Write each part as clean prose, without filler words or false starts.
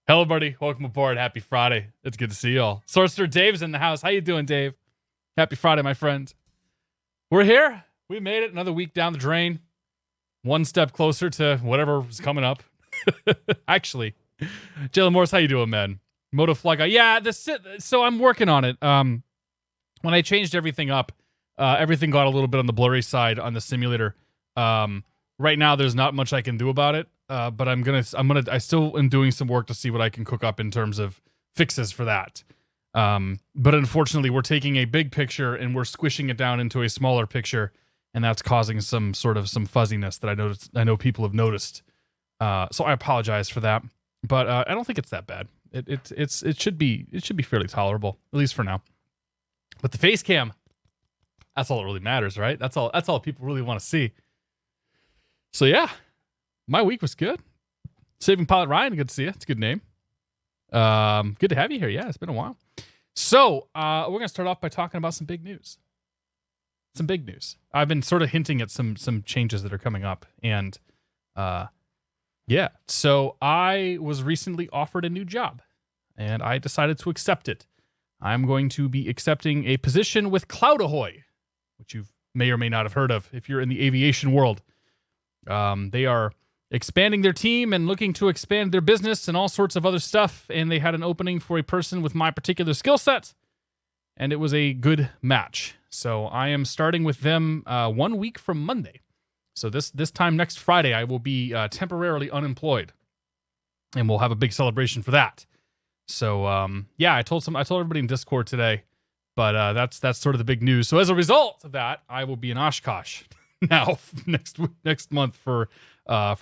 Hello, buddy. Welcome aboard. Happy Friday. It's good to see you all. Sorcerer Dave's in the house. How you doing, Dave? Happy Friday, my friend. We're here. We made it. Another week down the drain. One step closer to whatever is coming up. Actually, Jalen Morris, how you doing, man? Motofly guy. Yeah, so I'm working on it. When I changed everything up, everything got a little bit on the blurry side on the simulator. Right now, there's not much I can do about it. But I still am doing some work to see what I can cook up in terms of fixes for that. But unfortunately, we're taking a big picture and we're squishing it down into a smaller picture, and that's causing some fuzziness that I know people have noticed. So I apologize for that, but I don't think it's that bad. It should be fairly tolerable, at least for now. But the face cam, that's all that really matters, right? That's all people really want to see. So yeah. My week was good. Saving Pilot Ryan, good to see you. It's a good name. Good to have you here. Yeah, it's been a while. So we're going to start off by talking about some big news. Some big news. I've been sort of hinting at some changes that are coming up. And yeah, so I was recently offered a new job. And I decided to accept it. I'm going to be accepting a position with Cloud Ahoy, which you may or may not have heard of if you're in the aviation world. They are expanding their team and looking to expand their business and all sorts of other stuff. And they had an opening for a person with my particular skill set. And it was a good match. So I am starting with them 1 week from Monday. So this time next Friday, I will be temporarily unemployed. And we'll have a big celebration for that. So yeah, I told everybody in Discord today. But that's sort of the big news. So as a result of that, I will be in Oshkosh now next month for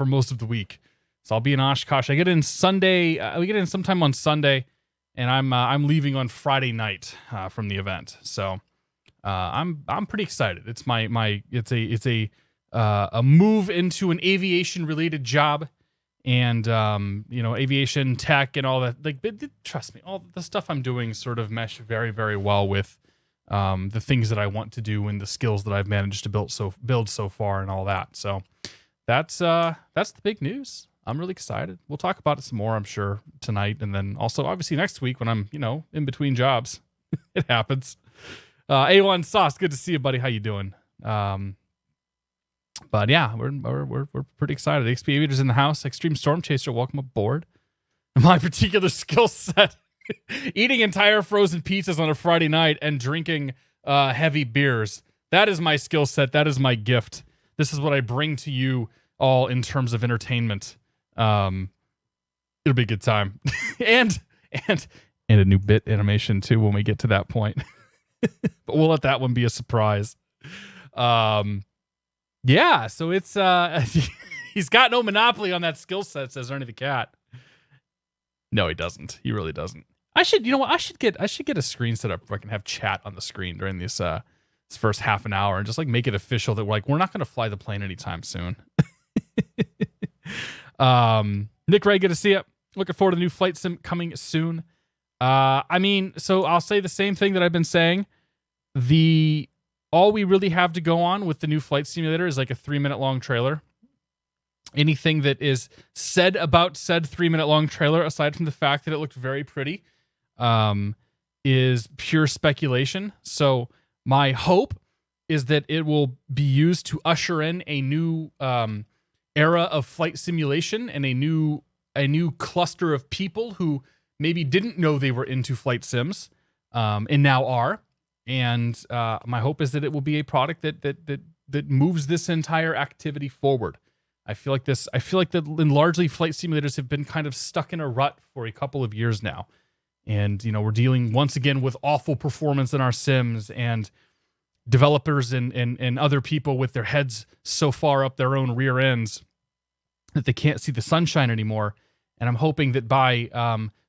most of the week. So I'll be in Oshkosh. I get in Sunday. We get in sometime on Sunday, and I'm leaving on Friday night from the event. So I'm pretty excited. It's it's a move into an aviation related job, and aviation tech and all that. Like, trust me, all the stuff I'm doing sort of mesh very, very well with the things that I want to do and the skills that I've managed to build so far and all that. So that's the big news. I'm really excited. We'll talk about it some more, I'm sure, tonight, and then also obviously next week when I'm in between jobs. It happens. A1 Sauce, good to see you, buddy. How you doing? But yeah, we're pretty excited. XP Aviators in the house. Extreme Storm Chaser, welcome aboard. My particular skill set. Eating entire frozen pizzas on a Friday night and drinking heavy beers. That is my skill set. That is my gift. This is what I bring to you all in terms of entertainment. It'll be a good time. and a new bit animation too when we get to that point. But we'll let that one be a surprise. Yeah, so it's he's got no monopoly on that skill set, says Ernie the Cat. No, he doesn't. He really doesn't. I should get a screen set up where I can have chat on the screen during this first half an hour and just like make it official that we're not going to fly the plane anytime soon. Nick Ray, good to see you. Looking forward to the new flight sim coming soon. So I'll say the same thing that I've been saying. All we really have to go on with the new flight simulator is like a 3-minute long trailer. Anything that is said about said 3-minute long trailer, aside from the fact that it looked very pretty, is pure speculation. So my hope is that it will be used to usher in a new era of flight simulation and a new cluster of people who maybe didn't know they were into flight sims and now are. And my hope is that it will be a product that moves this entire activity forward. I feel like that largely flight simulators have been kind of stuck in a rut for a couple of years now. And, we're dealing once again with awful performance in our sims and developers and other people with their heads so far up their own rear ends that they can't see the sunshine anymore. And I'm hoping that by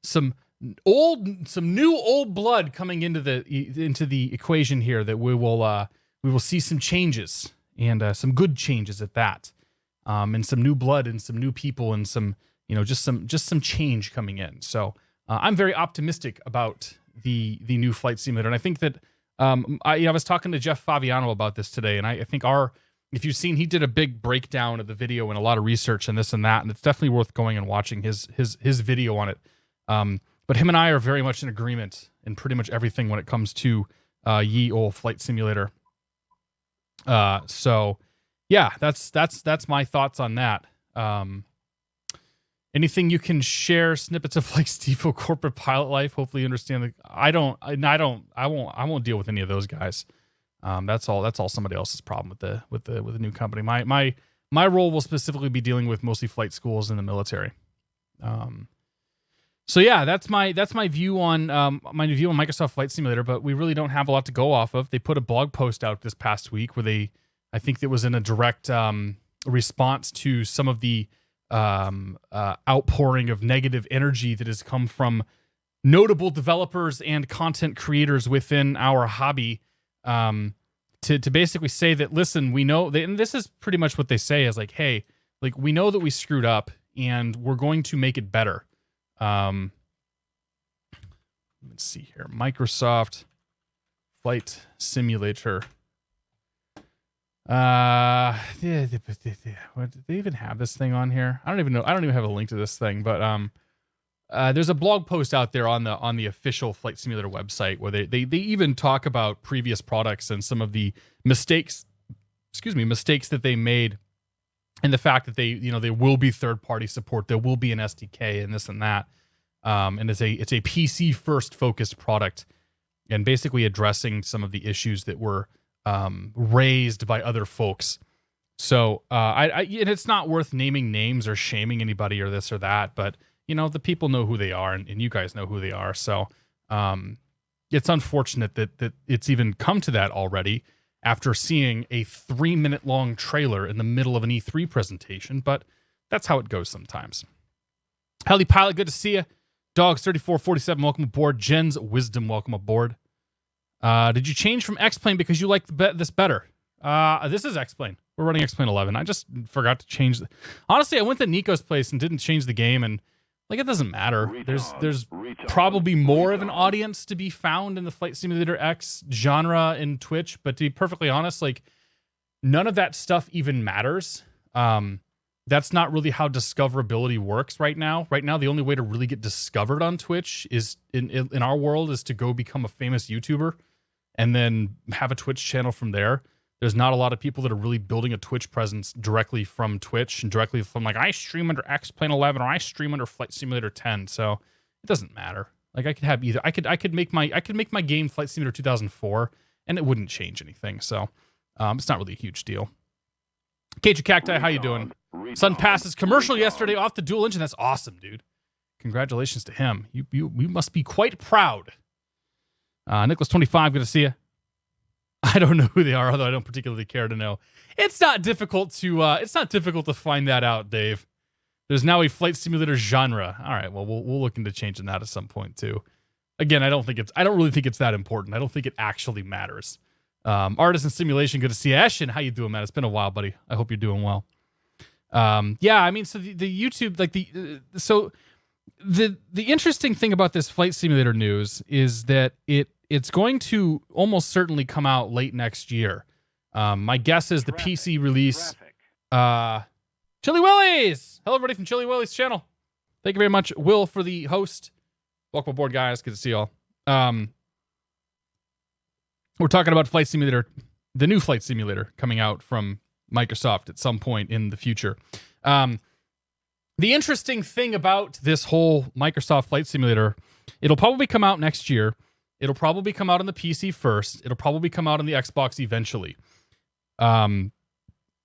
some new old blood coming into the equation here, that we will see some changes and some good changes at that. And some new blood and some new people and some, just some change coming in. So I'm very optimistic about the new flight simulator. And I think that I was talking to Jeff Faviano about this today, and I think if you've seen, he did a big breakdown of the video and a lot of research and this and that, and it's definitely worth going and watching his video on it. But him and I are very much in agreement in pretty much everything when it comes to ye old flight simulator. So yeah, that's my thoughts on that. Anything you can share snippets of like Steve-O corporate pilot life? Hopefully you understand. I won't deal with any of those guys. That's all somebody else's problem with the new company. My role will specifically be dealing with mostly flight schools in the military. So yeah, that's my view on Microsoft Flight Simulator, but we really don't have a lot to go off of. They put a blog post out this past week where I think it was in a direct response to some of the outpouring of negative energy that has come from notable developers and content creators within our hobby, to basically say that, listen, we know that, and this is pretty much what they say is like, hey, like, we know that we screwed up and we're going to make it better. Let's see here. Microsoft Flight Simulator. Do they even have this thing on here? I don't even know. I don't even have a link to this thing, but there's a blog post out there on the official Flight Simulator website where they even talk about previous products and some of the mistakes that they made, and the fact that there will be third-party support, there will be an SDK and this and that. And it's a PC first focused product, and basically addressing some of the issues that were raised by other folks. So and it's not worth naming names or shaming anybody or this or that, but the people know who they are, and you guys know who they are. So it's unfortunate that it's even come to that already after seeing a 3-minute long trailer in the middle of an E3 presentation, but that's how it goes sometimes. Heli Pilot, good to see you. Dogs3447, welcome aboard. Jen's Wisdom, welcome aboard. Did you change from X-Plane because you like this better? This is X-Plane. We're running X-Plane 11. I just forgot to change. Honestly, I went to Nico's place and didn't change the game, and like, it doesn't matter. There's probably more of an audience to be found in the Flight Simulator X genre in Twitch, but to be perfectly honest, like, none of that stuff even matters. That's not really how discoverability works right now. Right now, the only way to really get discovered on Twitch is in our world is to go become a famous YouTuber and then have a Twitch channel from there. There's not a lot of people that are really building a Twitch presence directly from Twitch and directly from like, I stream under X-Plane 11 or I stream under Flight Simulator 10. So it doesn't matter. Like, I could have either. I could make my game Flight Simulator 2004 and it wouldn't change anything. So it's not really a huge deal. Cage of Cacti, how you doing? Sun Pass's commercial yesterday off the dual engine. That's awesome, dude. Congratulations to him. You must be quite proud. Nicholas25, good to see you. I don't know who they are, although I don't particularly care to know. It's not difficult to find that out, Dave. There's now a flight simulator genre. All right, well, we'll look into changing that at some point too. Again, I don't really think it's that important. I don't think it actually matters. Artisan Simulation, good to see you. Ashen, how you doing, man? It's been a while, buddy. I hope you're doing well. Yeah, I mean, so the YouTube, like the interesting thing about this flight simulator news is that it's going to almost certainly come out late next year. My guess is the PC release. Chili Willies! Hello, everybody from Chili Willies channel. Thank you very much, Will, for the host. Welcome aboard, guys. Good to see y'all. We're talking about Flight Simulator, the new Flight Simulator coming out from Microsoft at some point in the future. The interesting thing about this whole Microsoft Flight Simulator, it'll probably come out next year. It'll probably come out on the PC first. It'll probably come out on the Xbox eventually.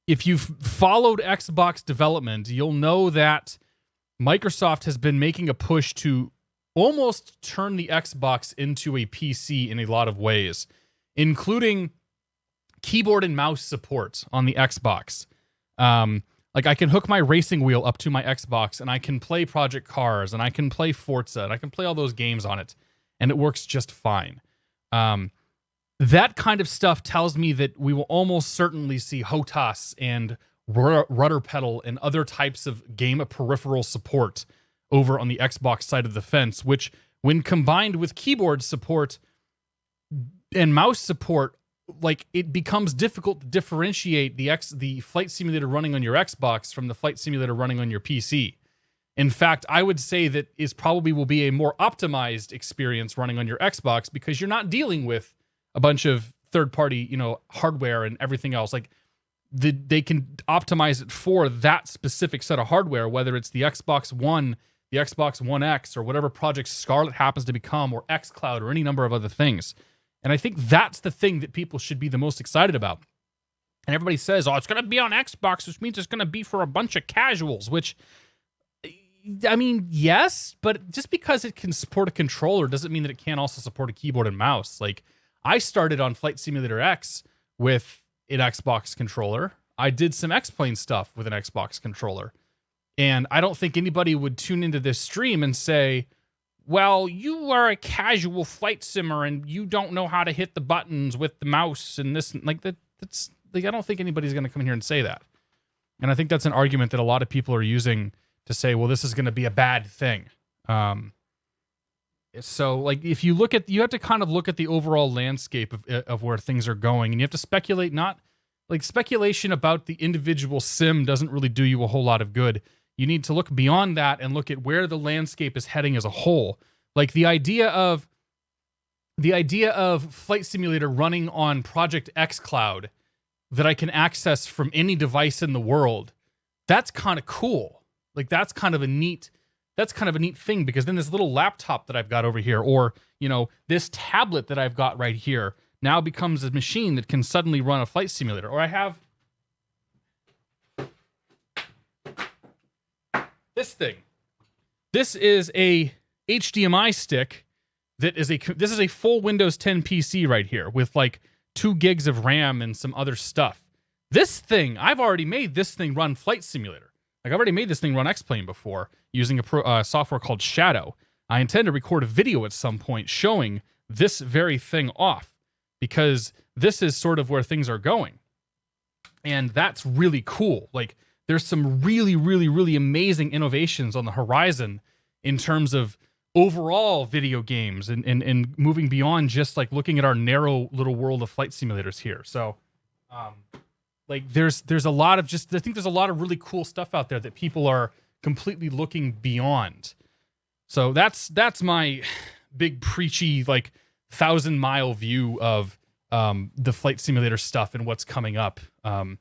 If you've followed Xbox development, you'll know that Microsoft has been making a push to almost turn the Xbox into a PC in a lot of ways, including keyboard and mouse support on the Xbox. Like, I can hook my racing wheel up to my Xbox and I can play Project Cars and I can play Forza and I can play all those games on it and it works just fine. That kind of stuff tells me that we will almost certainly see HOTAS and rudder pedal and other types of game peripheral support over on the Xbox side of the fence, which, when combined with keyboard support and mouse support, like, it becomes difficult to differentiate the flight simulator running on your Xbox from the flight simulator running on your PC. In fact, I would say that is probably will be a more optimized experience running on your Xbox because you're not dealing with a bunch of third-party, hardware and everything else. Like they can optimize it for that specific set of hardware, whether it's the Xbox One, the Xbox One X, or whatever Project Scarlet happens to become, or xCloud, or any number of other things. And I think that's the thing that people should be the most excited about. And everybody says, oh, it's going to be on Xbox, which means it's going to be for a bunch of casuals, which, I mean, yes, but just because it can support a controller doesn't mean that it can't also support a keyboard and mouse. Like, I started on Flight Simulator X with an Xbox controller. I did some X-Plane stuff with an Xbox controller. And I don't think anybody would tune into this stream and say, well, you are a casual flight simmer and you don't know how to hit the buttons with the mouse and this. Like, that's like, I don't think anybody's going to come in here and say that. And I think that's an argument that a lot of people are using to say, well, this is going to be a bad thing. So, like, if you look at, you have to kind of look at the overall landscape of where things are going, and you have to speculate. Not like speculation about the individual sim doesn't really do you a whole lot of good. You need to look beyond that and look at where the landscape is heading as a whole. Like the idea of Flight Simulator running on Project xCloud that I can access from any device in the world. That's kind of cool. Like that's kind of a neat thing, because then this little laptop that I've got over here, or, this tablet that I've got right here, now becomes a machine that can suddenly run a flight simulator. Or I have this thing. This is a HDMI stick that is this is a full Windows 10 PC right here with like 2 gigs of RAM and some other stuff. This thing, I've already made this thing run Flight Simulator. Like, I've already made this thing run X-Plane before using a software called Shadow. I intend to record a video at some point showing this very thing off, because this is sort of where things are going. And that's really cool. Like, there's some really, really, really amazing innovations on the horizon in terms of overall video games and moving beyond just like looking at our narrow little world of flight simulators here. So, like there's a lot of I think there's a lot of really cool stuff out there that people are completely looking beyond. So that's my big preachy, like 1,000-mile view of the flight simulator stuff and what's coming up. And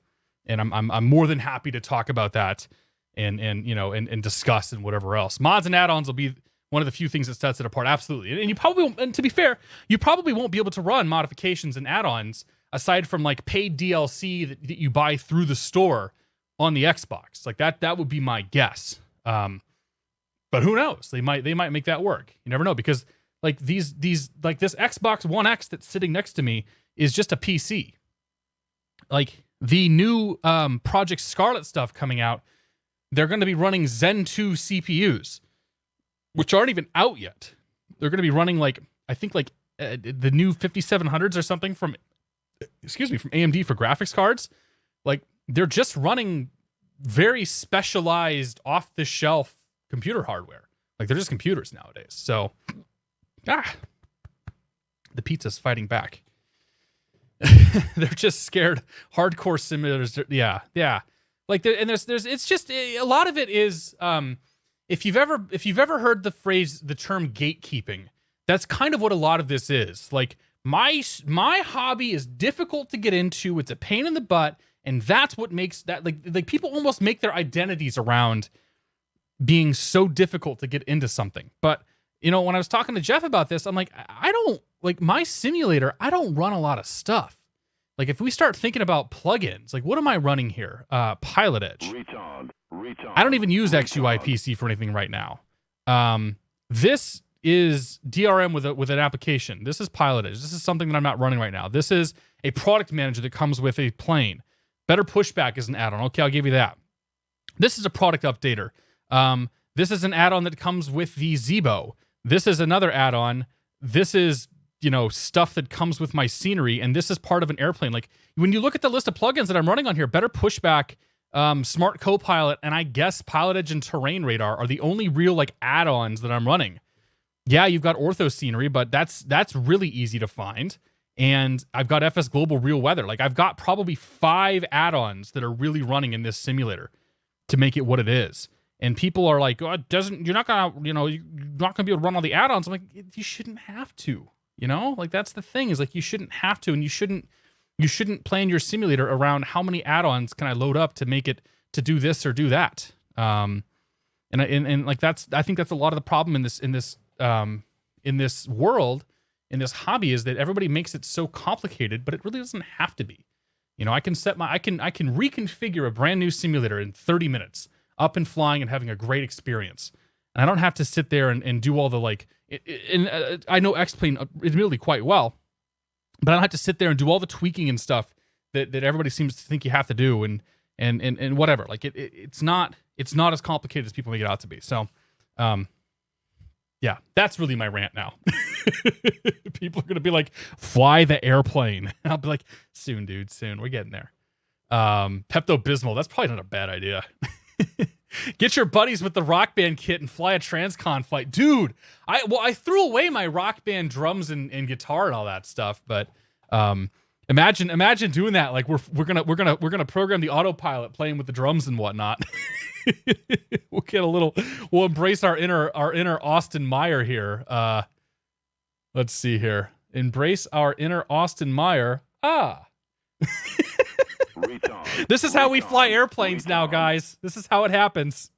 I'm more than happy to talk about that and discuss and whatever else. Mods and add-ons will be one of the few things that sets it apart. Absolutely. And you probably, and to be fair, you probably won't be able to run modifications and add-ons aside from like paid DLC that you buy through the store on the Xbox. Like that would be my guess. But who knows? They might make that work. You never know, because like these like this Xbox One X that's sitting next to me is just a PC. Like the new Project Scarlet stuff coming out, they're going to be running Zen 2 CPUs, which aren't even out yet. They're going to be running like, I think like the new 5700s or something from AMD for graphics cards. Like they're just running very specialized off the shelf computer hardware. Like they're just computers nowadays. So, the pizza's fighting back. They're just scared hardcore simulators. Yeah. Like there's it's just a lot of it is if you've ever heard the term gatekeeping, that's kind of what a lot of this is. Like my hobby is difficult to get into. It's a pain in the butt, and that's what makes that like people almost make their identities around being so difficult to get into something. But when I was talking to Jeff about this, I'm like, I don't like my simulator. I don't run a lot of stuff. Like if we start thinking about plugins, like what am I running here? PilotEdge. I don't even use XUI PC for anything right now. This is DRM with an application. This is PilotEdge. This is something that I'm not running right now. This is a product manager that comes with a plane. Better Pushback is an add-on. Okay, I'll give you that. This is a product updater. This is an add-on that comes with the Zebo. This is another add-on. This is, stuff that comes with my scenery, and this is part of an airplane. Like, when you look at the list of plugins that I'm running on here, Better Pushback, Smart Copilot, and I guess PilotEdge and Terrain Radar are the only real, like, add-ons that I'm running. Yeah, you've got Ortho Scenery, but that's really easy to find. And I've got FS Global Real Weather. Like, I've got probably 5 add-ons that are really running in this simulator to make it what it is. And people are like, oh, you're not gonna be able to run all the add-ons. I'm like, you shouldn't have to, like that's the thing is like, you shouldn't have to. And you shouldn't plan your simulator around how many add-ons can I load up to make it to do this or do that. And like I think that's a lot of the problem in this world, in this hobby, is that everybody makes it so complicated, but it really doesn't have to be. I can reconfigure a brand new simulator in 30 minutes, up and flying and having a great experience. And I don't have to sit there and do all the I know X-Plane admittedly quite well, but I don't have to sit there and do all the tweaking and stuff that everybody seems to think you have to do and whatever. Like it's not as complicated as people make it out to be. So, yeah, that's really my rant now. People are going to be like, fly the airplane. I'll be like, soon, dude, soon. We're getting there. Pepto-Bismol, that's probably not a bad idea. Get your buddies with the Rock Band kit and fly a Transcon flight. Dude, I threw away my Rock Band drums and guitar and all that stuff, but imagine doing that. Like we're gonna program the autopilot playing with the drums and whatnot. We'll embrace our inner Austin Meyer here. Let's see here. Embrace our inner Austin Meyer. This is how we fly airplanes now, guys. This is how it happens.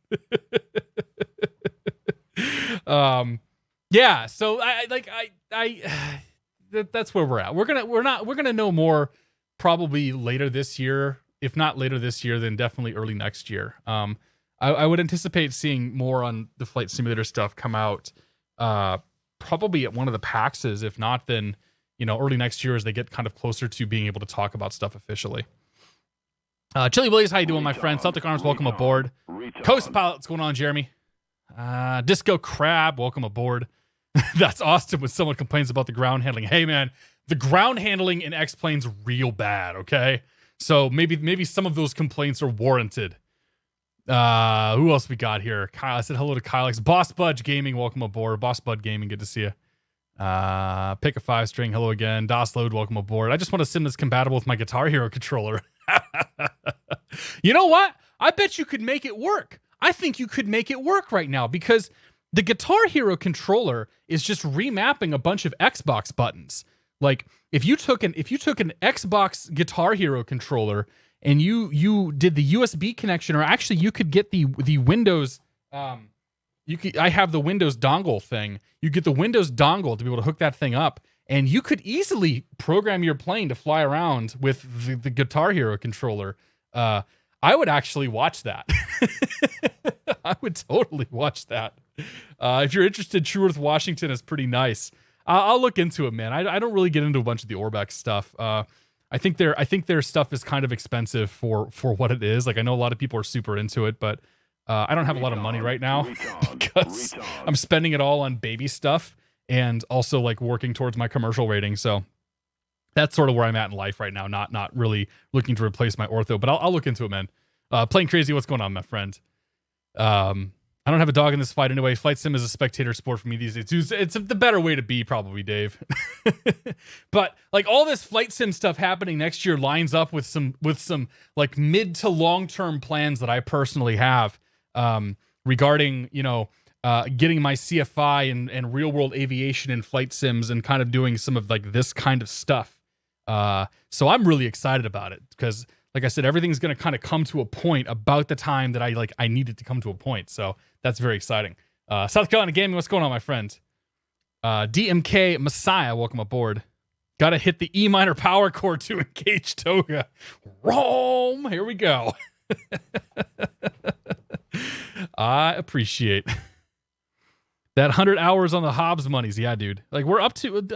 Yeah. So that's where we're at. We're gonna know more probably later this year. If not later this year, then definitely early next year. I would anticipate seeing more on the flight simulator stuff come out probably at one of the PAXs. If not, then early next year as they get kind of closer to being able to talk about stuff officially. Chili Willies, how you doing, my friend? Celtic Arms, welcome aboard. Coast Pilot, what's going on, Jeremy? Disco Crab, welcome aboard. That's Austin when someone complains about the ground handling. Hey, man, the ground handling in X-Plane's real bad, okay? So maybe some of those complaints are warranted. Who else we got here? Kyle, I said hello to Kyle. Boss Budge Gaming, welcome aboard. Boss Bud Gaming, good to see you. Pick a 5-string, hello again. DOS Load, welcome aboard. I just want a sim that's compatible with my Guitar Hero controller. You know what? I bet you could make it work. I think you could make it work right now because the Guitar Hero controller is just remapping a bunch of Xbox buttons. Like if you took an Xbox Guitar Hero controller and you did the USB connection, or actually you could get the Windows I have the Windows dongle thing. You get the Windows dongle to be able to hook that thing up, and you could easily program your plane to fly around with the Guitar Hero controller. I would actually watch that. I would totally watch that. If you're interested, True Earth Washington is pretty nice. I'll look into it, man. I don't really get into a bunch of the Orbex stuff. I think their stuff is kind of expensive for what it is. Like I know a lot of people are super into it, but I don't have a lot of money right now because I'm spending it all on baby stuff and also like working towards my commercial rating. So that's sort of where I'm at in life right now. Not really looking to replace my ortho, but I'll look into it, man. Playing Crazy, what's going on, my friend? I don't have a dog in this fight anyway. Flight sim is a spectator sport for me these days. It's the better way to be, probably, Dave. But like all this flight sim stuff happening next year lines up with some like mid to long term plans that I personally have regarding getting my CFI and real world aviation and flight sims and kind of doing some of like this kind of stuff. So I'm really excited about it because, like I said, everything's going to kind of come to a point about the time that I needed to come to a point. So that's very exciting. South Carolina Gaming, what's going on, my friend? DMK Messiah, welcome aboard. Got to hit the E minor power chord to engage toga. Rome, here we go. I appreciate that 100 hours on the Hobbs monies. Yeah, dude. Like we're up to,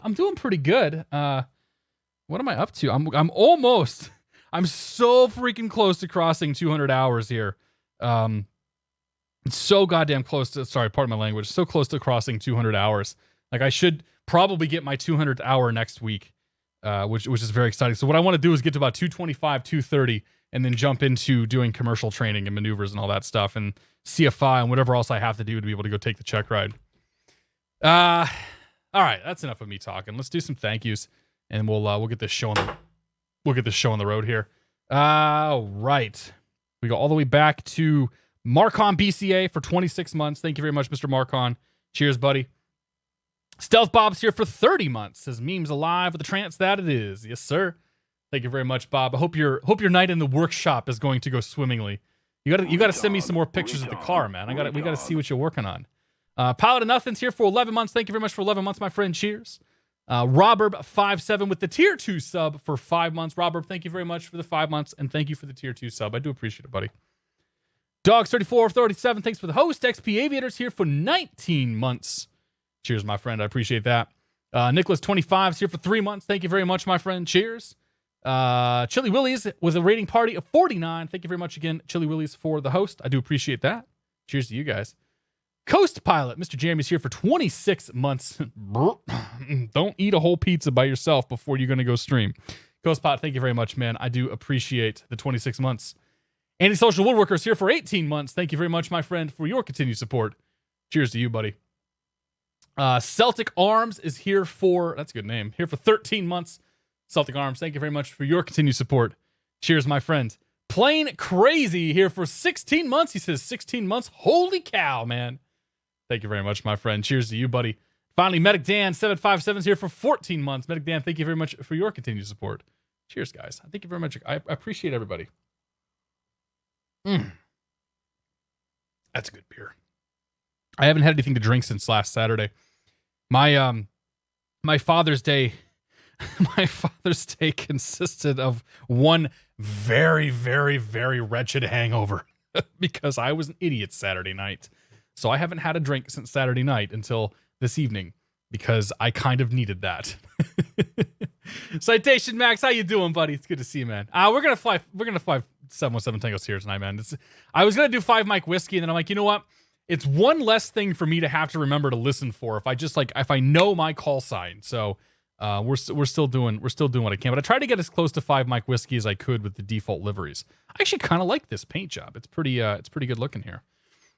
I'm doing pretty good. What am I up to? I'm so freaking close to crossing 200 hours here. It's so goddamn close to, sorry, pardon my language, so close to crossing 200 hours. Like I should probably get my 200th hour next week, which is very exciting. So what I want to do is get to about 225, 230, and then jump into doing commercial training and maneuvers and all that stuff and CFI and whatever else I have to do to be able to go take the check ride. All right, that's enough of me talking. Let's do some thank yous and we'll get this show on the road here. All right. We go all the way back to Marcon BCA for 26 months. Thank you very much, Mr. Marcon. Cheers, buddy. Stealth Bob's here for 30 months. Says memes alive with the trance that it is. Yes, sir. Thank you very much, Bob. I hope your night in the workshop is going to go swimmingly. You gotta send me some more pictures of the car, man. We gotta see what you're working on. Pilot of Nothing's here for 11 months. Thank you very much for 11 months, my friend. Cheers. Robert57 with the tier 2 sub for 5 months. Robert, thank you very much for the 5 months, and thank you for the tier 2 sub. I do appreciate it, buddy. Dogs3437, thanks for the host. XP Aviators here for 19 months. Cheers, my friend. I appreciate that. Nicholas25 is here for 3 months. Thank you very much, my friend. Cheers. Chili Willies with a rating party of 49. Thank you very much again, Chili Willies, for the host. I do appreciate that. Cheers to you guys. Coast Pilot, Mr. Jeremy's here for 26 months. Don't eat a whole pizza by yourself before you're going to go stream. Coast Pilot, thank you very much, man. I do appreciate the 26 months. Antisocial Woodworkers here for 18 months. Thank you very much, my friend, for your continued support. Cheers to you, buddy. Celtic Arms is here for, that's a good name, here for 13 months. Celtic Arms, thank you very much for your continued support. Cheers, my friend. Plain Crazy here for 16 months. He says 16 months. Holy cow, man. Thank you very much, my friend. Cheers to you, buddy. Finally, Medic Dan 757 is here for 14 months. Medic Dan, thank you very much for your continued support. Cheers, guys. Thank you very much. I appreciate everybody. That's a good beer. I haven't had anything to drink since last Saturday. My Father's Day consisted of one very, very, very wretched hangover because I was an idiot Saturday night. So I haven't had a drink since Saturday night until this evening because I kind of needed that. Citation Max, how you doing, buddy? It's good to see you, man. We're gonna fly 717 Tangos here tonight, man. I was gonna do 5 Mike Whiskey, and then I'm like, you know what? It's one less thing for me to have to remember to listen for if I know my call sign. So we're still doing what I can. But I tried to get as close to 5 Mike Whiskey as I could with the default liveries. I actually kind of like this paint job. It's pretty good looking here.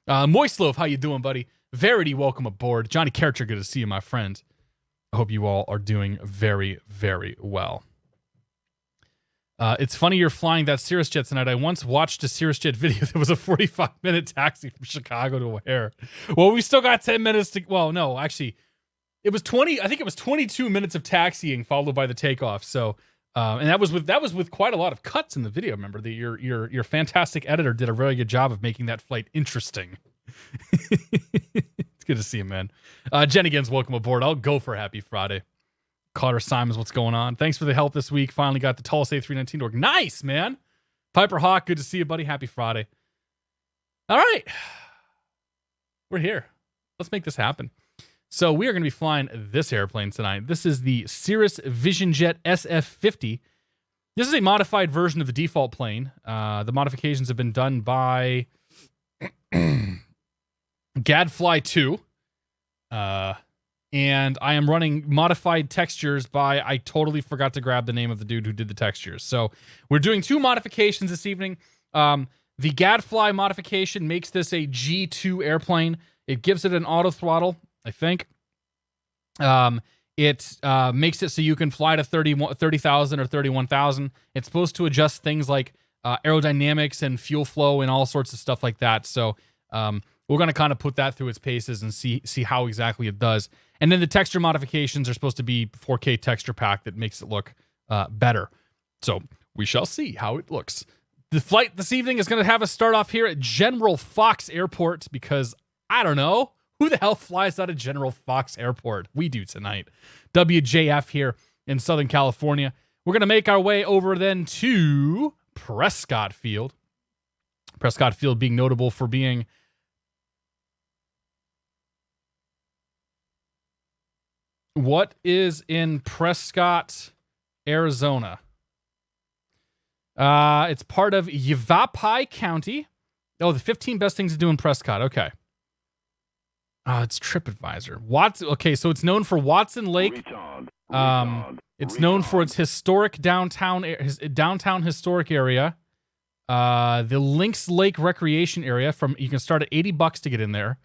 Moistlove, how you doing, buddy? Verity, welcome aboard. Johnny Character, good to see you, my friend. I hope you all are doing very, very well. It's funny you're flying that Cirrus jet tonight. I once watched a Cirrus jet video that was a 45-minute taxi from Chicago to O'Hare. Well, we still got 10 minutes to... Well, no, actually, it was 20... I think it was 22 minutes of taxiing followed by the takeoff. So, and that was with quite a lot of cuts in the video. Remember, your fantastic editor did a very good job of making that flight interesting. It's good to see you, man. Jennigan's welcome aboard. I'll go for Happy Friday. Carter Simons, what's going on? Thanks for the help this week. Finally got the Tulsa A319 to work. Nice, man. Piper Hawk, good to see you, buddy. Happy Friday. All right. We're here. Let's make this happen. So we are going to be flying this airplane tonight. This is the Cirrus VisionJet SF50. This is a modified version of the default plane. The modifications have been done by Gadflyii 2. And I am running modified textures by, I totally forgot to grab the name of the dude who did the textures. So we're doing 2 modifications this evening. The Gadflyii modification makes this a G2 airplane. It gives it an auto throttle, I think. It makes it so you can fly to 30,000 or 31,000. It's supposed to adjust things like aerodynamics and fuel flow and all sorts of stuff like that. So we're going to kind of put that through its paces and see how exactly it does. And then the texture modifications are supposed to be 4K texture pack that makes it look better. So we shall see how it looks. The flight this evening is going to have us start off here at General Fox Airport because, I don't know, who the hell flies out of General Fox Airport? We do tonight. WJF here in Southern California. We're going to make our way over then to Prescott Field. Prescott Field being notable for being... What is in Prescott, Arizona? It's part of Yavapai County. Oh, the 15 best things to do in Prescott. Okay. It's TripAdvisor. Okay, so it's known for Watson Lake. It's known for its historic downtown historic area. The Lynx Lake Recreation Area. You can start at $80 to get in there.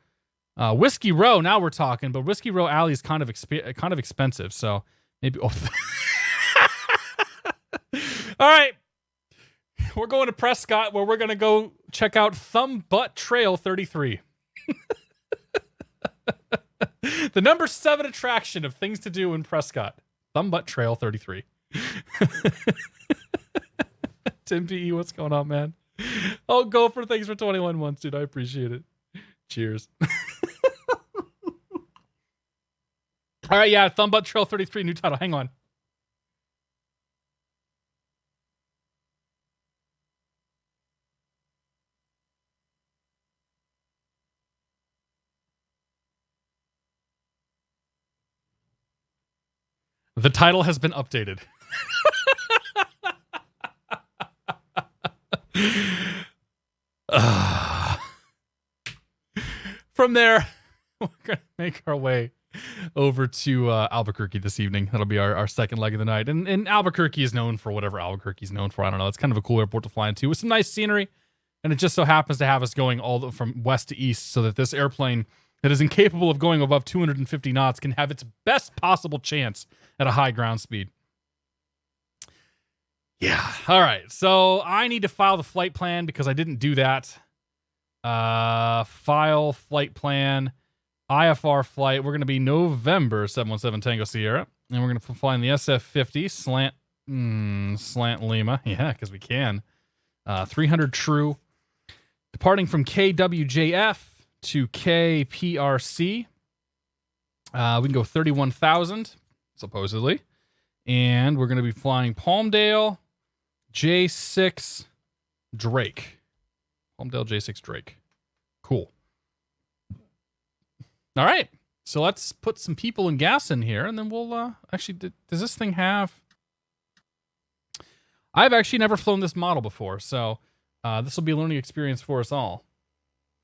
Whiskey Row, now we're talking, but Whiskey Row Alley is kind of expensive, so maybe... Oh. All right. We're going to Prescott, where we're going to go check out Thumb Butt Trail 33. The number 7 attraction of things to do in Prescott. Thumb Butt Trail 33. Tim P.E., what's going on, man? Oh, go for things for 21 months, dude. I appreciate it. Cheers. All right, yeah, Thumb Butt Trail 33, new title. Hang on. The title has been updated. From there, we're going to make our way over to Albuquerque this evening. That'll be our second leg of the night. And Albuquerque is known for whatever Albuquerque's known for. I don't know. It's kind of a cool airport to fly into with some nice scenery. And it just so happens to have us going all from west to east so that this airplane that is incapable of going above 250 knots can have its best possible chance at a high ground speed. Yeah. All right. So I need to file the flight plan because I didn't do that. File flight plan, IFR flight. We're going to be November 717 Tango Sierra. And we're going to fly in the SF50 slant Lima. Yeah, because we can. 300 true. Departing from KWJF to KPRC. We can go 31,000, supposedly. And we're going to be flying Palmdale J6 Drake. Palmdale J6 Drake. Cool. All right. So let's put some people and gas in here, and then we'll... actually, does this thing have... I've actually never flown this model before, so this will be a learning experience for us all.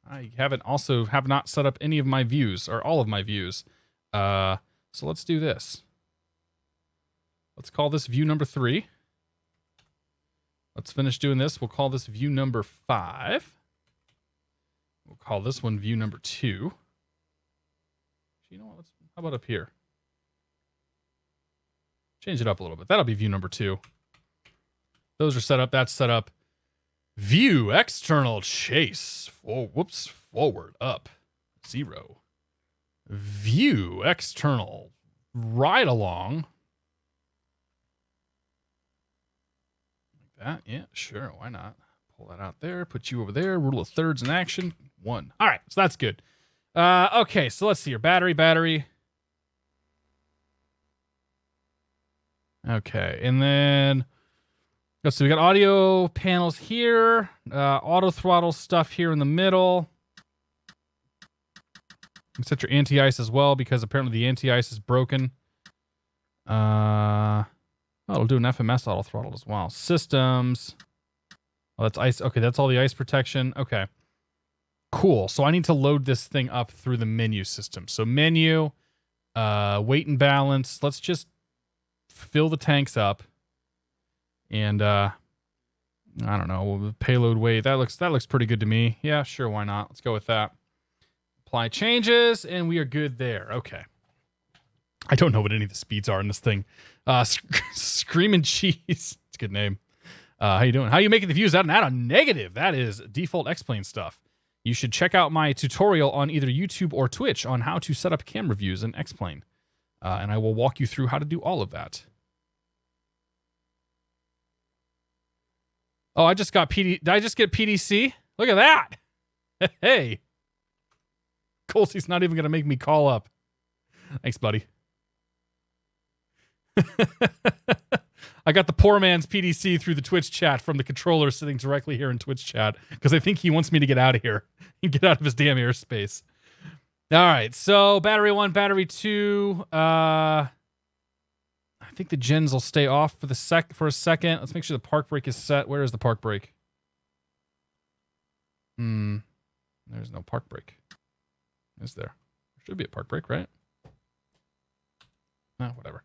I have not set up any of my views, or all of my views. So let's do this. Let's call this view number 3. Let's finish doing this. We'll call this view number 5. We'll call this one view number 2. You know what? How about up here? Change it up a little bit. That'll be view number 2. Those are set up. That's set up. View external chase. Forward up 0. View external ride along. Like that. Yeah, sure. Why not? Pull that out there. Put you over there. Rule of thirds in action. 1. All right. So that's good. Okay. So let's see here. Battery. Okay. And then... So we got audio panels here, auto throttle stuff here in the middle. You set your anti-ice as well because apparently the anti-ice is broken. It'll do an FMS auto throttle as well. Systems. Oh, that's ice. Okay, that's all the ice protection. Okay. Cool. So I need to load this thing up through the menu system. So menu, weight and balance. Let's just fill the tanks up. And I don't know, payload weight. That looks pretty good to me. Yeah, sure, why not? Let's go with that. Apply changes, and we are good there. Okay. I don't know what any of the speeds are in this thing. Screaming Cheese. It's a good name. How you doing? How you making the views out and out on negative? That is default X-Plane stuff. You should check out my tutorial on either YouTube or Twitch on how to set up camera views in X-Plane. And I will walk you through how to do all of that. Oh, I just got PD. Did I just get PDC? Look at that. Hey. Colsey's not even going to make me call up. Thanks, buddy. I got the poor man's PDC through the Twitch chat from the controller sitting directly here in Twitch chat because I think he wants me to get out of here and get out of his damn airspace. All right. So battery 1, battery 2. I think the gens will stay off for a second. Let's make sure the park brake is set. Where is the park brake? There's no park brake. Is there? There should be a park brake, right? Whatever.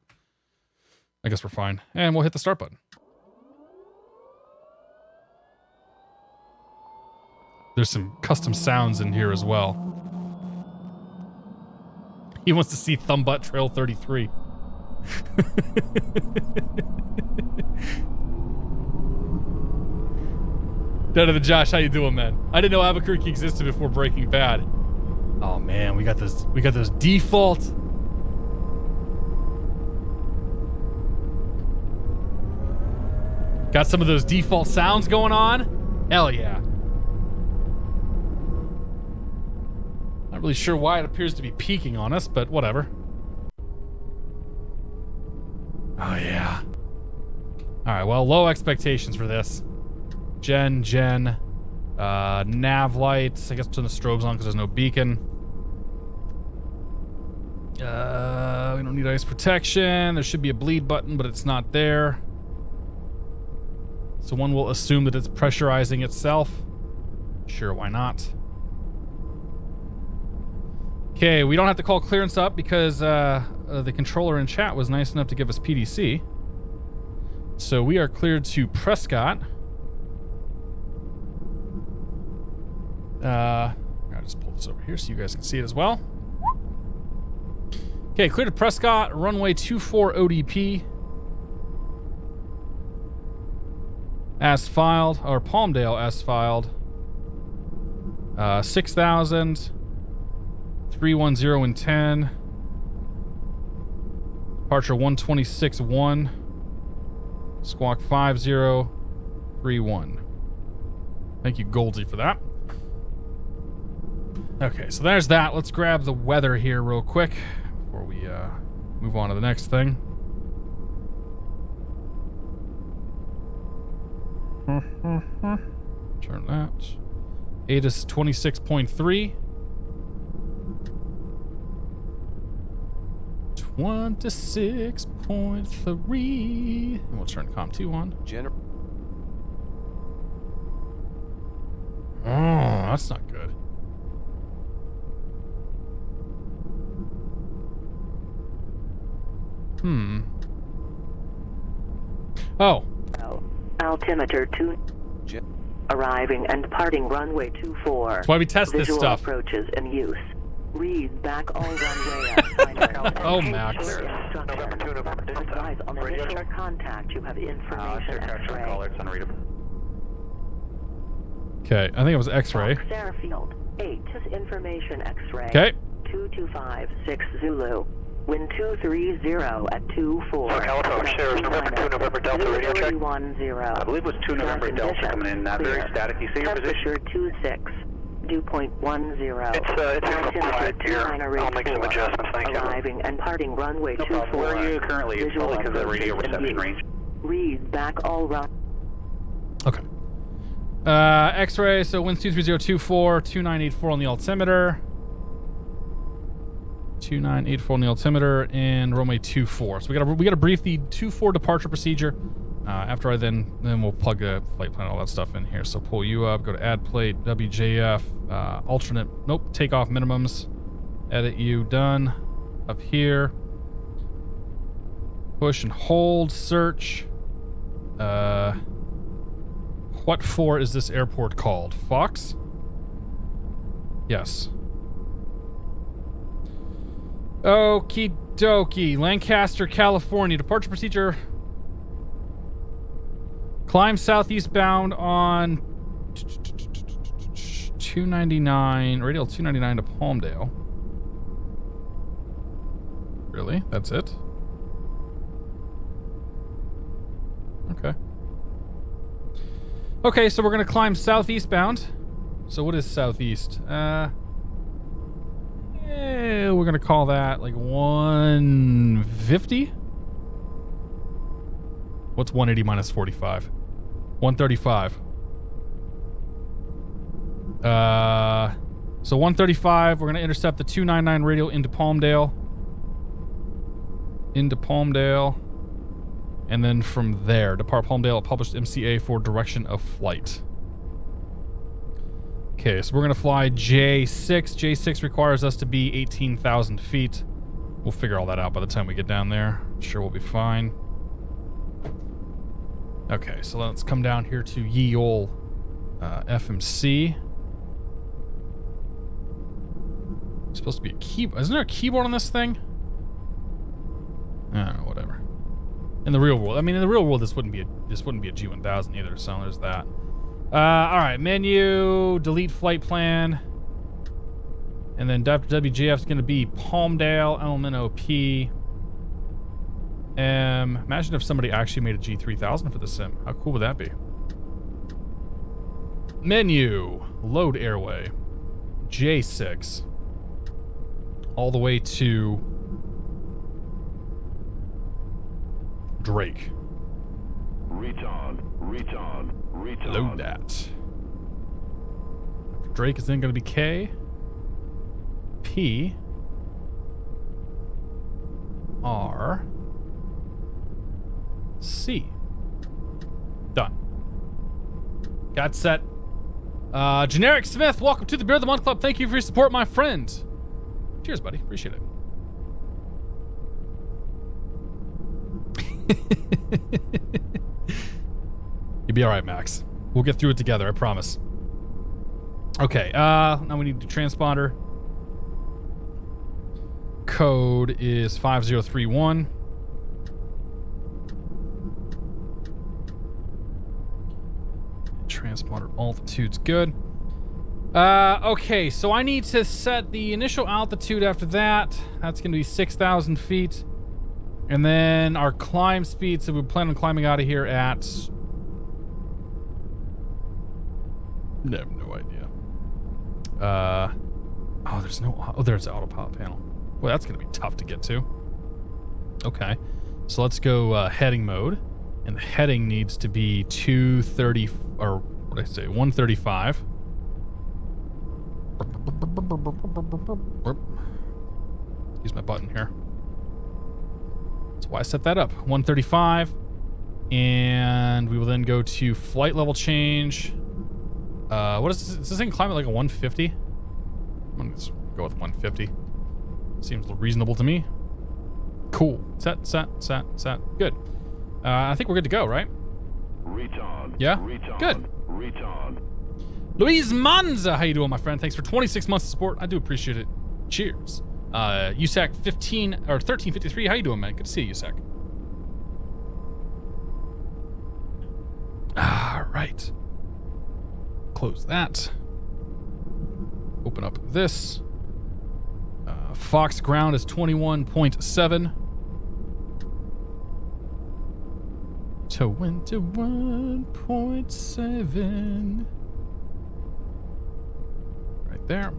I guess we're fine. And we'll hit the start button. There's some custom sounds in here as well. He wants to see Thumb Butt Trail 33. Down to the Josh, how you doing, man? I didn't know Albuquerque existed before Breaking Bad. Oh man, we got those default. Got some of those default sounds going on. Hell yeah. Not really sure why it appears to be peaking on us, but whatever. Oh yeah. All right, well, low expectations for this. Gen, nav lights. I guess turn the strobes on because there's no beacon. We don't need ice protection. There should be a bleed button, but it's not there. So one will assume that it's pressurizing itself. Sure, why not? Okay, we don't have to call clearance up because the controller in chat was nice enough to give us PDC. So we are cleared to Prescott. I'll just pull this over here so you guys can see it as well. Okay, cleared to Prescott, runway 24 ODP. As filed, or Palmdale as filed. 6,000, 310 and 10. Departure 126.1. Squawk 5031. Thank you, Goldsy, for that. Okay, so there's that. Let's grab the weather here real quick before we move on to the next thing. Turn that. ATIS 26.3. 26.3. And we'll turn COM 2 on. Oh, that's not good. Oh. Altimeter 2. Arriving and departing runway 24. That's why we test this stuff. Visual approaches in use. Read back all runway Oh, Max. Advise on initial contact. You have information X-ray. Okay, I think it was X-ray. Sarah Field. 8 is information X-ray. Okay. 2256 Zulu. Wind 230 at 24. California, Cirrus, November 2, November Delta, radio check. 10. I believe it was 2 November Delta coming in, very static. You see your position? Temperature 26. Dew point 10. It's flight here. I'll make some adjustments, thank you. Arriving and parting runway 24. Where are you currently? It's probably because of the radio reception range. Read back all run. Okay. X-ray, so winds 23024, 2984 on the altimeter. 2984 on the altimeter and runway 24. So we gotta brief the 24 departure procedure. After I then we'll plug the flight plan, all that stuff in here. So pull you up, go to add plate, WJF, alternate, nope, takeoff minimums, edit you, done. Up here, push and hold, search. What for is this airport called? Fox? Yes. Okie dokie. Lancaster, California. Departure procedure. Climb southeast bound on 299, radial 299 to Palmdale. Really? That's it? Okay. Okay, so we're going to climb southeast bound. So what is southeast? We're going to call that like 150? What's 180 minus 45? 135. So 135, we're going to intercept the 299 radial into Palmdale. And then from there, depart Palmdale at published MCA for direction of flight. Okay, so we're going to fly J6. J6 requires us to be 18,000 feet. We'll figure all that out by the time we get down there. I'm sure we'll be fine. Okay, so let's come down here to ye ol' FMC. It's supposed to be a keyboard. Isn't there a keyboard on this thing? I don't know, whatever. In the real world, I mean, in the real world, this wouldn't be a G1000 either. So there's that. All right, menu, delete flight plan. And then WGF is going to be Palmdale, LMNOP. Imagine if somebody actually made a G3000 for the sim. How cool would that be? Menu, load airway, J6, all the way to Drake. Retard. Load that. Drake is then going to be K, P, R, C. Done. Got set. Generic Smith, welcome to the Beer of the Month Club. Thank you for your support, my friend. Cheers, buddy. Appreciate it. You'll be all right, Max. We'll get through it together, I promise. Okay, now we need the transponder. Code is 5031. Transponder altitude's good. Okay, so I need to set the initial altitude after that. That's going to be 6,000 feet. And then our climb speed, so we plan on climbing out of here at... I have no idea. Oh, there's no... Oh, there's the autopilot panel. Well, that's going to be tough to get to. Okay, so let's go heading mode. And the heading needs to be 230... Or, what did I say? 135. Use my button here. That's why I set that up. 135. And we will then go to flight level change. What is this? Is this thing climb at like a 150? I'm gonna just go with 150. Seems reasonable to me. Cool. Set. Good. I think we're good to go, right? Retard. Yeah? Good. Retard. Luis Manza, how you doing, my friend? Thanks for 26 months of support. I do appreciate it. Cheers. USAC 15 or 1353. How you doing, man? Good to see you, USAC. All right. Close that. Open up this. Fox ground is 21.7. 21.7. Right there.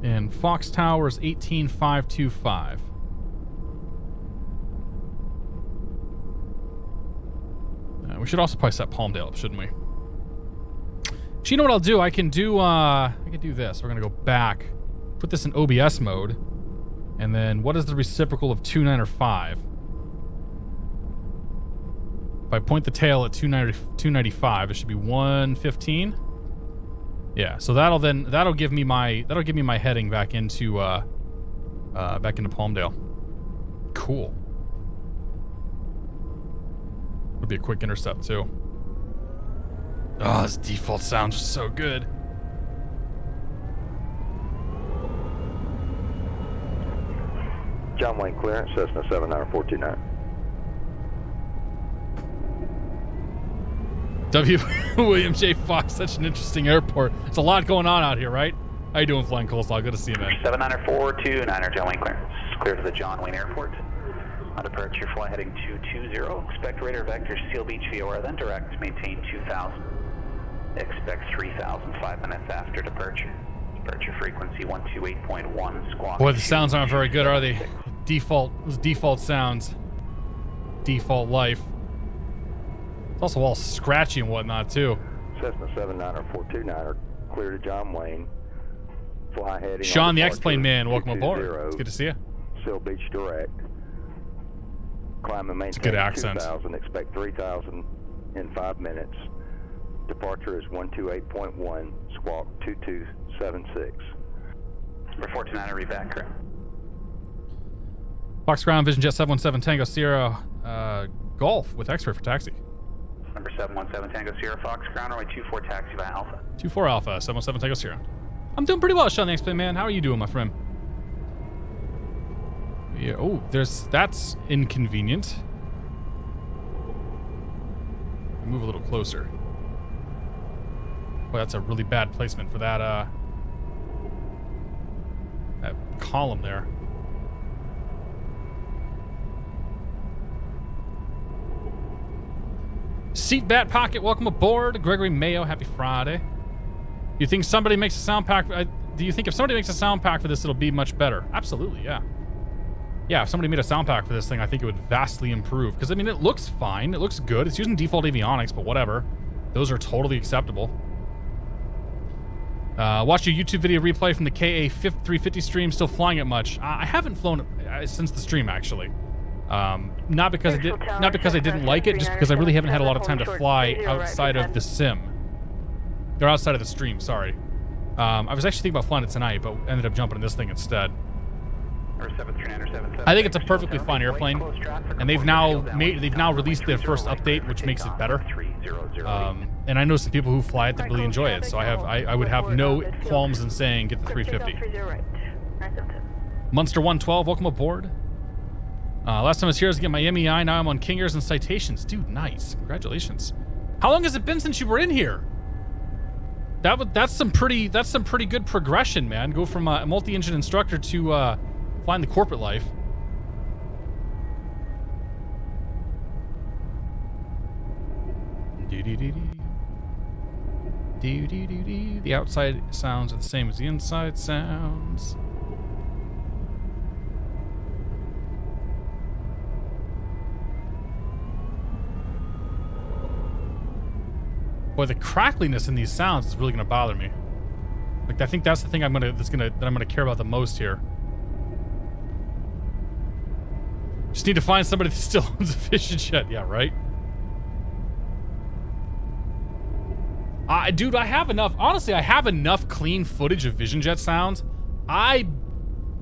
And Fox Tower is 18,525. We should also probably set Palmdale up, shouldn't we? So you know what I'll do? I can do this. We're gonna go back, put this in OBS mode, and then what is the reciprocal of 29 or 5? If I point the tail at 295, it should be 115. Yeah, so that'll give me my heading back into Palmdale. Cool. It'll be a quick intercept too. Oh, this default sounds just so good. John Wayne clearance, Cessna 79429. W. William J. Fox, such an interesting airport. There's a lot going on out here, right? How you doing, Flying Coleslaw? Good to see you, man. 79429, John Wayne clearance. Clear to the John Wayne Airport. On departure, fly heading 220. Expect radar vector Seal Beach VOR, then direct. Maintain 2000. Expect 3000 5 minutes after departure. Departure frequency 128.1. Squawk. Boy, the sounds aren't very good, are they? Those default sounds. Default life. It's also all scratchy and whatnot, too. Cessna 79429, clear to John Wayne. Fly heading. Sean, the X-Plane Man, welcome aboard. It's good to see you. Seal Beach direct. Climb and maintain. It's a good accent. 2,000. Expect 3,000 in 5 minutes. Departure is 128.1. Squawk 2276. Number 429, read back, correct. Fox ground, VisionJet 717 Tango Sierra Golf with X-ray for taxi. Number 717 Tango Sierra Fox ground, runway 24 taxi by Alpha. 24 Alpha, 717 Tango Sierra. I'm doing pretty well, Sean the X-Plane Man. How are you doing, my friend? Yeah, oh, that's inconvenient. Move a little closer. Boy, that's a really bad placement for that, that column there. Seat Bat Pocket, welcome aboard. Gregory Mayo, happy Friday. You think somebody makes a sound pack? Do you think if somebody makes a sound pack for this, it'll be much better? Absolutely, yeah. Yeah, if somebody made a sound pack for this thing, I think it would vastly improve. Because, I mean, it looks fine. It looks good. It's using default avionics, but whatever. Those are totally acceptable. Watch your YouTube video replay from the KA350 stream. Still flying it much? I haven't flown it since the stream, actually. Not because I didn't like it, just because I really haven't had a lot of time to fly outside of the sim. Or outside of the stream, sorry. I was actually thinking about flying it tonight, but ended up jumping in this thing instead. I think it's a perfectly fine airplane, and they've now released their first update, which makes it better. And I know some people who fly it that really enjoy it, so I would have no qualms in saying get the 350. Munster 112, welcome aboard. Last time I was here, I was getting my MEI. Now I'm on King Airs and Citations. Dude, nice. Congratulations. How long has it been since you were in here? That's some pretty good progression, man. Go from a multi-engine instructor to flying the corporate life. The outside sounds are the same as the inside sounds. Boy, the crackliness in these sounds is really gonna bother me. Like, I think that's the thing I'm gonna care about the most here. Just need to find somebody that still owns a VisionJet. Yeah, right? Dude, I have enough. Honestly, I have enough clean footage of VisionJet sounds. I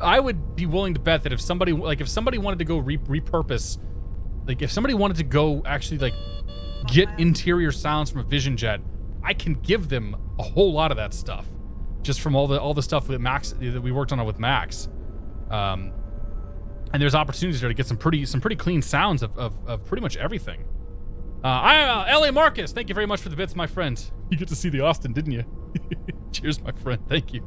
would be willing to bet that if somebody wanted to go repurpose, like if somebody wanted to go actually like get interior sounds from a VisionJet, I can give them a whole lot of that stuff, just from all the stuff with Max that we worked on with Max. And there's opportunities there to get some pretty clean sounds of pretty much everything. LA Marcus, thank you very much for the bits, my friend. You get to see the Austin, didn't you? Cheers, my friend. Thank you.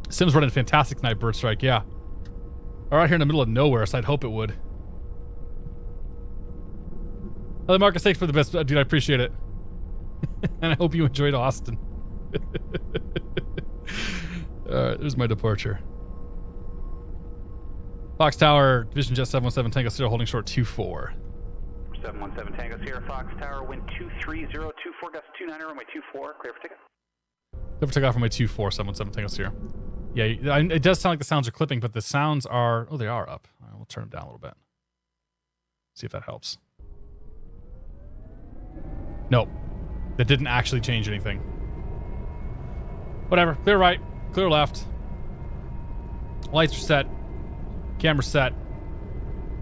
Sim's running fantastic tonight, Bird Strike. Yeah. All right, here in the middle of nowhere, so I'd hope it would. LA Marcus, thanks for the bits, dude. I appreciate it. And I hope you enjoyed Austin. All right, there's my departure. Fox Tower, VisionJet 717 Tango Sierra holding short 24. 717 Tango Sierra, Fox Tower, wind 23024, gust 29, runway 24, clear for ticket. Clear for takeoff runway 24, 717 Tango Sierra. Yeah, it does sound like the sounds are clipping, but the sounds are, oh, they are up. All right, we'll turn them down a little bit. See if that helps. Nope. That didn't actually change anything. Whatever. Clear right, clear left. Lights are set. Camera set.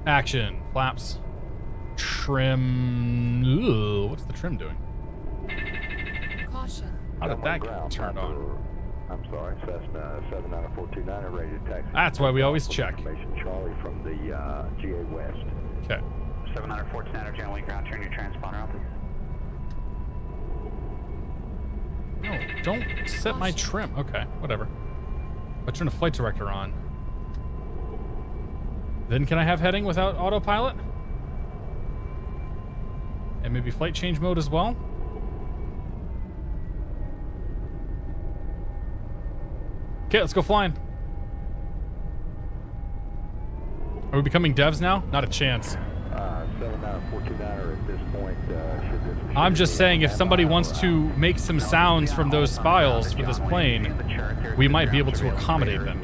Action. Flaps. Trim. Ooh, what's the trim doing? Caution. How did that get turned on? I'm sorry, Cessna 79429 ready to taxi. That's why we always check. Information Charlie from the GA West. Okay. 749 General Wing ground, turn your transponder on, please. No, don't set my trim. Okay, whatever. I'll turn the flight director on. Then can I have heading without autopilot? And maybe flight change mode as well? Okay, let's go flying. Are we becoming devs now? Not a chance. 79429 at this point. I'm just saying, if somebody wants to make some sounds from those files for this plane, we might be able to accommodate them.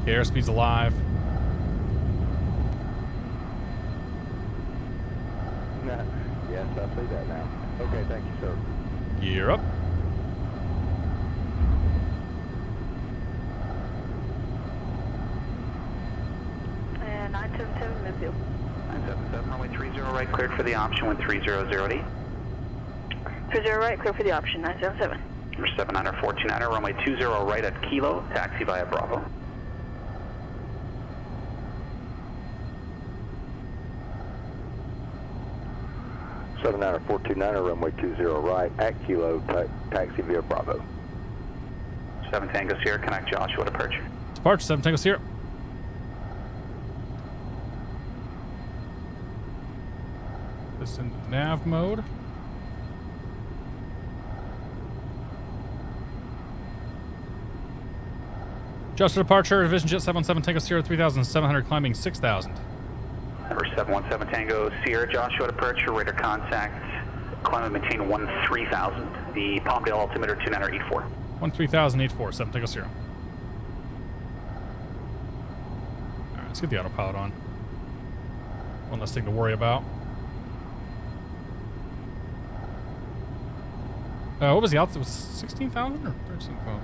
Okay, airspeed's alive. Yes, I see that now. Okay, thank you, sir. Gear up. And 977 midfield. 977, runway 30 right, cleared for the option, wind 3008. 30 right, clear for the option, 977. Number 79429, runway 20 right at Kilo, taxi via Bravo. 79er 429er, runway 20 right, at Kilo, taxi via Bravo. 7 Tango Sierra, connect Joshua, departure. Departure, 7 Tango Sierra. This in nav mode. Joshua departure, VisionJet 717 Tango Sierra 3,700, climbing 6,000. Number 717 Tango Sierra, Joshua departure, radar contact, climb and maintain 13,000. The Palmdale altimeter 2984. 13,084, 7 Tango Sierra. Alright, let's get the autopilot on. One less thing to worry about. What was the altitude? Was 16,000 or 13,000?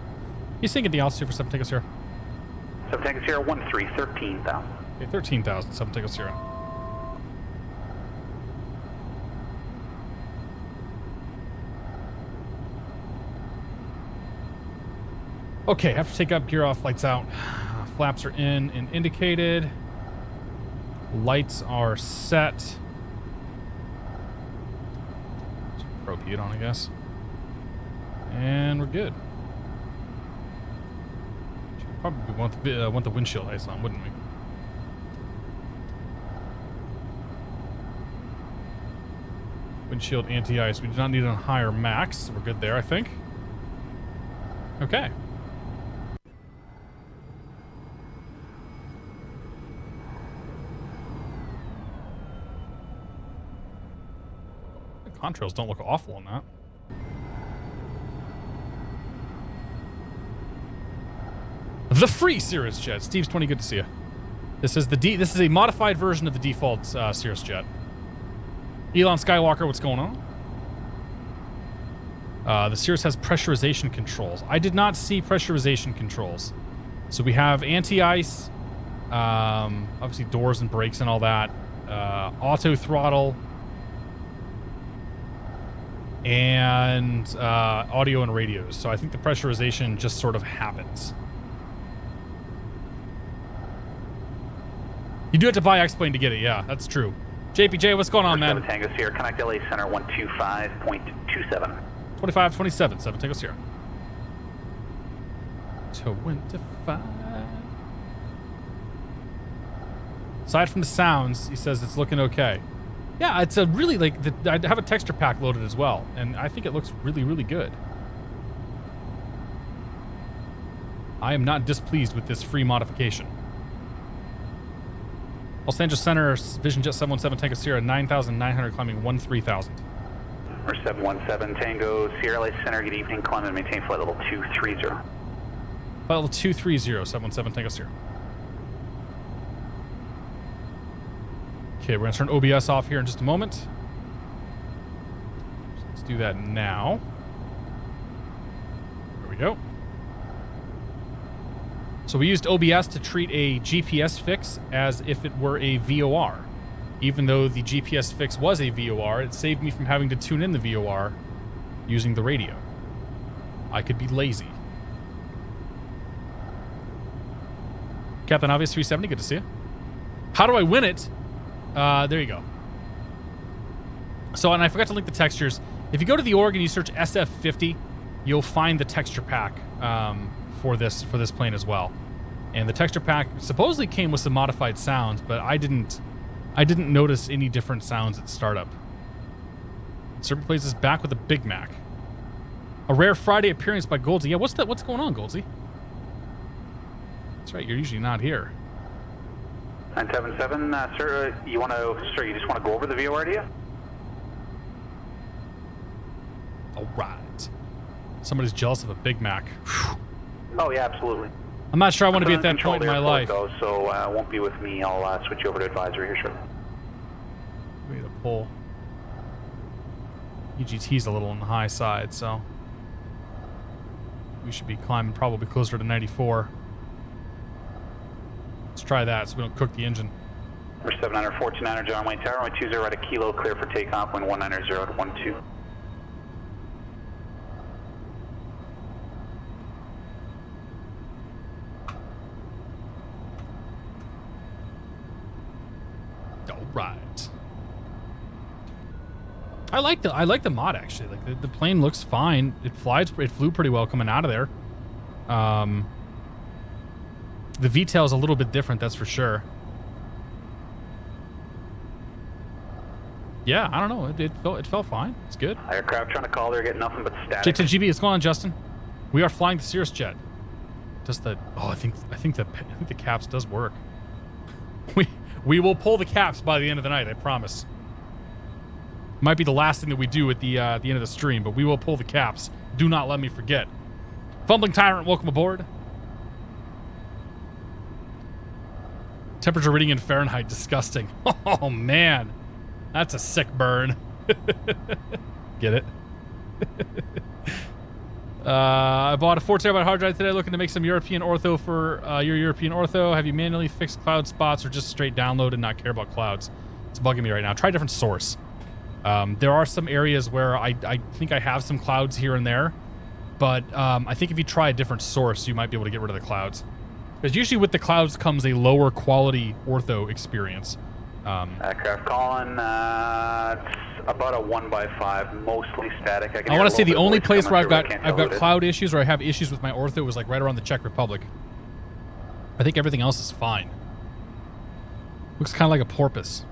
He's thinking the altitude for 7 Tango Sierra. 7 Tango Sierra 13,000. Okay, 13,000, 7 Tango Sierra. Okay, have to take up, gear off, lights out. Flaps are in and indicated. Lights are set. Probe heat on, I guess. And we're good. Should probably want the windshield ice on, wouldn't we? Windshield anti-ice. We do not need it on higher max. So we're good there, I think. Okay. The contrails don't look awful on that. The free Cirrus jet. Steve's 20, good to see you. This is a modified version of the default Cirrus jet. Elon Skywalker, what's going on? The Cirrus has pressurization controls. I did not see pressurization controls. So we have anti-ice, obviously doors and brakes and all that, auto throttle, and audio and radios. So I think the pressurization just sort of happens. You do have to buy X-Plane to get it, yeah, that's true. JPJ, what's going on, man? 7 Tango Sierra, connect LA Center 125.27. 2527, 7 Tango Sierra. 25. Aside from the sounds, he says it's looking okay. Yeah, it's a really, like, I have a texture pack loaded as well, and I think it looks really, really good. I am not displeased with this free modification. Los Angeles Center, VisionJet 717 Tango Sierra, 9,900, climbing 13,000. Number 717 Tango Sierra LA Center, good evening, climb and maintain flight level 230. Flight level 230, 717 Tango Sierra. Okay, we're going to turn OBS off here in just a moment. So let's do that now. There we go. So we used OBS to treat a GPS fix as if it were a VOR. Even though the GPS fix was a VOR, it saved me from having to tune in the VOR using the radio. I could be lazy. Captain Obvious 370, good to see you. How do I win it? There you go. So, and I forgot to link the textures. If you go to the org and you search SF50, you'll find the texture pack for this plane as well. And the texture pack supposedly came with some modified sounds, but I didn't notice any different sounds at startup. Serpent Plays is back with a Big Mac. A rare Friday appearance by Goldsy. Yeah, what's going on, Goldsy? That's right, you're usually not here. 977, sir, you just want to go over the VOR, do you? All right. Somebody's jealous of a Big Mac. Whew. Oh, yeah, absolutely. I'm not sure I want to be at that point in my life. Though, so it won't be with me. I'll switch you over to advisory here shortly. We need to pull. EGT's a little on the high side, so we should be climbing probably closer to 94. Let's try that so we don't cook the engine. Number 700, 429er, John Wayne Tower, runway 20 right at Kilo, clear for takeoff, wind 190 to 12. All right. I like the mod actually. Like the plane looks fine. It flew pretty well coming out of there. The VTOL is a little bit different, that's for sure. Yeah, I don't know. It felt fine. It's good. Aircraft trying to call. They're getting nothing but static. J10GB, what's going on, Justin? We are flying the Cirrus jet. Does the I think the caps does work. We will pull the caps by the end of the night. I promise. Might be the last thing that we do at the end of the stream, but we will pull the caps. Do not let me forget. Fumbling Tyrant, welcome aboard. Temperature reading in Fahrenheit, disgusting. Oh man, that's a sick burn. Get it? I bought a 4 terabyte hard drive today, looking to make some European ortho for your European ortho. Have you manually fixed cloud spots or just straight download and not care about clouds? It's bugging me right now. Try a different source. There are some areas where I think I have some clouds here and there, but I think if you try a different source, you might be able to get rid of the clouds. Because usually with the clouds comes a lower quality ortho experience. Aircraft calling, it's about a 1x5, mostly static. I want to say the only place where I've got cloud issues or I have issues with my ortho was like right around the Czech Republic. I think everything else is fine. Looks kind of like a porpoise.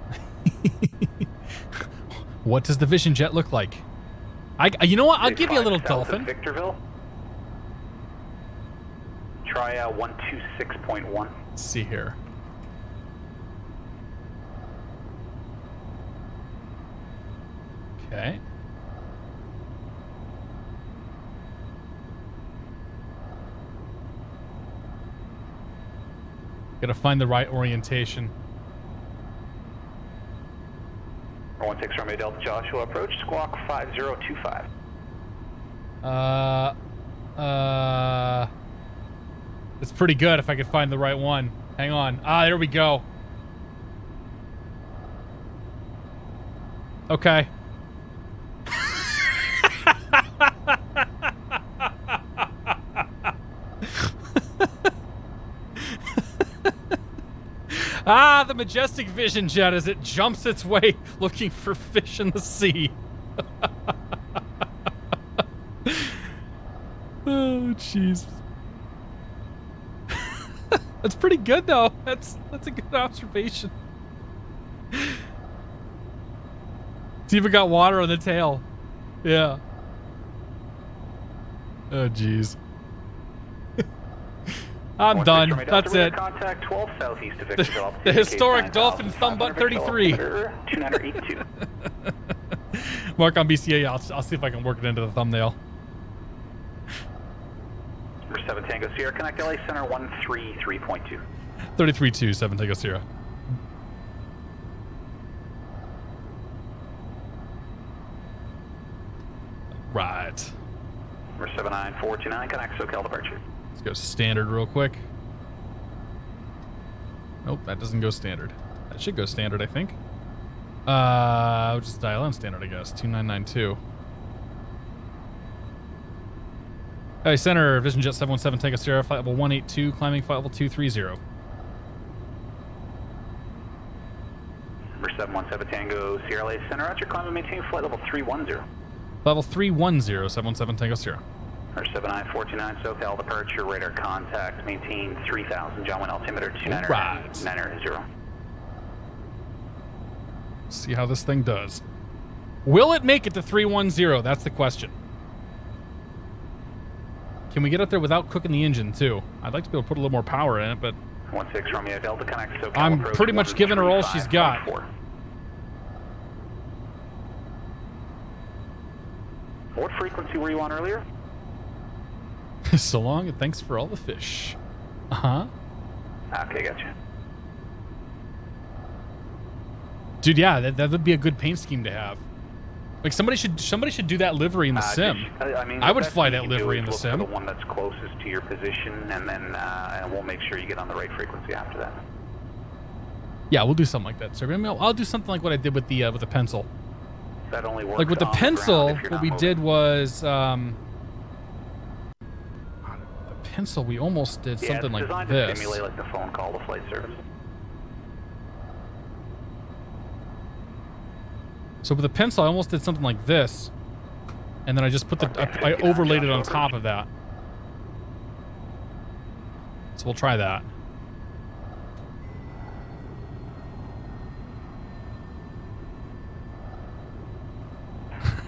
What does the VisionJet look like? You know what? I'll give you a little dolphin. Victorville. Try 126.1. Let's see here. Okay. Gotta find the right orientation. 16 Romeo Delta Joshua approach, squawk 5025. It's pretty good if I could find the right one. Hang on. Ah, there we go. Okay. Ah, the majestic VisionJet as it jumps its way looking for fish in the sea. Oh, jeez. That's pretty good, though. That's a good observation. It's even got water on the tail. Yeah. Oh, jeez. I'm done. That's it. Contact 12 southeast of Victorville. The historic Dolphin Thumbbutt 33. 2982. Mark on BCA. I'll see if I can work it into the thumbnail. Number 7 Tango Sierra, connect LA Center 133.2. 33.2, 7 Tango Sierra. Right. Number 79429, connect SoCal departure. Let's go standard real quick. Nope, that doesn't go standard. That should go standard, I think. I'll just dial in standard, I guess. 2992. Hey, center, VisionJet 717, Tango Sierra, flight level 182, climbing flight level 230. Number 717 Tango Sierra LA Center, roger, climb and maintain flight level 310. Level 310, 717 Tango Sierra. Number 79429 SoCal departure, radar contact, maintain 3000, John 1 altimeter 2990. See how this thing does. Will it make it to 310? That's the question. Can we get up there without cooking the engine, too? I'd like to be able to put a little more power in it, but 16 Romeo Delta connect SoCal I'm approach, pretty much giving her all she's got. 135.4. What frequency were you on earlier? So long, and thanks for all the fish. Uh-huh. Okay, gotcha. Dude, yeah, that would be a good paint scheme to have. Like somebody should do that livery in the sim. I would fly that livery in the sim. The one that's closest to your position, and then we'll make sure you get on the right frequency after that. Yeah, we'll do something like that, sir. I mean, I'll do something like what I did with the pencil. That only works like with the pencil, what we did was the pencil. We almost did something like designed this. To simulate like the phone call to flight service. So with the pencil, I almost did something like this. And then I just put I overlaid it on top of that. So we'll try that.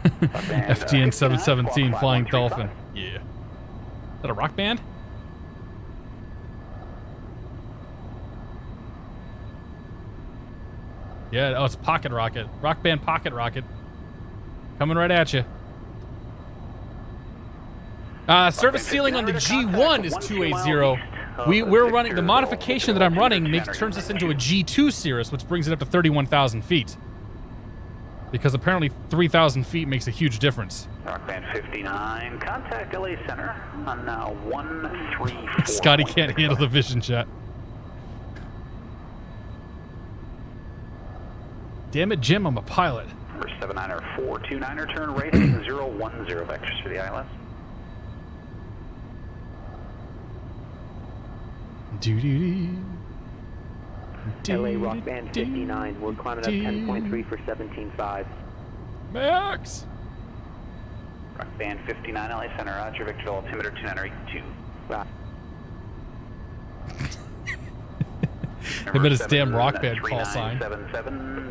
FTN 717 Flying Dolphin. Yeah. Is that a rock band? Yeah, oh, it's Pocket Rocket. Rock band Pocket Rocket. Coming right at you. Service ceiling on the G1 is 280. We're running, the modification that I'm running turns us into a G2 Cirrus, which brings it up to 31,000 feet. Because apparently 3,000 feet makes a huge difference. Rockband 59, contact LA Center on 134. Scotty can't handle the VisionJet. Damn it, Jim, I'm a pilot. For 79er 429er, turn right heading 010 vectors for the ILS. LA Rockband 59, we're climbing up 10.3 for 17.5. Max! Rockband 59, LA Center, Roger, Victor altimeter 2982. Right. Him and his damn rock band call sign.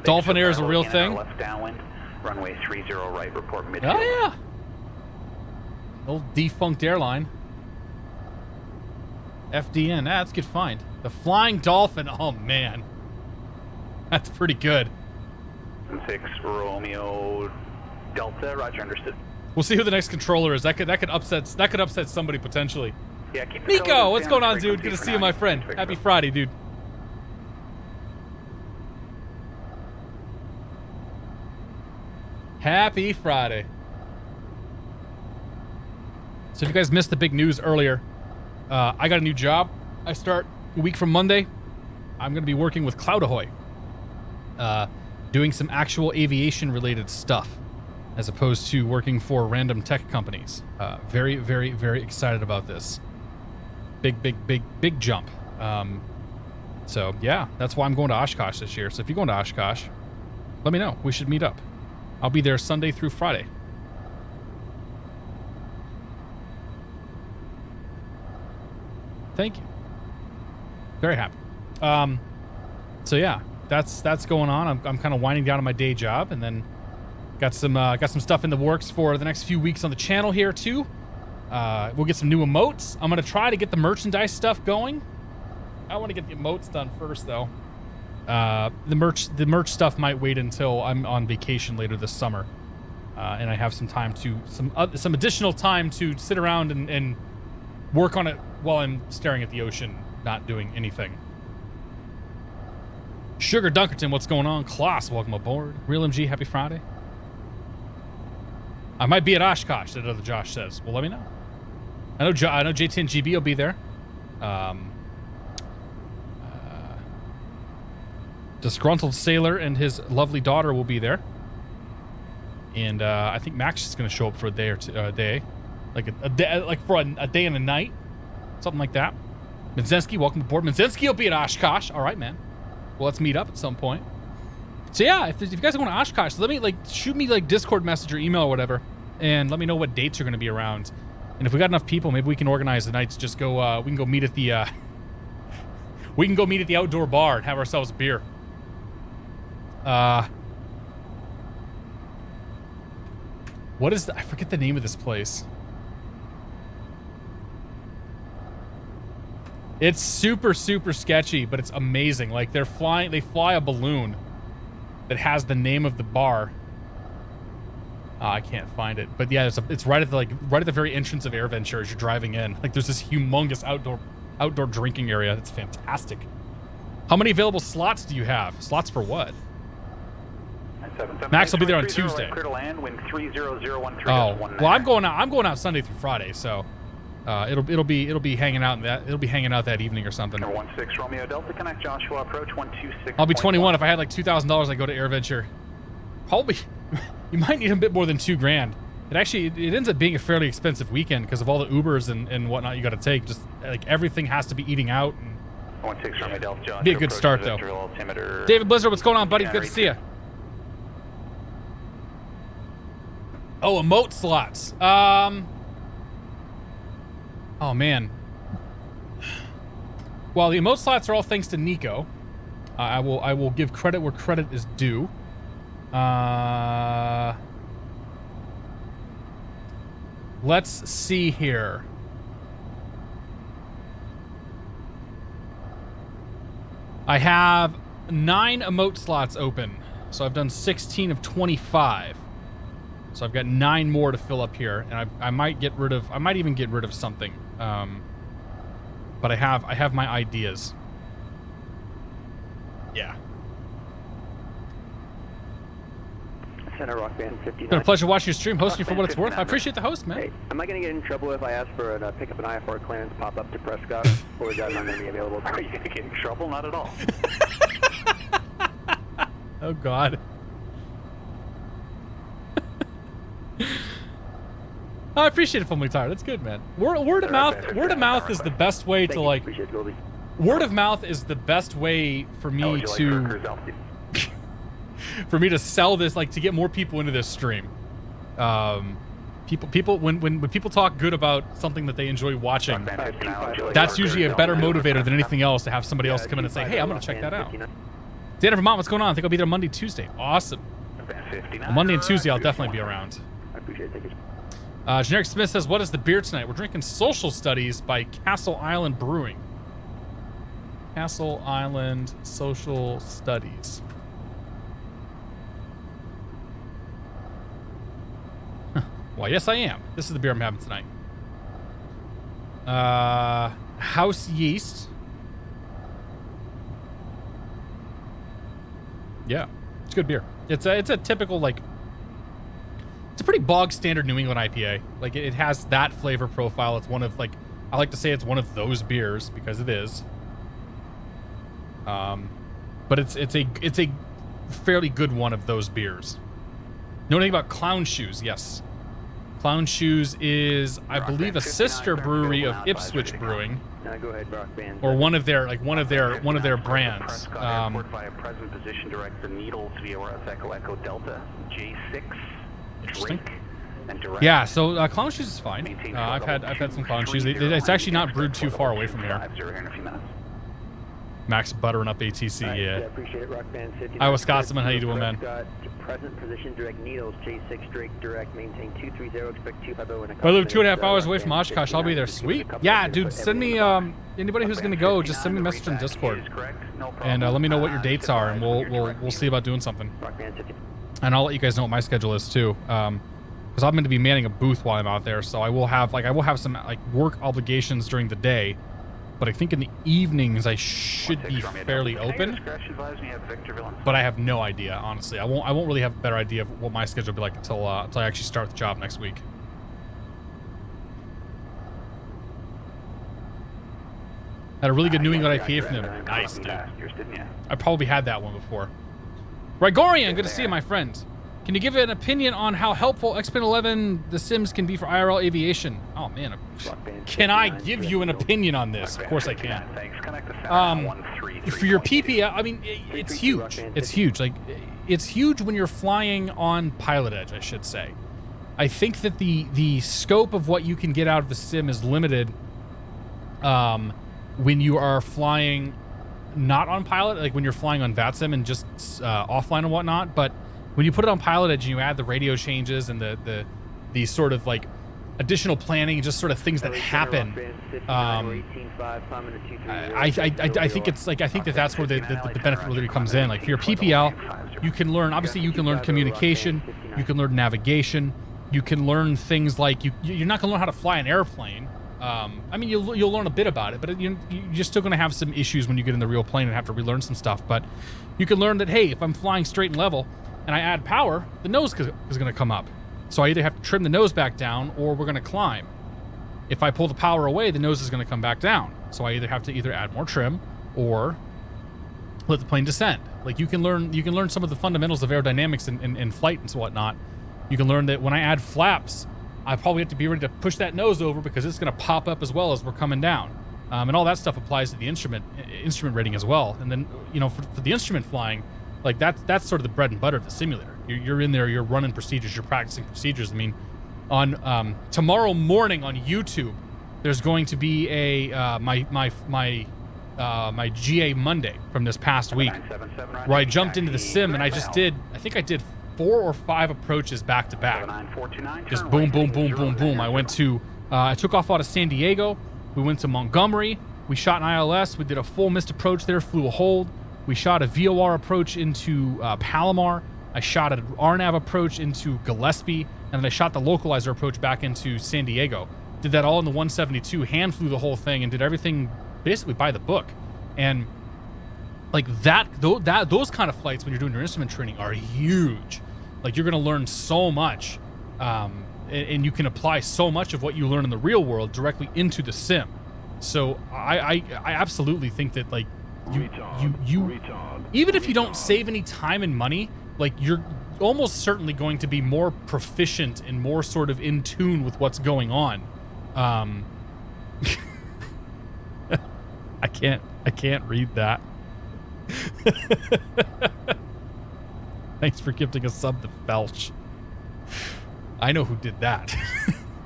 Dolphin Air is a real thing. Left downwind, runway 30 right, report mid. Oh yeah. Old defunct airline. FDN, that's a good find. The Flying Dolphin, oh man. That's pretty good. 6 Romeo Delta, Roger, understood. We'll see who the next controller is. That could upset somebody potentially. Yeah, keep Nico, what's going on, dude? Good to see you, my friend. Happy Friday, dude. Happy Friday. So if you guys missed the big news earlier, I got a new job. I start a week from Monday. I'm going to be working with Cloud Ahoy, doing some actual aviation-related stuff, as opposed to working for random tech companies. Very, very, very excited about this. Big jump. So yeah, that's why I'm going to Oshkosh this year. So if you're going to Oshkosh, let me know. We should meet up. I'll be there Sunday through Friday. Thank you. Very happy. So yeah, that's going on. I'm kind of winding down on my day job, and then got some stuff in the works for the next few weeks on the channel here too. We'll get some new emotes. I'm gonna try to get the merchandise stuff going. I want to get the emotes done first though. The merch stuff might wait until I'm on vacation later this summer, and I have some time to some additional time to sit around and work on it while I'm staring at the ocean, not doing anything. Sugar Dunkerton, what's going on? Klaus, welcome aboard. Real MG, happy Friday. I might be at Oshkosh, that other Josh says. Well, let me know. I know JT and GB will be there. Disgruntled Sailor and his lovely daughter will be there. And I think Max is going to show up for a day or two, like a day, like for a day and a night, something like that. Minzensky, welcome aboard. Minzensky will be at Oshkosh. All right, man. Well, let's meet up at some point. So yeah, if you guys are going to Oshkosh, let me shoot me Discord message or email or whatever, and let me know what dates are going to be around. And if we got enough people, maybe we can organize the nights. Just go. We can go meet at the. We can go meet at the outdoor bar and have ourselves a beer. What is I forget the name of this place. It's super sketchy, but it's amazing. Like they fly a balloon that has the name of the bar. I can't find it, but yeah, it's right at the very entrance of AirVenture as you're driving in. Like there's this humongous outdoor drinking area. That's fantastic. How many available slots do you have? Slots for what? Max will be there on Tuesday. Oh, well, I'm going out Sunday through Friday, so it'll be hanging out that evening or something. 16 Romeo Delta, connect Joshua approach 126. I'll be 21 if I had like $2,000. I go to AirVenture. Probably, you might need a bit more than $2,000. It ends up being a fairly expensive weekend because of all the Ubers and whatnot you got to take. Just like everything has to be eating out. And 16 Romeo Delta, Joshua be a good start though. David Blizzard, what's going on, buddy? Good to see you. Oh, emote slots. Oh man. Well, the emote slots are all thanks to Nico. I will give credit where credit is due. Let's see here. I have 9 emote slots open. So I've done 16 of 25. So I've got 9 more to fill up here, and I might get rid of. I might even get rid of something. But I have my ideas. Yeah. Center Rock Band 59. Been a pleasure watching your stream, hosting you for what it's worth. I appreciate the host, man. Hey, am I going to get in trouble if I ask for a pick up an IFR clearance pop up to Prescott, or is that not going to be available? Are you going to get in trouble? Not at all. Oh God. I appreciate it, Fumbling Tire. That's good, man. Word of mouth is the best way to like. Appreciate it, Goldie. Word of mouth is the best way for me to for me to sell this, like to get more people into this stream. People when people talk good about something that they enjoy watching, that's usually a better motivator than anything else to have somebody else come in and say, hey, I'm gonna check that out. Dan Vermont, what's going on? I think I'll be there Monday, Tuesday. Awesome. Well, Monday and Tuesday I'll definitely be around. I appreciate it. Thank you. Generic Smith says, what is the beer tonight? We're drinking Social Studies by Castle Island Brewing. Castle Island Social Studies. Well, yes, I am. This is the beer I'm having tonight. House Yeast. Yeah, it's good beer. It's a typical, like, it's a pretty bog standard New England IPA. Like, it has that flavor profile. It's one of, like, I like to say it's one of those beers because it is. But it's a fairly good one of those beers. Know anything about Clown Shoes? Yes. Clown Shoes is, I believe, a sister brewery of Ipswich Brewing, Now go ahead, Rock Band. or one of their brands. Airport via present position, direct the Needles via Echo Echo Delta J6. Interesting. Drink and direct. Yeah, so Clown Shoes is fine. I've had some Clown Shoes. It's actually not brewed too far away from here. In a few minutes. Max buttering up ATC, yeah. Appreciate it, Rock Band 59. Iowa Scotsman, how you doing, man? Present position, direct Needles, J6 Drake, direct, maintain 230, expect 250 in a I live 2.5 hours away from Oshkosh. I'll be there. Sweet. Yeah, dude, send me, anybody who's gonna go, just send me a message on Discord. And let me know what your dates are, and we'll see about doing something. Rock Band 59. And I'll let you guys know what my schedule is too. Because I'm going to be manning a booth while I'm out there, so I will have some like work obligations during the day, but I think in the evenings I should be fairly open. But I have no idea, honestly. I won't really have a better idea of what my schedule will be like until I actually start the job next week. Had a really good New England IPA from them. Nice, dude. I probably had that one before. Rigorian, good to see you, my friend. Can you give an opinion on how helpful XPIN 11 The Sims can be for IRL aviation? Oh man, can I give you an opinion on this? Of course I can. For your PPL, I mean, it's huge. It's huge. Like, it's huge when you're flying on PilotEdge, I should say. I think that the scope of what you can get out of the sim is limited when you are flying not on Pilot, like when you're flying on VATSIM and just offline and whatnot, but when you put it on PilotEdge and you add the radio changes and the sort of like additional planning, just sort of things that happen, I think it's like, I think that's where the benefit really comes in. Like for your PPL, you can learn, obviously you can learn communication, you can learn navigation, you can learn things like you're not gonna learn how to fly an airplane. I mean, you'll learn a bit about it, but you're still going to have some issues when you get in the real plane and have to relearn some stuff. But you can learn that, hey, if I'm flying straight and level and I add power, the nose is going to come up. So I either have to trim the nose back down or we're going to climb. If I pull the power away, the nose is going to come back down. So I either have to add more trim or let the plane descend. Like you can learn some of the fundamentals of aerodynamics in flight and so whatnot. You can learn that when I add flaps, I probably have to be ready to push that nose over because it's going to pop up as well as we're coming down. And all that stuff applies to the instrument rating as well. And then, for the instrument flying, like that's sort of the bread and butter of the simulator. You're in there, you're running procedures, you're practicing procedures. I mean, on tomorrow morning on YouTube, there's going to be a my GA Monday from this past week, where I jumped into the sim and I think I did 4 or 5 approaches back to back. Just boom, boom, boom, boom, boom. I took off out of San Diego. We went to Montgomery. We shot an ILS. We did a full missed approach there, flew a hold. We shot a VOR approach into Palomar. I shot an RNAV approach into Gillespie, and then I shot the localizer approach back into San Diego. Did that all in the 172, hand flew the whole thing, and did everything basically by the book. And like those kind of flights when you're doing your instrument training are huge. Like, you're going to learn so much, and you can apply so much of what you learn in the real world directly into the sim. So I absolutely think that, like, you even if you don't save any time and money, like, you're almost certainly going to be more proficient and more sort of in tune with what's going on. I can't read that. Thanks for gifting a sub to Felch. I know who did that.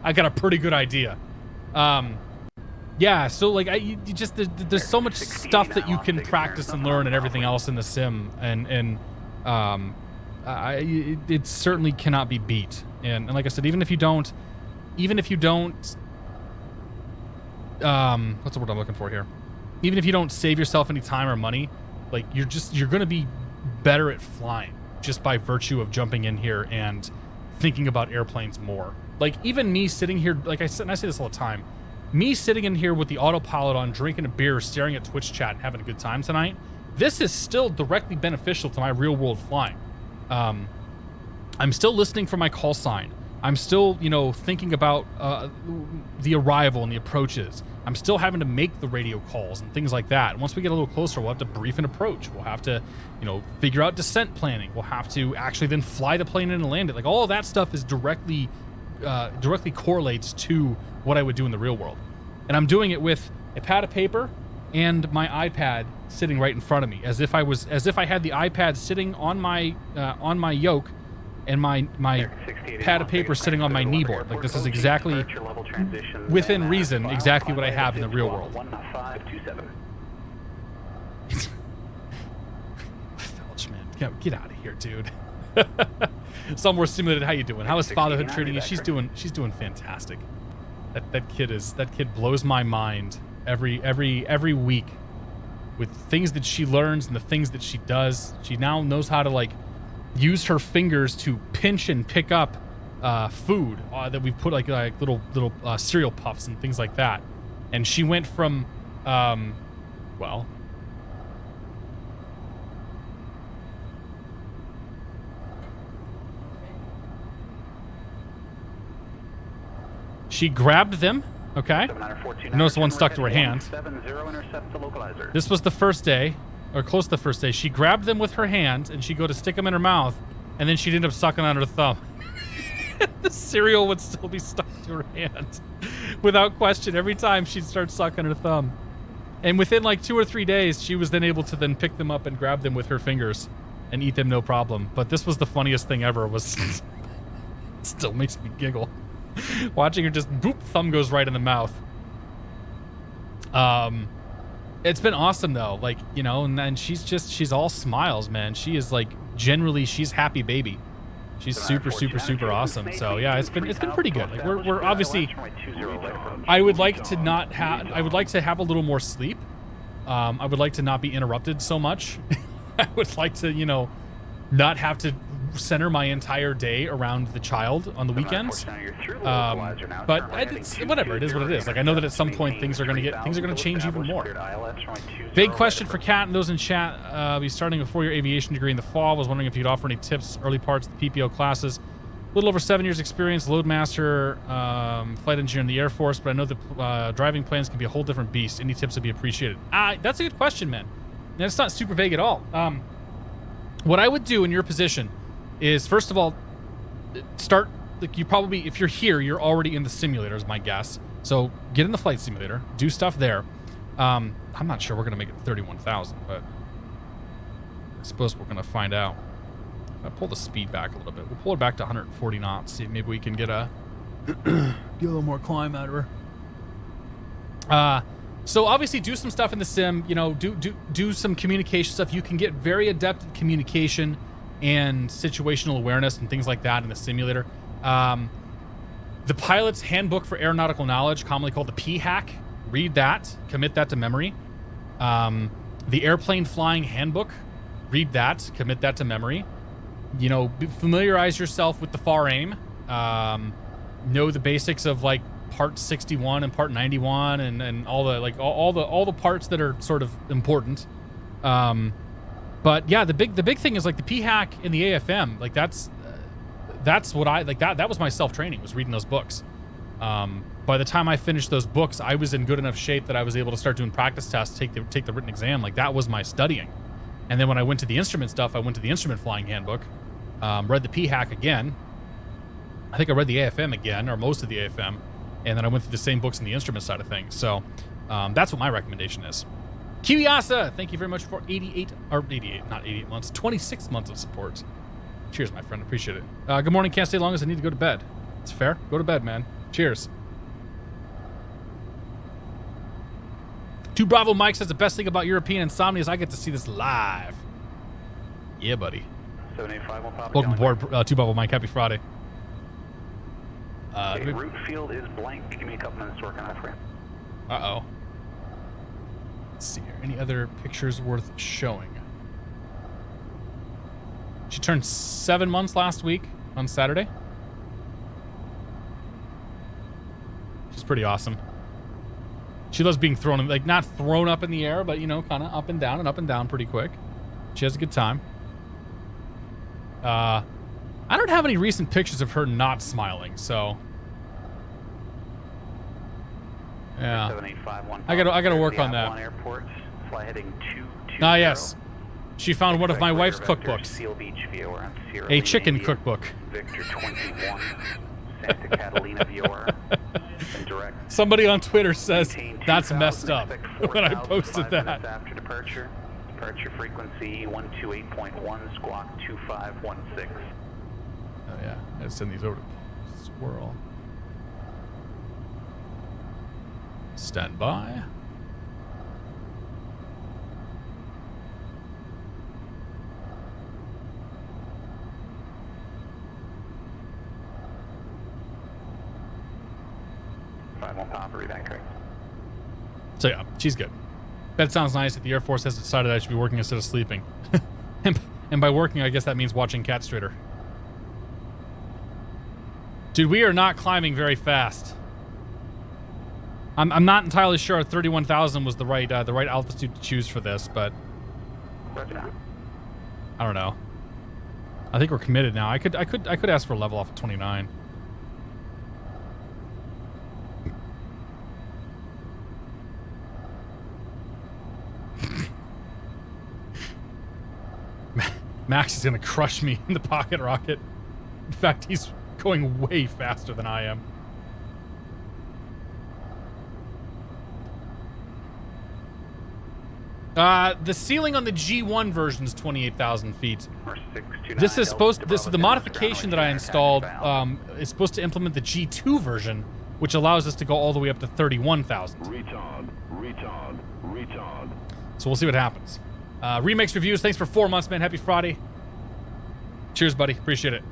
I got a pretty good idea. Yeah, so like there's so much stuff that you can practice and learn and everything else in the sim, and it certainly cannot be beat. And like I said, even if you don't, what's the word I'm looking for here? Even if you don't save yourself any time or money, like, you're going to be better at flying just by virtue of jumping in here and thinking about airplanes more. Like, even me sitting here, like I said, and I say this all the time, me sitting in here with the autopilot on, drinking a beer, staring at Twitch chat, and having a good time tonight, this is still directly beneficial to my real world flying. I'm still listening for my call sign. I'm still, thinking about the arrival and the approaches. I'm still having to make the radio calls and things like that. And once we get a little closer, we'll have to brief an approach. We'll have to, figure out descent planning. We'll have to actually then fly the plane in and land it. Like, all of that stuff is directly correlates to what I would do in the real world. And I'm doing it with a pad of paper and my iPad sitting right in front of me, as if I had the iPad sitting on my yoke, and my pad of paper sitting on my kneeboard. Like, this is exactly, within reason, exactly what I have in the real world. Felch, man, get out of here, dude. Somewhere Simulated, how you doing? How is fatherhood treating you? She's doing fantastic. That kid blows my mind every week with things that she learns and the things that she does. She now knows how to, like, use her fingers to pinch and pick up food that we've put like little cereal puffs and things like that. And she went from she grabbed them. Okay, notice the one stuck to her hand. This was the first day, or close to the first day. She grabbed them with her hand, and she'd go to stick them in her mouth, and then she'd end up sucking on her thumb. The cereal would still be stuck to her hand. Without question, every time she'd start sucking her thumb. And within like 2 or 3 days, she was then able to then pick them up and grab them with her fingers and eat them no problem. But this was the funniest thing ever. It still makes me giggle. Watching her just, boop, thumb goes right in the mouth. It's been awesome though, like, and then she's all smiles, man. She is like, generally, she's happy baby. She's super awesome. So yeah, it's been pretty good. Like, we're obviously, I would like to have a little more sleep. I would like to not be interrupted so much. I would like to, not have to center my entire day around the child on the weekends. But it's whatever, it is what it is. Like, I know that at some point things are going to change even more. Big question for Kat and those in chat. I'll be starting a 4-year aviation degree in the fall. Was wondering if you'd offer any tips, early parts of the PPO classes. A little over 7 years experience, loadmaster, flight engineer in the Air Force, but I know that driving planes can be a whole different beast. Any tips would be appreciated. That's a good question, man. And it's not super vague at all. What I would do in your position is, first of all, start, like, you probably, if you're here, you're already in the simulator is my guess. So get in the flight simulator, do stuff there. I'm not sure we're going to make it 31,000, but I suppose we're going to find out. I'll pull the speed back a little bit. We'll pull it back to 140 knots. See if maybe we can get a get a little more climb out of her. So obviously do some stuff in the sim. You know, do some communication stuff. You can get very adept at communication and situational awareness and things like that in the simulator. The Pilot's Handbook for Aeronautical Knowledge, commonly called the P-Hack. Read that. Commit that to memory. The Airplane Flying Handbook. Read that. Commit that to memory. You know, familiarize yourself with the FAR aim. Know the basics of like part 61 and part 91 and all the like all the parts that are sort of important. But yeah, the big thing is like the P-Hack and the AFM. Like that's what I like. That was my self-training, was reading those books. By the time I finished those books, I was in good enough shape that I was able to start doing practice tests, take the written exam. Like that was my studying. And then when I went to the instrument stuff, I went to the Instrument Flying Handbook, read the P-Hack again. I think I read the AFM again, or most of the AFM, and then I went through the same books in the instrument side of things. So that's what my recommendation is. Kiwiasa, thank you very much for 26 months of support. Cheers, my friend. Appreciate it. Good morning. Can't stay long as I need to go to bed. It's fair. Go to bed, man. Cheers. 2 Bravo Mike says the best thing about European insomnia is I get to see this live. Yeah, buddy. 785 will pop. Welcome aboard, 2 Bravo Mike. Happy Friday. Okay, route field is blank. Give me a couple minutes to work on that for you. Uh-oh. Let's see here. Any other pictures worth showing? She turned 7 months last week on Saturday. She's pretty awesome. She loves being thrown, like not thrown up in the air, but you know, kind of up and down pretty quick. She has a good time. I don't have any recent pictures of her not smiling, so yeah. 7851. I gotta work on that. Airport, fly heading 220. Ah, yes. She found one of my wife's cookbooks. Seal Beach VOR, Sierra A Leone, chicken India, cookbook. Victor 21, Santa Catalina VOR, and direct. Somebody on Twitter says Maintain that's 2000, messed up expect when I 4000, posted 5 that. minutes after departure. Departure frequency 128.1, squawk 2516. Oh yeah, I gotta send these over to Squirrel. Stand by. So yeah, she's good. That sounds nice that the Air Force has decided I should be working instead of sleeping. and by working, I guess that means watching Catstrator. Dude, we are not climbing very fast. I'm not entirely sure 31,000 was the right altitude to choose for this, but I don't know. I think we're committed now. I could ask for a level off of 29. Max is gonna crush me in the pocket rocket. In fact, he's going way faster than I am. The ceiling on the G1 version is 28,000 feet. This is the modification that I installed is supposed to implement the G2 version, which allows us to go all the way up to 31,000. Retard. So we'll see what happens. Remix Reviews, thanks for 4 months, man. Happy Friday. Cheers, buddy. Appreciate it.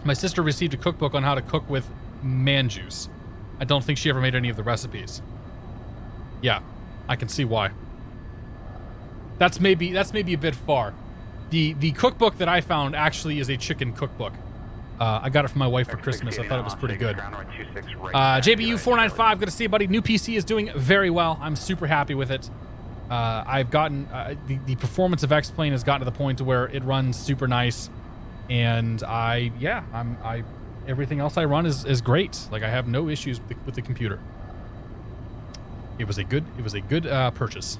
My sister received a cookbook on how to cook with man juice. I don't think she ever made any of the recipes. Yeah, I can see why. That's maybe a bit far. The cookbook that I found actually is a chicken cookbook. I got it from my wife for Christmas. I thought it was pretty good. JBU495, good to see you, buddy. New PC is doing very well. I'm super happy with it. I've gotten the performance of X-Plane has gotten to the point to where it runs super nice, and everything else I run is great. Like I have no issues with the computer. It was a good purchase.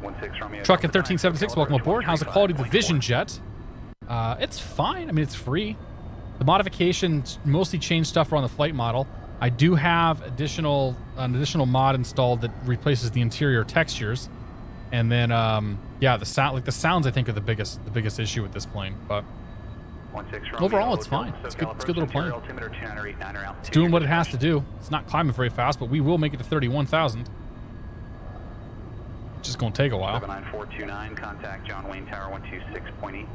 Truck at 1376, welcome aboard. How's the quality of the VisionJet? It's fine. I mean, it's free. The modifications mostly change stuff around the flight model. I do have an additional mod installed that replaces the interior textures. And then, yeah, the sounds I think are the biggest issue with this plane. But overall, it's fine. It's a good little plane. It's doing what it has to do. It's not climbing very fast, but we will make it to 31,000. It's just going to take a while. 79429, contact John Wayne Tower 126.8.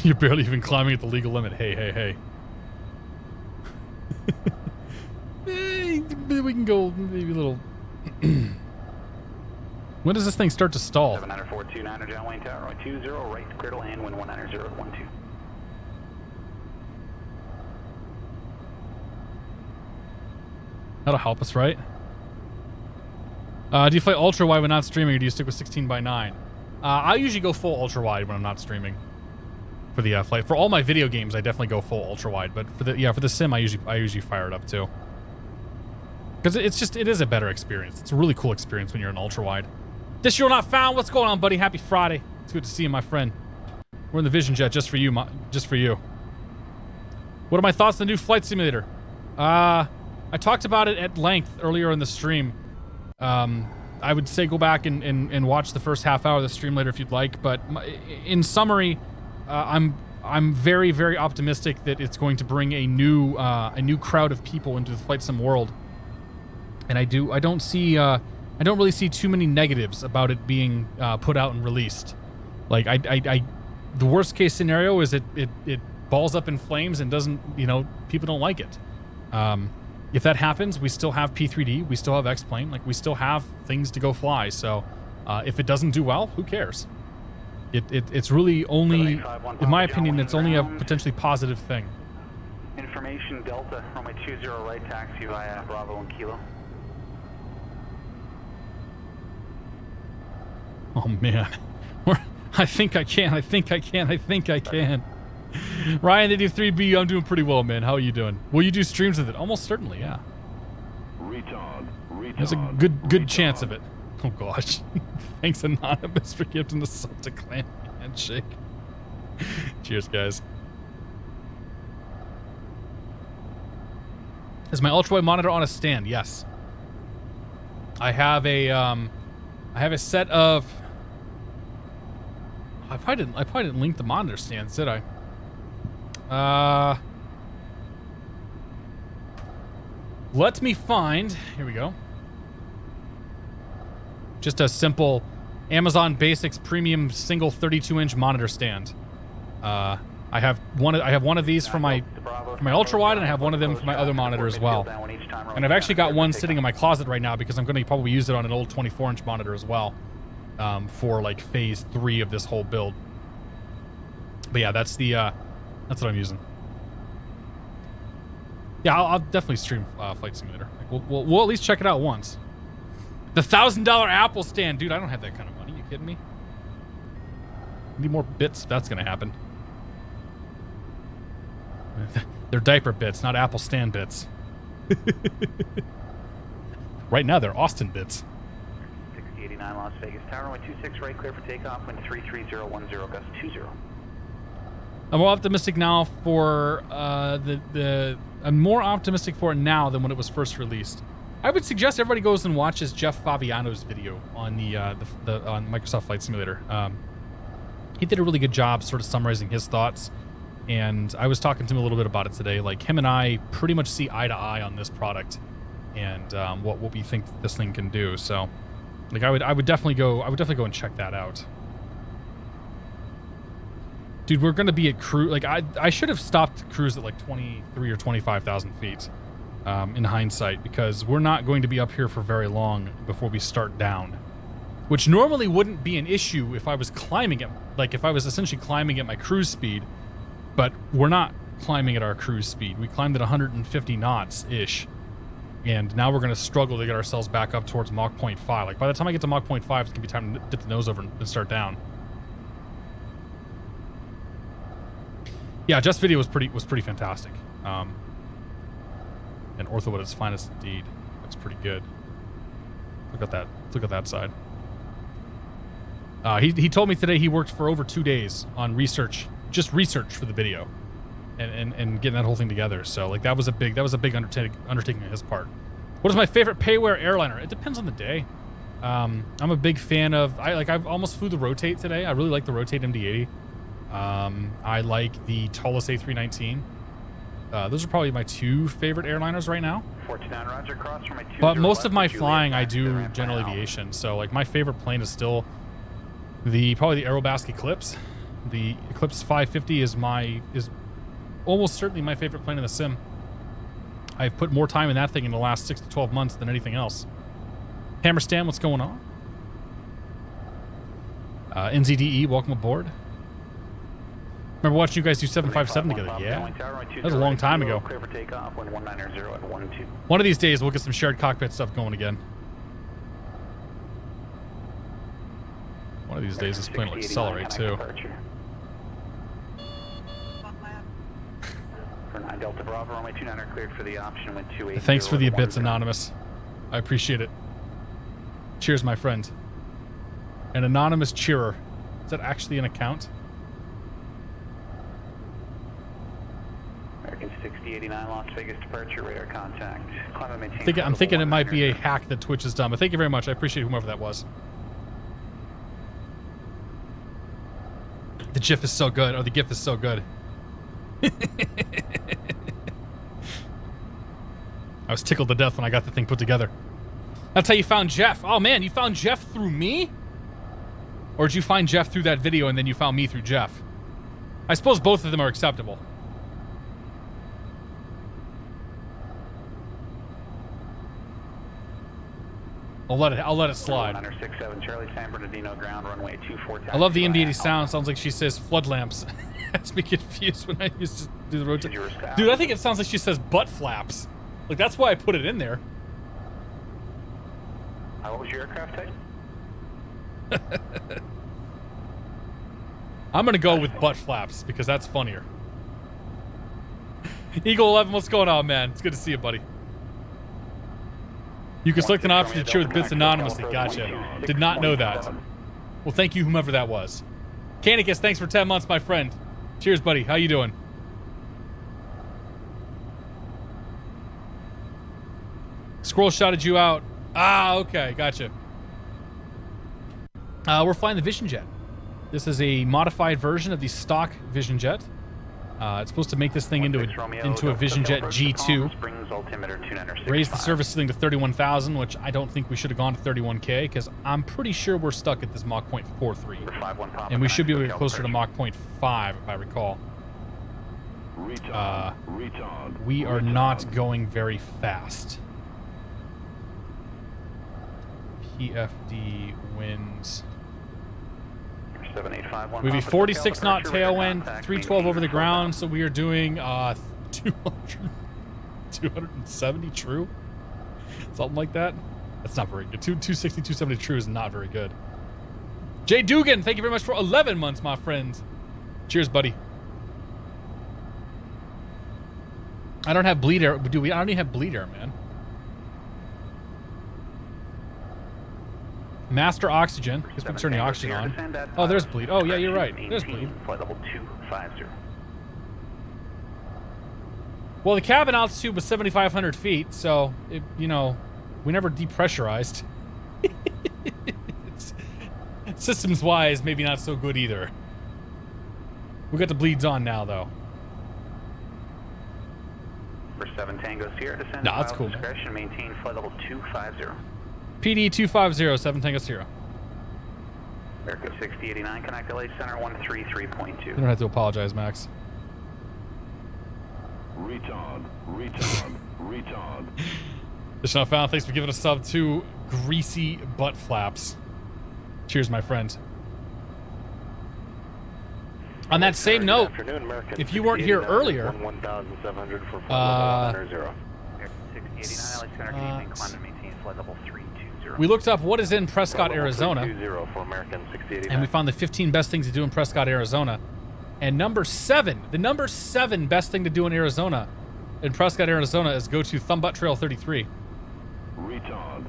You're barely even climbing at the legal limit. Hey. We can go maybe a little... When does this thing start to stall? 79429, John Wayne Tower 120, right, clear to land, wind 190.12. That'll help us, right? Do you play ultra wide when not streaming, or do you stick with 16:9? I usually go full ultra wide when I'm not streaming. For the flight, for all my video games, I definitely go full ultra wide. But for the sim, I usually fire it up too. Because it is a better experience. It's a really cool experience when you're in ultra wide. This you're not found. What's going on, buddy? Happy Friday. It's good to see you, my friend. We're in the VisionJet just for you, just for you. What are my thoughts on the new flight simulator? I talked about it at length earlier in the stream. I would say go back and watch the first half hour of the stream later if you'd like. But in summary, I'm very, very optimistic that it's going to bring a new crowd of people into the flight sim world. And I don't really see too many negatives about it being put out and released. Like the worst case scenario is it balls up in flames and doesn't, people don't like it. If that happens, we still have P3D, we still have X-Plane, like we still have things to go fly. So if it doesn't do well, who cares? It's really only, in my opinion, it's only a potentially positive thing. Information Delta, runway 20 right, taxi via Bravo and Kilo. Oh man, I think I can. Ryan, they do 3B. I'm doing pretty well, man. How are you doing? Will you do streams with it? Almost certainly, yeah. There's a good chance of it. Oh gosh. Thanks Anonymous for gifting the sub to Clan handshake. Cheers, guys. Is my ultra-wide monitor on a stand? Yes. I have a set of... I probably didn't link the monitor stands, did I? Let me find... Here we go. Just a simple Amazon Basics premium single 32-inch monitor stand. I have one of these for my ultra wide, and I have one of them for my other monitor as well. And I've actually got one sitting in my closet right now because I'm going to probably use it on an old 24-inch monitor as well, for like phase 3 of this whole build. But yeah, that's what I'm using. Yeah, I'll definitely stream Flight Simulator. Like, we'll at least check it out once. The $1,000 Apple stand, dude. I don't have that kind of money. You kidding me? Need more bits if that's gonna happen. They're diaper bits, not Apple stand bits. Right now, they're Austin bits. 6089 Las Vegas Tower, runway 26 right, clear for takeoff, wind 33010, gust 20. I'm more optimistic now for I'm more optimistic for it now than when it was first released. I would suggest everybody goes and watches Jeff Fabiano's video on on Microsoft Flight Simulator. He did a really good job sort of summarizing his thoughts, and I was talking to him a little bit about it today. Like, him and I pretty much see eye to eye on this product and what we think this thing can do. So, like, I would definitely go and check that out. Dude, we're gonna be at cruise. Like, I should have stopped cruise at like 23 or 25,000 feet. In hindsight, because we're not going to be up here for very long before we start down, which normally wouldn't be an issue if I was climbing it, like if I was essentially climbing at my cruise speed, but we're not climbing at our cruise speed. We climbed at 150 knots-ish, and now we're going to struggle to get ourselves back up towards Mach 0.5. Like, by the time I get to Mach 0.5, it's going to be time to dip the nose over and start down. Yeah, Just Video was pretty fantastic. And ortho at its finest indeed. Looks pretty good. Look at that. Look at that side. He told me today he worked for over 2 days on research, just research for the video, and getting that whole thing together. So like that was a big undertaking on his part. What is my favorite payware airliner? It depends on the day. I'm a big fan of, I've almost flew the Rotate today. I really like the Rotate MD-80. I like the Tullus A319. Those are probably my two favorite airliners right now. 49 Roger, cross from my 20 But most left of my with Juliet flying, I back to the do ramp general right now. aviation. So like my favorite plane is still probably the Aerobasque Eclipse. The Eclipse 550 is almost certainly my favorite plane in the sim. I've put more time in that thing in the last 6 to 12 months than anything else. Hammer Stan, what's going on? NZDE, welcome aboard. Remember watching you guys do 757 together? Yeah, that was a long time ago. Clear for takeoff, wind 190 at 12. One of these days, we'll get some shared cockpit stuff going again. One of these days, this plane will accelerate too. For 9 Delta Bravo, runway 29 cleared for the option, wind 280. Thanks for the bits, Anonymous. I appreciate it. Cheers, my friend. An anonymous cheerer. Is that actually an account? American 6089, Las Vegas departure, radar contact. Climate maintain. I'm thinking it might be a hack that Twitch has done, but thank you very much. I appreciate whomever that was. The GIF is so good. Oh, the GIF is so good. I was tickled to death when I got the thing put together. That's how you found Jeff. Oh man, you found Jeff through me? Or did you find Jeff through that video and then you found me through Jeff? I suppose both of them are acceptable. I'll let it slide. 167 Charlie San Bernardino ground runway 24. I love the MD-80 sound. Sounds like she says flood lamps. Has me confused when I used to do the rotate. Dude, I think it sounds like she says butt flaps. Like that's why I put it in there. What was your aircraft type? I'm gonna go with butt flaps because that's funnier. Eagle 11, what's going on, man? It's good to see you, buddy. You can select an option to cheer with bits anonymously. Gotcha. Did not know that. Well, thank you, whomever that was. Canicus, thanks for 10 months, my friend. Cheers, buddy. How you doing? Scroll shotted you out. Ah, okay. Gotcha. We're flying the VisionJet. This is a modified version of the stock VisionJet. It's supposed to make this thing into a VisionJet G2. Raise the service ceiling to 31,000, which I don't think we should have gone to 31K because I'm pretty sure we're stuck at this Mach 0.43. And we should be able to get closer to Mach 0.5 if I recall. We are not going very fast. PFD winds. We have a 46 knot tailwind, 312 over the ground, so we are doing 270 true? Something like that? That's not very good. 260, 270 true is not very good. Jay Dugan, thank you very much for 11 months, my friend. Cheers, buddy. I don't have bleed air. Do we? I don't even have bleed air, man. Master oxygen. I guess we can turn the oxygen on. Oh, there's bleed. Oh, yeah, you're right. There's bleed. Flight level 250. Well, the cabin altitude was 7,500 feet, so, you know, we never depressurized. Systems-wise, maybe not so good either. We got the bleeds on now, though. For 7 Tango Sierra, descend. No, that's cool, man. Discretion, maintain flight level 250. PD 250, 7 Tango Sierra. America 6089, connect LA Center 133.2. You don't have to apologize, Max. Retard. This not found. Thanks for giving a sub to Greasy Butt Flaps. Cheers, my friend. On that same note, if you weren't here earlier, we looked up what is in Prescott, Arizona, and we found the 15 best things to do in Prescott, Arizona. And the number 7 best thing to do in Arizona, in Prescott, Arizona, is go to Thumbbutt Trail 33. Retard.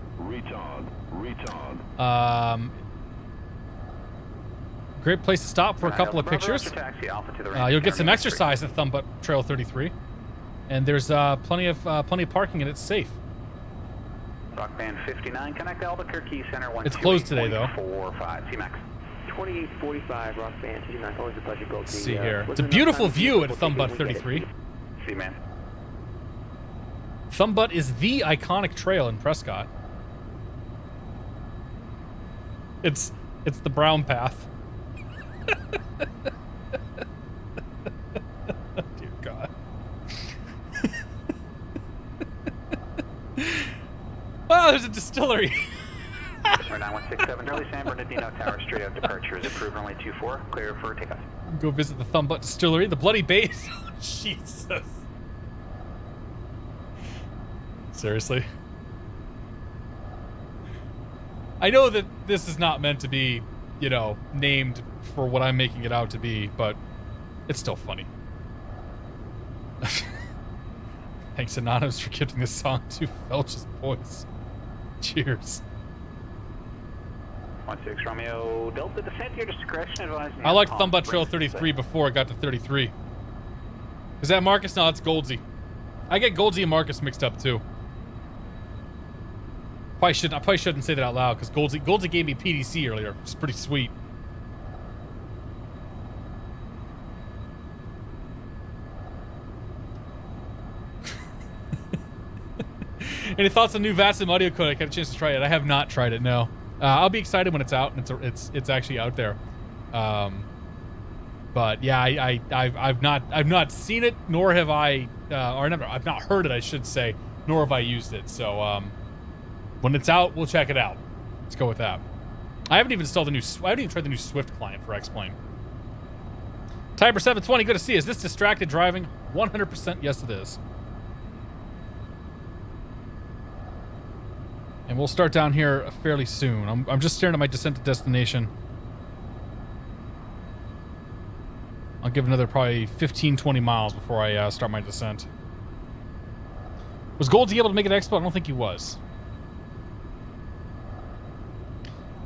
Great place to stop for a couple of pictures. You'll get some exercise at Thumbbutt Trail 33, and there's plenty of parking, and it's safe. Rock band 59, connect Albuquerque Center 1. It's closed today, though. 45, C-Max. 2845, Rock band 59, always a pleasure, go. Let's see here. It's a beautiful view at Thumbbutt 33. See, man. Thumbbutt is the iconic trail in Prescott. It's the brown path. Dear God. Oh, there's a distillery. 9167, Charlie San Bernardino Tower, straight out departure is approved, runway 24, clear for takeoff. Go visit the Thumbbutt Distillery, the Bloody Base. Oh, Jesus. Seriously? I know that this is not meant to be, you know, named for what I'm making it out to be, but it's still funny. Thanks, Anonymous, for giving this song to Felch's voice. Cheers. 16 Romeo Delta, descent to your discretion, advised. I liked Thumbbutt Trail 33 before I got to 33. Is that Marcus? No, it's Goldsy. I get Goldsy and Marcus mixed up too. I probably shouldn't say that out loud because Goldsy gave me PDC earlier. It's pretty sweet. Any thoughts on new VATSIM audio codec? I had a chance to try it. I have not tried it. No. I'll be excited when it's out and it's actually out there. But yeah, I've not seen it, nor have I, I've not heard it, I should say, nor have I used it. So when it's out, we'll check it out. Let's go with that. I haven't even installed I haven't even tried the new Swift client for X-Plane. Tiber 720, good to see. Is this distracted driving? 100% yes, it is. And we'll start down here fairly soon. I'm just staring at my descent to destination. I'll give another probably 15, 20 miles before I start my descent. Was Goldsy able to make an expo? I don't think he was.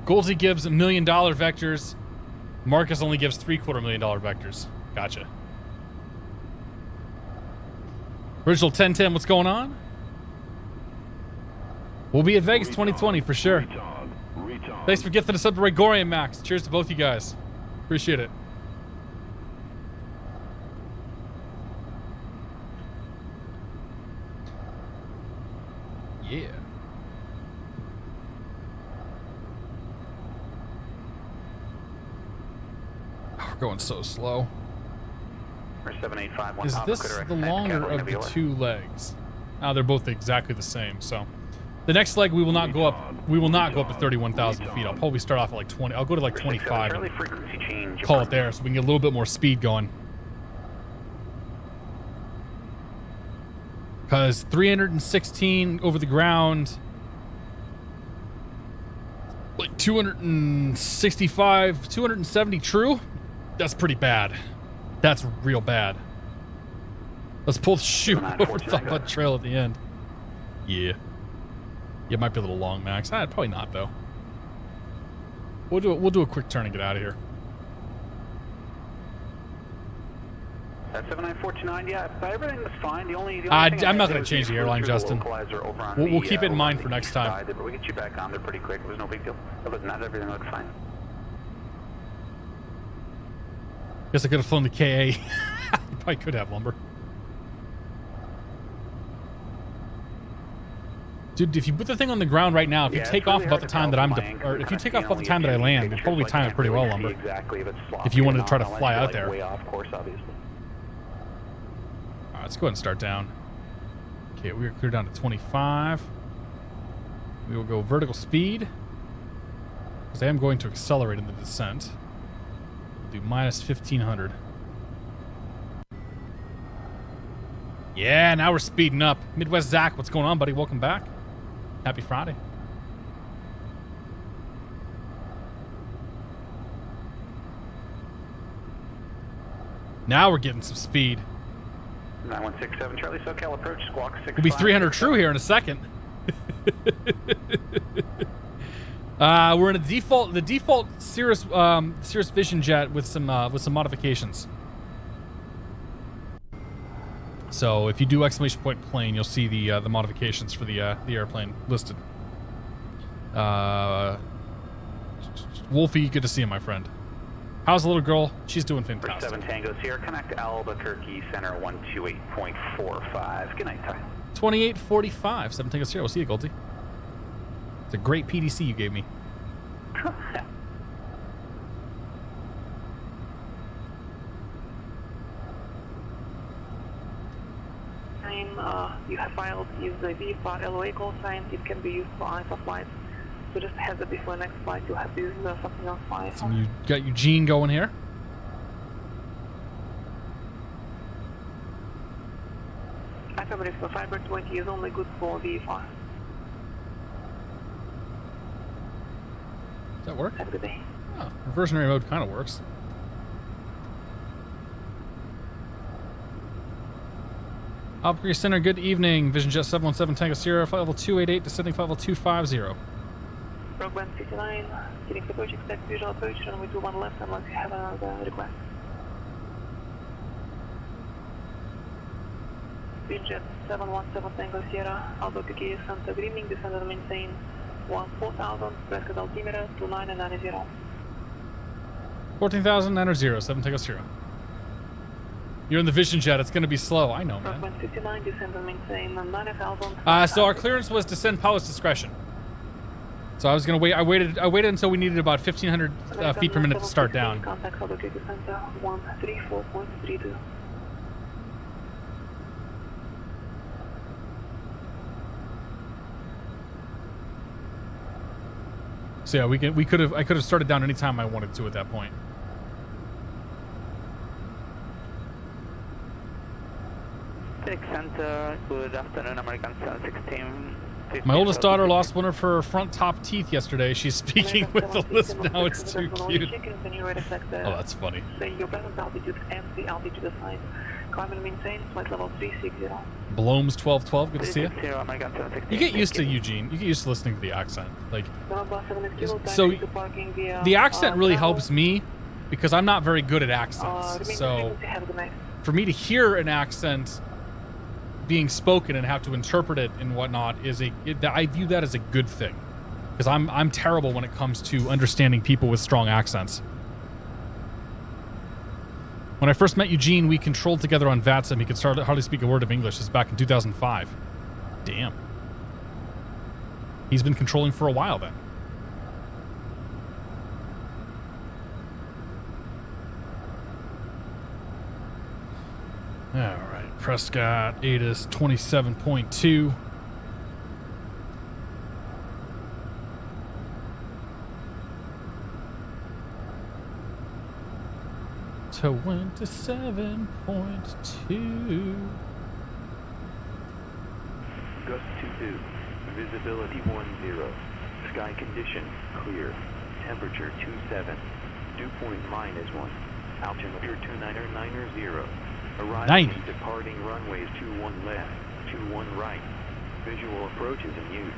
Goldsy gives $1 million vectors. Marcus only gives $750,000 vectors. Gotcha. Original 1010, what's going on? We'll be at Vegas 2020 for sure. Thanks for gifting us up to Regorian, Max. Cheers to both you guys. Appreciate it. Yeah. Oh, we're going so slow. 7851. Is this the longer of the two legs? Oh, they're both exactly the same, so. The next leg we will not go up. We will not go up to 31,000 feet. I'll probably start off at like 20. I'll go to like 25. And call it there, so we can get a little bit more speed going. Because 316 over the ground, like 265, 270 true. That's pretty bad. That's real bad. Let's pull the chute over Thumbbutt Trail at the end. Yeah. Yeah, it might be a little long, Max. Probably not, though. We'll do a quick turn and get out of here. That's 79429. Yeah, everything was fine. The only I'm not going to change the airline, Justin. We'll keep it in mind for next time. But we get you back on there pretty quick. It was no big deal. Other than that, everything looked fine. Guess I could have flown the KA. Probably could have, Lumber. Dude, if you put the thing on the ground right now, if you take off about the time that if you take off about the time that I land, you'll probably time it pretty well, Lumber. If you wanted to try to fly out there. Way off course, obviously. All right, let's go ahead and start down. Okay, we're clear down to 25. We will go vertical speed, because I am going to accelerate in the descent. We'll do minus 1,500. Yeah, now we're speeding up. Midwest Zach, what's going on, buddy? Welcome back. Happy Friday. Now we're getting some speed. 9167 Charlie SoCal approach squawk 6. We'll be 300 true here in a second. We're in the default Cirrus VisionJet with some modifications. So if you do exclamation point plane, you'll see the modifications for the airplane listed. Wolfie, good to see you, my friend. How's the little girl? She's doing For fantastic. 7 Tango Sierra, connect Albuquerque Center 128.45. Good night, time. 2845. 7 Tango Sierra. We'll see you, Goldie. It's a great PDC you gave me. You have filed is the VFA LOA call sign. It can be used for ISA flights. So just heads up before next flight, you'll have to use something else flight. So you got Eugene going here. Affirmative, so Fiber 20 is only good for VFA. Does that work? Have a good day. Oh, reversionary mode kind of works. Albuquerque Center, good evening. VisionJet 717 Tango Sierra, flight level 288, descending flight level 250. Rogue Band 59, getting approach, expect visual approach, runway 21 left unless you have another request. VisionJet 717 Tango Sierra, Albuquerque Center, good evening, descend and maintain 14,000, Prescott altimeter 2990. 14,900, 7 Tango Sierra. You're in the VisionJet. It's going to be slow. I know, man. 59, descend and maintain 90,000. So our clearance was descend pilot's discretion. So I was going to wait. I waited until we needed about 1,500 feet per minute to start down. Contact Albuquerque Center 134.32. So yeah, I could have started down anytime I wanted to at that point. Center, good afternoon, American 716. My oldest daughter lost one of her front top teeth yesterday. She's speaking with the lisp now. It's too cute. Oh, that's funny. Say your present altitude and the altitude assigned. Climb and maintain, flight level 360. Blomes 1212, good to see you. 360, American 716. You get used to Eugene. You get used to listening to the accent. Like, so the accent really helps me because I'm not very good at accents. So for me to hear an accent being spoken and have to interpret it and whatnot I view that as a good thing, because I'm terrible when it comes to understanding people with strong accents. When I first met Eugene, we controlled together on VATSIM. He could hardly speak a word of English. This is back in 2005. Damn. He's been controlling for a while then. All right. Prescott, ATIS 27.2. To 27.2. Gust 22. Visibility 10. Sky condition clear. Temperature 27. Dew point -1. Altimeter 2990. Arriving and departing runways 21 left, 21 right. Visual approaches in use.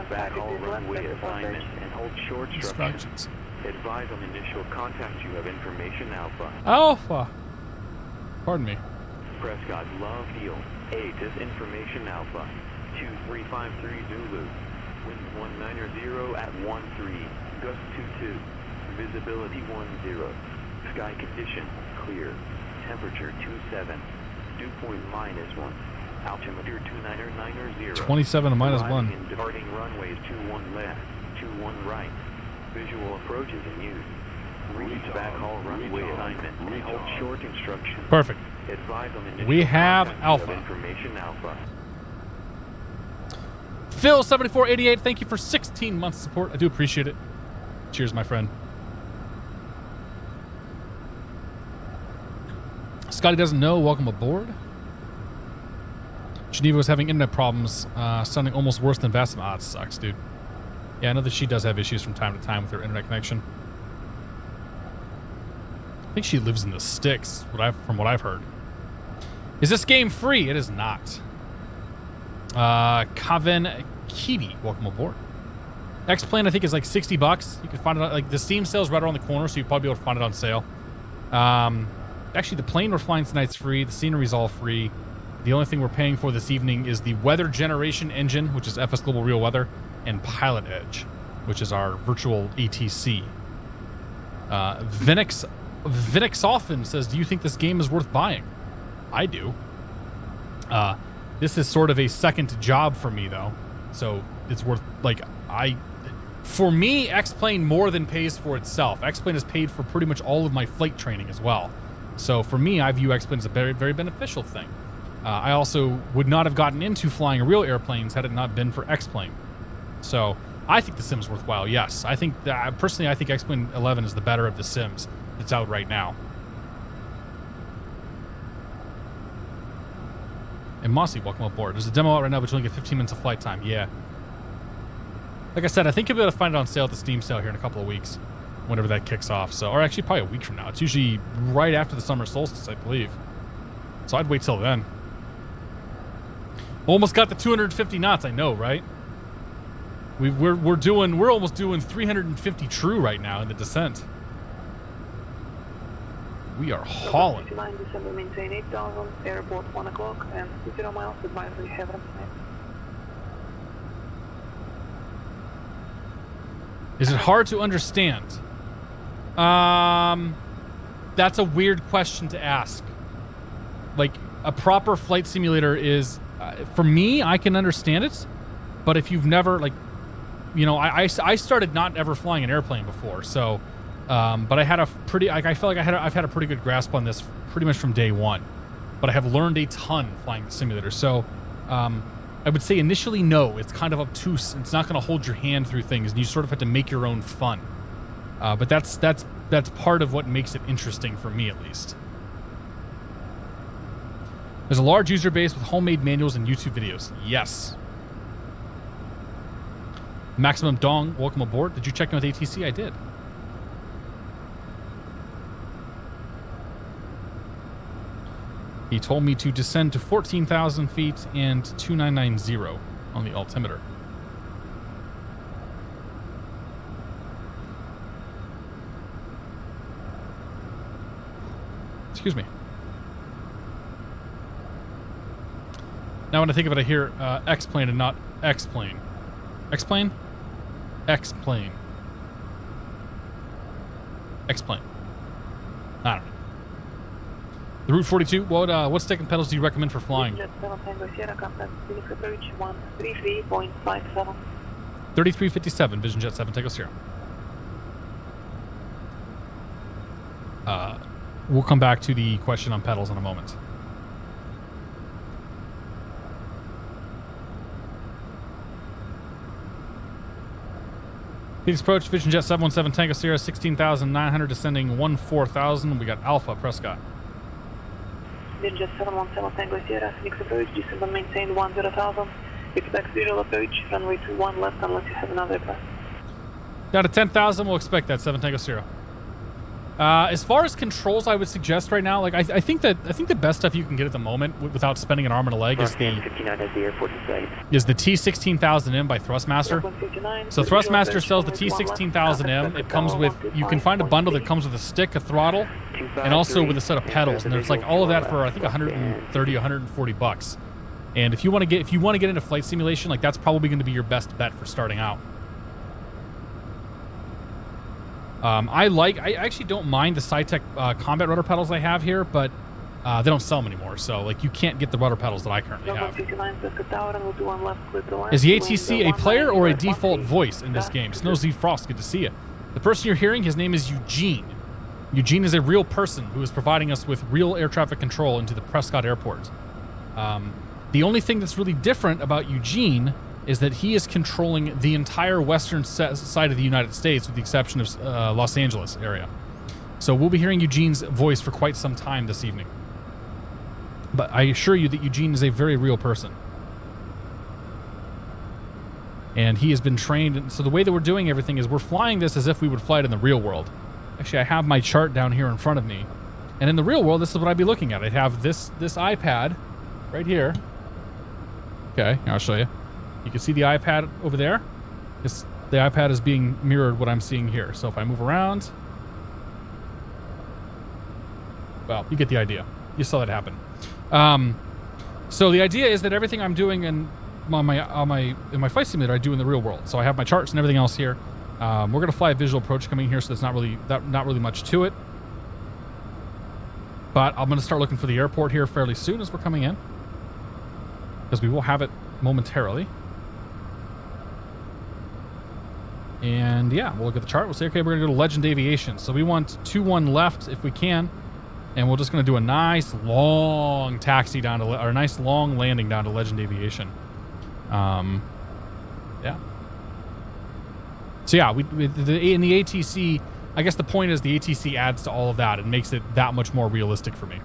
Backhaul runway assignment and hold short instructions. Advise on initial contact. You have information Alpha. Alpha. Pardon me. Prescott Love Deal. ATIS information Alpha. 2353 Zulu. Wind 190 at 13. Gust 22. Visibility 10. Sky condition clear. Temperature 27. Dew point -1. Altimeter 2990. 27 to -1. And departing runways 21 left, 21 right. Visual approaches in use. Reach backhaul runway assignment and hold short instructions. Perfect. Advise on initial We have contact. Alpha. Information Alpha. Phil 7488, thank you for 16 months support. I do appreciate it. Cheers, my friend. Scotty doesn't know. Welcome aboard. Geneva was having internet problems, sounding almost worse than Vassam. Ah, it sucks, dude. Yeah, I know that she does have issues from time to time with her internet connection. I think she lives in the sticks, from what I've heard. Is this game free? It is not. Kaven Kidi, welcome aboard. X-Plane, I think, is like $60. You can find it on, like, the Steam sale's right around the corner, so you'll probably be able to find it on sale. Actually, the plane we're flying tonight's free. The scenery's all free. The only thing we're paying for this evening is the weather generation engine, which is FS Global Real Weather. and PilotEdge, which is our virtual ATC. Vinix often says, do you think this game is worth buying? I do. This is sort of a second job for me, though. So it's worth, like, for me, X-Plane more than pays for itself. X-Plane has paid for pretty much all of my flight training as well. So for me, I view X-Plane as a very, very beneficial thing. I also would not have gotten into flying real airplanes had it not been for X-Plane. So I think the sim's worthwhile, yes. I think that, personally, I think X-Plane 11 is the better of the sims that's out right now. And Mossy, welcome aboard. There's a demo out right now, but you only get 15 minutes of flight time. Yeah. Like I said, I think you'll be able to find it on sale at the Steam sale here in a couple of weeks, whenever that kicks off. So, or actually probably a week from now. It's usually right after the summer solstice, I believe. So I'd wait till then. Almost got the 250 knots, I know, right? We're almost doing 350 true right now in the descent. We are hauling. December, maintain 8,000, airport 1 o'clock, and 0 miles, advisory heaven. Is it hard to understand? That's a weird question to ask. Like, a proper flight simulator is, for me, I can understand it, but if you've never, like, you know, I started not ever flying an airplane before, so, but I had a pretty, like, I felt like I've had a pretty good grasp on this pretty much from day one, but I have learned a ton flying the simulator, so, I would say initially, no, it's kind of obtuse. It's not going to hold your hand through things, and you sort of have to make your own fun. But that's part of what makes it interesting for me, at least. There's a large user base with homemade manuals and YouTube videos. Yes. Maximum Dong, welcome aboard. Did you check in with ATC? I did. He told me to descend to 14,000 feet and 2990 on the altimeter. Excuse me. Now when I think of it, I hear X-plane and not X-plane. X-plane? X-plane. X-plane. I don't know. The Route 42, what stick and pedals do you recommend for flying? 3357, VisionJet 7, Tango Sierra. We'll come back to the question on pedals in a moment. Phoenix approach, VisionJet 717, Tango Sierra, 16,900, descending 14,000. We got Alpha, Prescott. VisionJet 717, Tango Sierra, Phoenix approach, descend maintain 10,000. Expect visual approach, runway 21 left unless you have another aircraft. Down to 10,000, we'll expect that, 7 Tango Sierra. As far as controls, I would suggest right now, like I think the best stuff you can get at the moment without spending an arm and a leg is the T16000M by Thrustmaster. So Thrustmaster sells the T16000M. It comes with, you can find a bundle that comes with a stick, a throttle, and also with a set of pedals. And there's like all of that for I think 130, 140 bucks. And if you want to get into flight simulation, like that's probably going to be your best bet for starting out. I actually don't mind the Cytec combat rudder pedals I have here, but they don't sell them anymore. So like you can't get the rudder pedals that I currently have. Is the ATC a player or a default voice in this game? Snow Z Frost, good to see you. The person you're hearing, his name is Eugene. Eugene is a real person who is providing us with real air traffic control into the Prescott Airport. The only thing that's really different about Eugene is that he is controlling the entire western side of the United States with the exception of Los Angeles area. So we'll be hearing Eugene's voice for quite some time this evening. But I assure you that Eugene is a very real person. And he has been trained. And so the way that we're doing everything is we're flying this as if we would fly it in the real world. Actually, I have my chart down here in front of me. And in the real world, this is what I'd be looking at. I'd have this iPad right here. Okay, I'll show you. You can see the iPad over there. The iPad is being mirrored what I'm seeing here. So if I move around, well, you get the idea. You saw that happen. So the idea is that everything I'm doing in my flight simulator I do in the real world. So I have my charts and everything else here. We're gonna fly a visual approach coming here, so there's not really much to it. But I'm gonna start looking for the airport here fairly soon as we're coming in, because we will have it momentarily. And yeah, we'll look at the chart. We'll say, okay, we're gonna go to Legend Aviation. So we want 2-1 left if we can, and we're just gonna do a nice long taxi down to, or a nice long landing down to Legend Aviation. Yeah. So yeah, in the ATC, I guess the point is the ATC adds to all of that and makes it that much more realistic for me.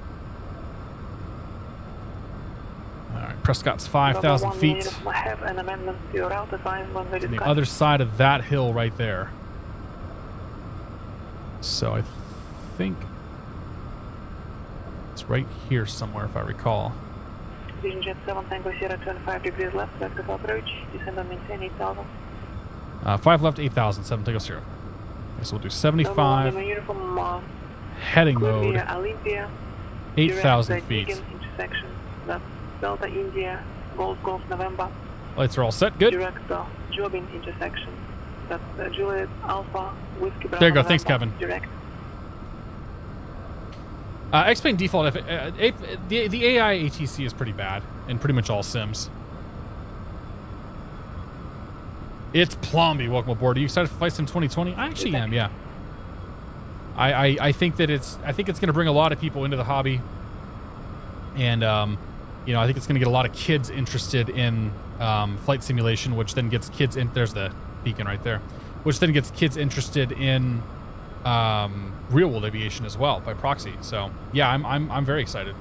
All right, Prescott's 5,000 feet. Have an amendment to your route advised when On the other side of that hill right there. So I think it's right here somewhere, if I recall. VisionJet 7 Tango Sierra 25 degrees left, vertical approach, descend and maintain 8,000. 5 left, 8,000, 7 Tango Sierra. Okay, so we'll do 75. Uniform, Heading mode, Olympia, 8,000 feet. Intersection, that's Delta India, Golf November. Lights are all set, good. Direct Jobin intersection, that's Juliet Alpha, Whiskey Bravo There you go, November, thanks Kevin. Direct. X-Plane default, the AI ATC is pretty bad in pretty much all sims. It's Plomby, welcome aboard. Are you excited for Flight Sim 2020? I actually am, yeah. I think that it's going to bring a lot of people into the hobby, and you know, I think it's going to get a lot of kids interested in flight simulation, which then gets kids in. There's the beacon right there, which then gets kids interested in real world aviation as well by proxy. So yeah, I'm very excited.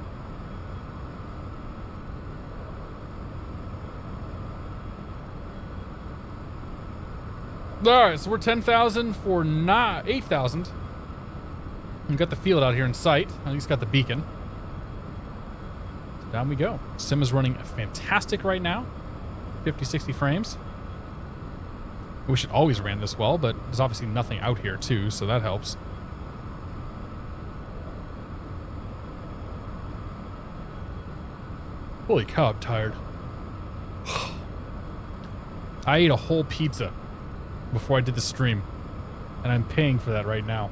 All right, so we're 10,000 for 8,000. We've got the field out here in sight. At least got the beacon. So down we go. Sim is running fantastic right now. 50, 60 frames. I wish it always ran this well, but there's obviously nothing out here too, so that helps. Holy cow, I'm tired. I ate a whole pizza before I did the stream, and I'm paying for that right now.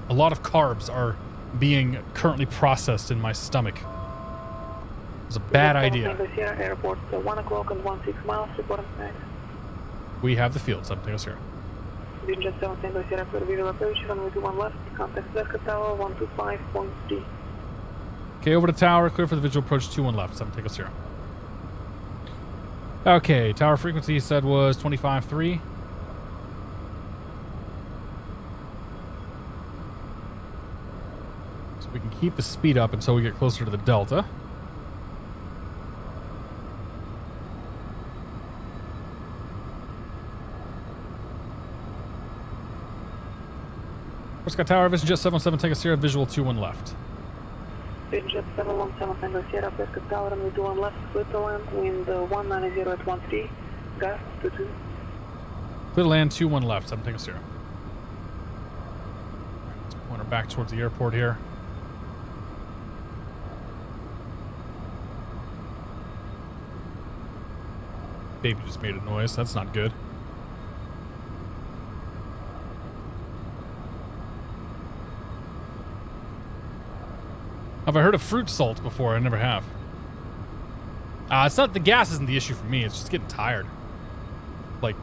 A lot of carbs are being currently processed in my stomach. It was a bad idea. Airport, 1 o'clock and 16 miles, reporting back. We have the field, 7 Tango Sierra. VisionJet 7 Tango Sierra for visual approach, runway 21 left, contact Cirrus Tower 125.3. Okay, over to tower, clear for the visual approach, 21 left, 7 Tango Sierra. Okay, tower frequency he said was 25.3. So we can keep the speed up until we get closer to the Delta. Prescott Tower, VisionJet 717 Tango Sierra, visual 21 left. VisionJet 717 Tango Sierra, Prescott Tower, runway 21 left, clear to land, wind 190 at 13, gas 22. Clear to land, 21 left, 7 Tango Sierra. Let's point her back towards the airport here. Baby just made a noise, that's not good. Have I heard of fruit salt before? I never have. It's not, the gas isn't the issue for me, it's just getting tired. Like,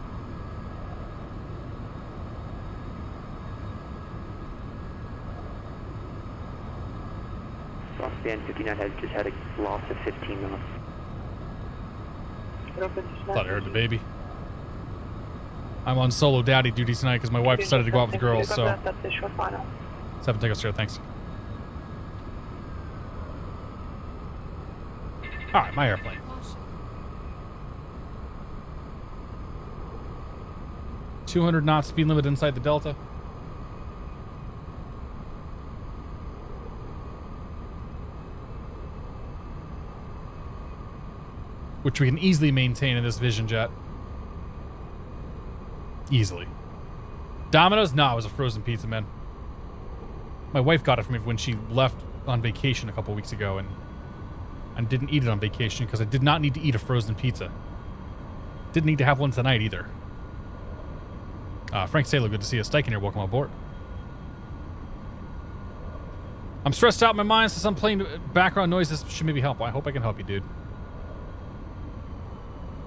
Band 59 has just had a loss of 15 minutes. thought I heard the baby. I'm on solo daddy duty tonight because my wife decided to go out with the girls, so. 7 Tango Sierra, thanks. Alright, my airplane. .200 knots speed limit inside the Delta. Which we can easily maintain in this VisionJet. Easily. Domino's? No, it was a frozen pizza, man. My wife got it for me when she left on vacation a couple weeks ago, and and didn't eat it on vacation because I did not need to eat a frozen pizza. Didn't need to have one tonight either. Frank Saylor, good to see you. Steichen here, welcome aboard. I'm stressed out in my mind since I'm playing background noise. This should maybe help. I hope I can help you, dude.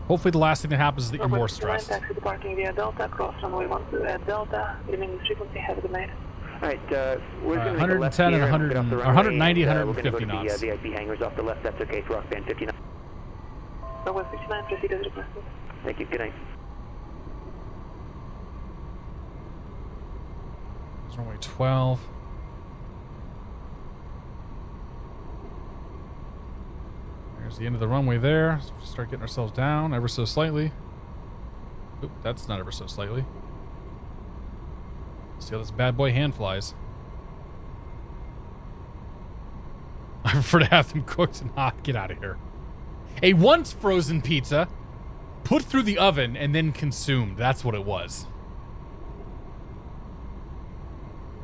Hopefully the last thing that happens is that you're more stressed. Taxi departing via Delta, cross runway 12 at Delta, remaining frequency, have a good night. Alright, we're going to 110 and 100, or 190, 150 knots. VIP hangars off the left, that's okay for Rockband 59. Runway 59, proceed as requested. Thank you, good night. It's runway 12. There's the end of the runway there. So we'll start getting ourselves down ever so slightly. Oop, that's not ever so slightly. See how this bad boy hand flies. I prefer to have them cooked and hot. Get out of here. A once frozen pizza put through the oven and then consumed. That's what it was.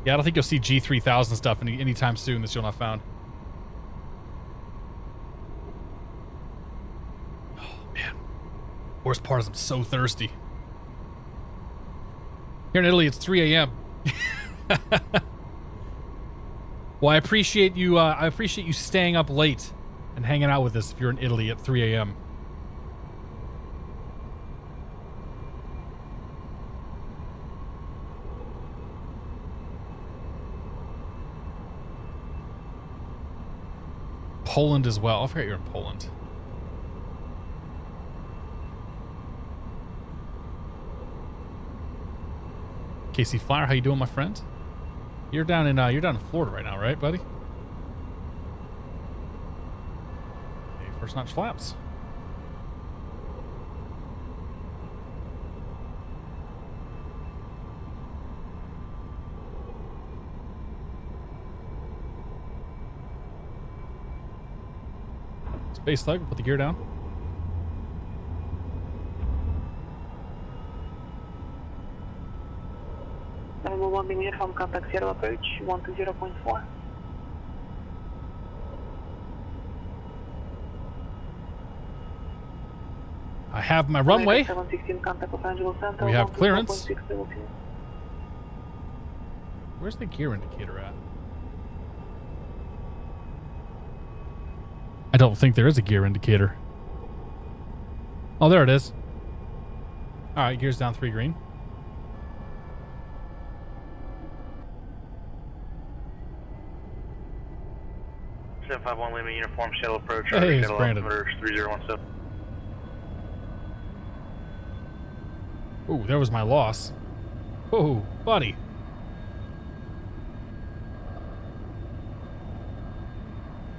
Yeah, I don't think you'll see G3000 stuff anytime soon that you'll not found. Oh, man. Worst part is I'm so thirsty. Here in Italy, it's 3 a.m. Well, I appreciate you staying up late and hanging out with us if you're in Italy at 3 a.m. Poland as well. I forget you're in Poland. KC Flyer, how you doing, my friend? You're down in Florida right now, right, buddy? Okay, first notch flaps. Space leg, put the gear down. Level 1 being from contact zero approach, 120.4. I have my runway. 716 contact Los Angeles Center. We have clearance. 124.6 level 2. Where's the gear indicator at? I don't think there is a gear indicator. Oh, there it is. All right, gears down 3 green. (751) Lima uniform shuttle approach. Hey, it's shuttle Brandon. altimeter 3017. Ooh, there was my loss. Oh, buddy.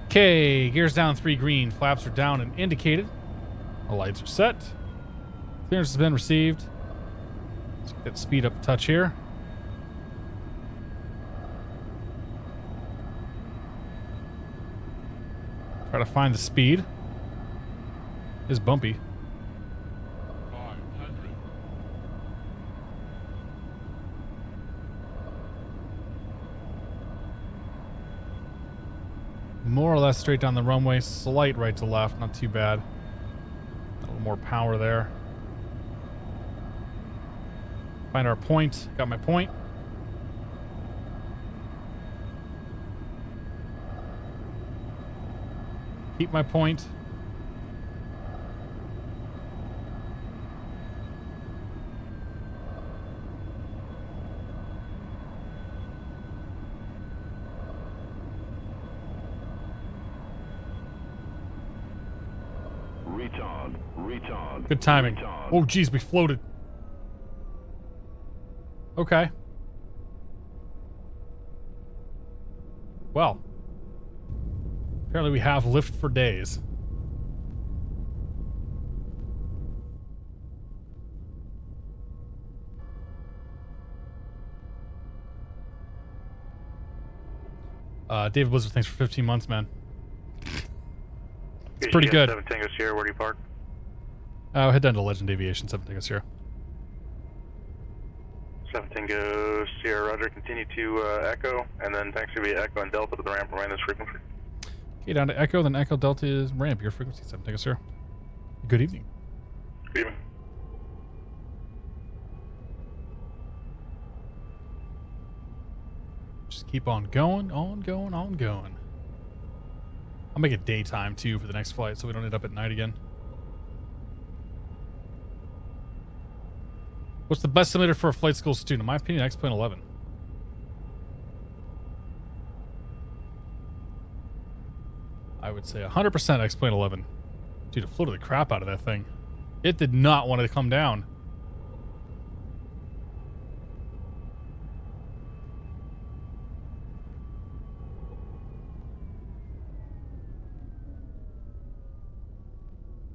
Okay, gears down 3 green. Flaps are down and indicated. The lights are set. Clearance has been received. Let's get that speed up a touch here. Try to find the speed. It's bumpy. 500. More or less straight down the runway. Slight right to left. Not too bad. A little more power there. Find our point. Got my point. Keep my point. Retard. Good timing. Oh, geez, we floated. Okay. Well. Apparently we have lift for days. David Blizzard, thanks for 15 months, man. It's pretty good. 7 Tango Sierra, where do you park? Head down to Legend Aviation, 7 Tango Sierra. 7 Tango Sierra, roger. Continue to Echo, and then taxi via Echo and Delta to the ramp, remain this frequency. Okay, down to Echo, then Echo Delta is ramp. Your frequency 7. Thank you, sir. Good evening. Good evening. Just keep on going, on going, on going. I'll make it daytime too for the next flight so we don't end up at night again. What's the best simulator for a flight school student? In my opinion, X-Plane 11. I would say 100% X-Plane 11. Dude, it floated the crap out of that thing. It did not want to come down.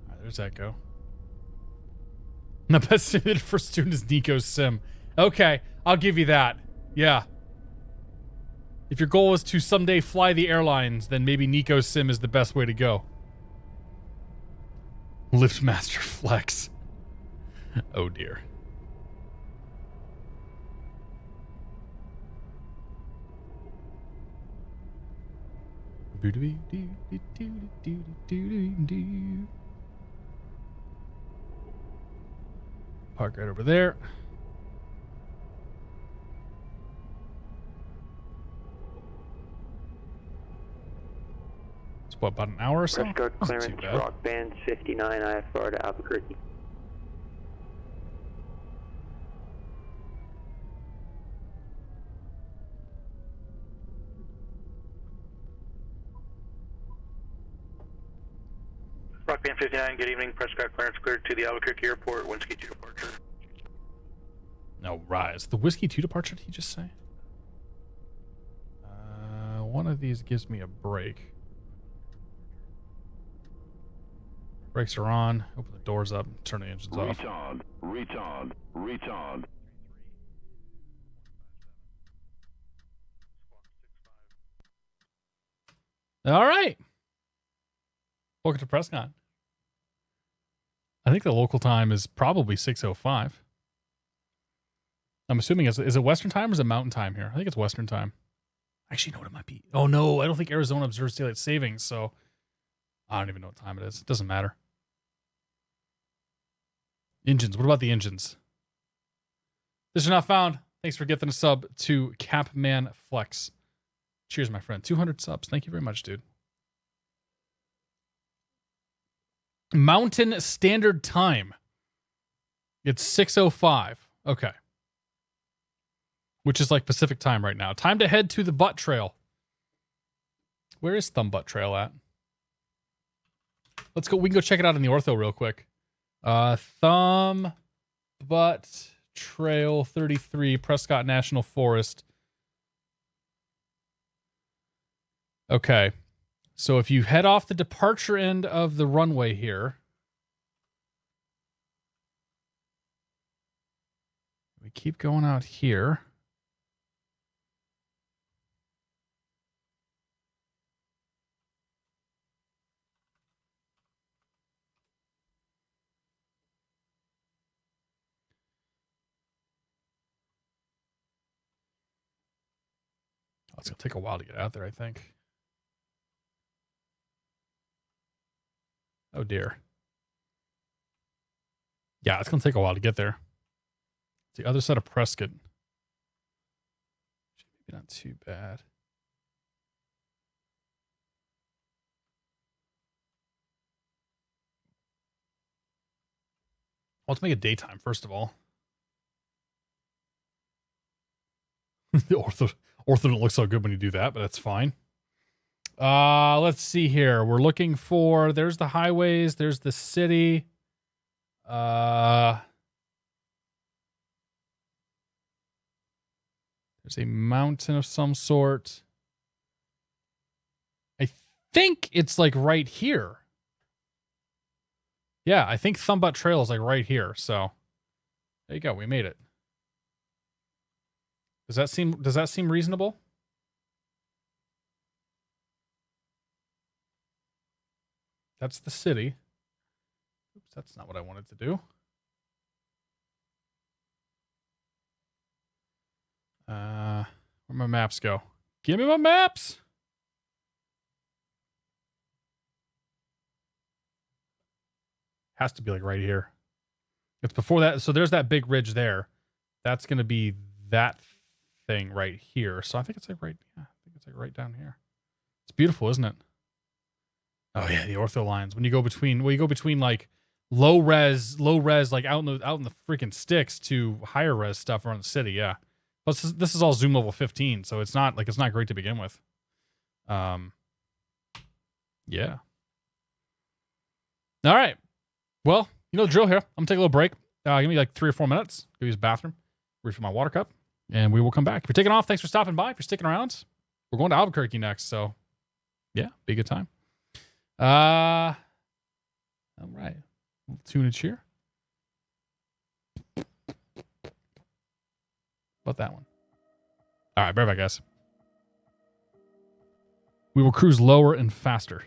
All right, there's Echo. The best simulator for student is Nico Sim. Okay, I'll give you that. Yeah. If your goal is to someday fly the airlines, then maybe Nico Sim is the best way to go. Liftmaster Flex. Oh dear. Park right over there. It's what, about an hour or so? Press guard Not too clearance, bad. rock band 59 IFR to Albuquerque. Rock Band 59, good evening. Press car clearance cleared to the Albuquerque Airport. Whiskey 2 departure. No, rise. The Whiskey 2 departure, did he just say? One of these gives me a break. Brakes are on. Open the doors up. Turn the engines off. Retard, retard, retard. All right. Welcome to PressCon. I think the local time is probably 6:05. I'm assuming is it Western time or is it Mountain time here? I think it's Western time. Actually, you know what it might be. Oh no, I don't think Arizona observes daylight savings, so I don't even know what time it is. It doesn't matter. Engines. What about the engines? This is not found. Thanks for getting a sub to Capman Flex. Cheers, my friend. 200 subs. Thank you very much, dude. Mountain Standard Time. It's 6:05. Okay. Which is like Pacific time right now. Time to head to the butt trail. Where is Thumb Butt Trail at? Let's go. We can go check it out in the ortho real quick. Thumb Butt Trail 33, Prescott National Forest. Okay. So if you head off the departure end of the runway here, we keep going out here. Oh, it's going to take a while to get out there, I think. Oh, dear. Yeah, it's going to take a while to get there. It's the other side of Prescott. Maybe not too bad. Well, let's make it daytime, first of all. The ortho don't look so good when you do that, but that's fine. Let's see here. We're looking for, there's the highways, there's the city. There's a mountain of some sort. I think it's like right here. Yeah, I think Thumb Butt Trail is like right here. So there you go. We made it. Does that seem reasonable? That's the city. Oops, that's not what I wanted to do. Where my maps go? Give me my maps. Has to be like right here. It's before that. So there's that big ridge there. That's going to be that thing right here. So I think it's like right. Yeah, I think it's like right down here. It's beautiful, isn't it? Oh yeah, the ortho lines. When you go between, well, you go between like low res, like out in the freaking sticks to higher res stuff around the city. Yeah. Plus this is all zoom level 15, so it's not great to begin with. Yeah. All right. Well, you know the drill here. I'm gonna take a little break. Give me like 3 or 4 minutes. Go use the bathroom. Refill my water cup, and we will come back. If you're taking off, thanks for stopping by. If you're sticking around, we're going to Albuquerque next. So, yeah, be a good time. All right. Little tunage here. About that one. All right, back, guys. We will cruise lower and faster.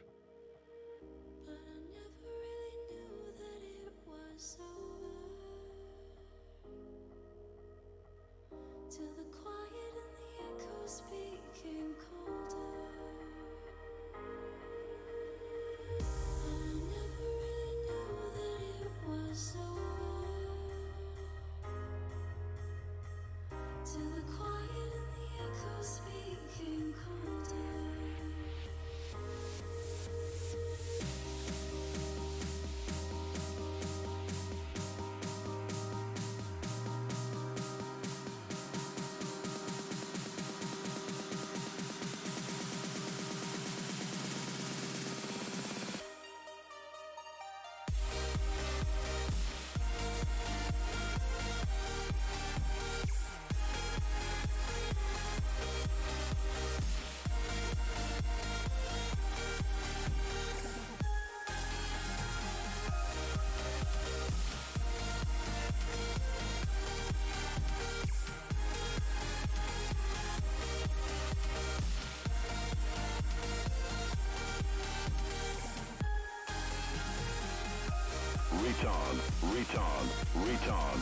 Retard.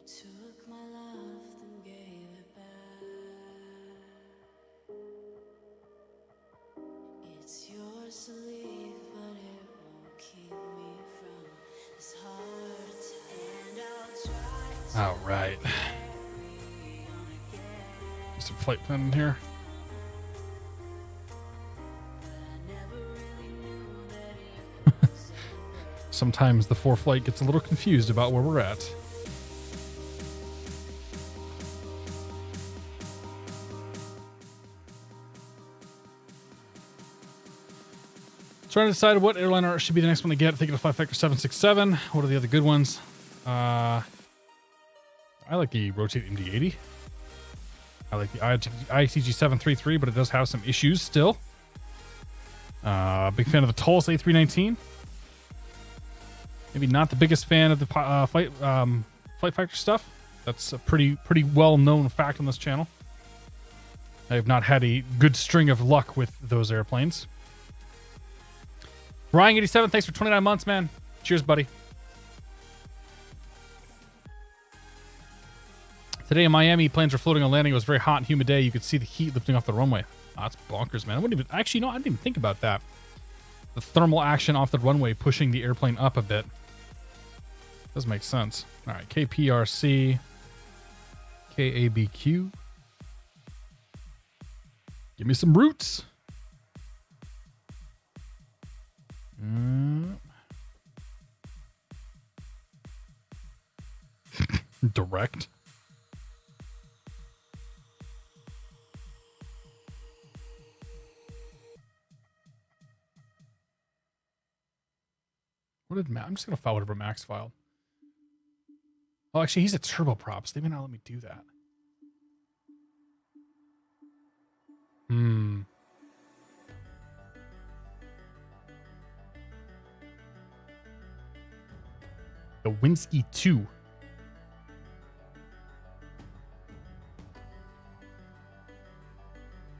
Took my love, then gave it back. It's yours to leave, but it won't keep me from this heart attack. And I'll try. All right. Some flight plan in here. Sometimes the 4-flight gets a little confused about where we're at. Trying to decide what airliner should be the next one to get. Thinking of Flight Factor 767. What are the other good ones? I like the Rotate MD-80. I like the ITG 733, but it does have some issues still. Big fan of the Tulsa A319. Maybe not the biggest fan of the Flight Factor stuff. That's a pretty well-known fact on this channel. I have not had a good string of luck with those airplanes. Ryan87, thanks for 29 months, man. Cheers, buddy. Today in Miami, planes were floating on landing. It was a very hot and humid day. You could see the heat lifting off the runway. Oh, that's bonkers, man. I didn't even think about that. The thermal action off the runway pushing the airplane up a bit. Does make sense. All right, KPRC, KABQ. Give me some roots. Direct. What did I'm just gonna file whatever Max filed. Oh, actually, he's a turboprop, so they may not let me do that. The Winsky 2. I'm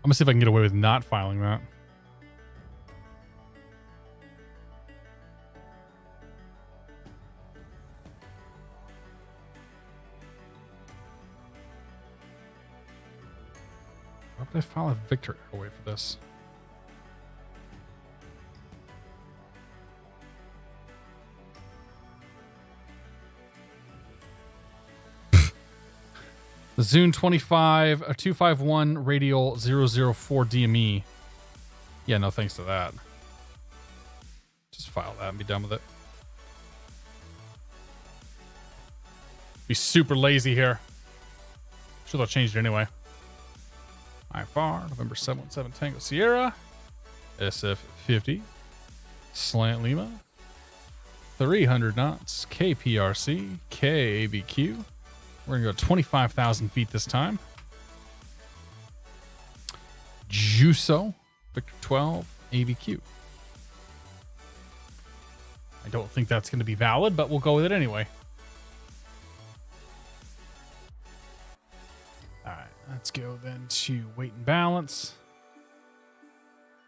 gonna see if I can get away with not filing that. Did I file a Victor Airway for this? The Zune 251 radial 004 DME. Yeah, no thanks to that. Just file that and be done with it. Be super lazy here. Sure they'll change it anyway. IFR, November 717 Tango Sierra. SF50. Slant Lima. 300 knots. KPRC. KABQ. We're going to go 25,000 feet this time. Juso. Victor 12. ABQ. I don't think that's going to be valid, but we'll go with it anyway. All right, let's go then to weight and balance.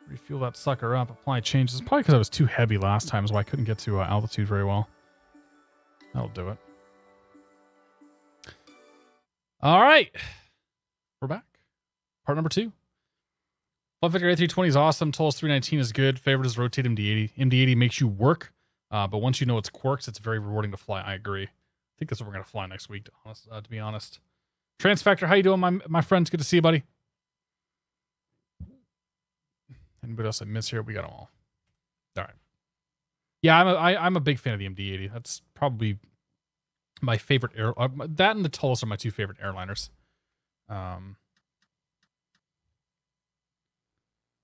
Refuel that sucker up. Apply changes. Probably because I was too heavy last time is why I couldn't get to altitude very well. That'll do it. All right. We're back. Part number 2. Flight Victor A320 is awesome. Tolos 319 is good. Favorite is rotate MD-80. MD-80 makes you work, but once you know its quirks, it's very rewarding to fly. I agree. I think that's what we're going to fly next week, to be honest. Transfactor, how you doing, my friends? Good to see you, buddy. Anybody else I miss here? We got them all. All right. Yeah, I'm a big fan of the MD-80. That's probably my favorite air. That and the Tolos are my 2 favorite airliners.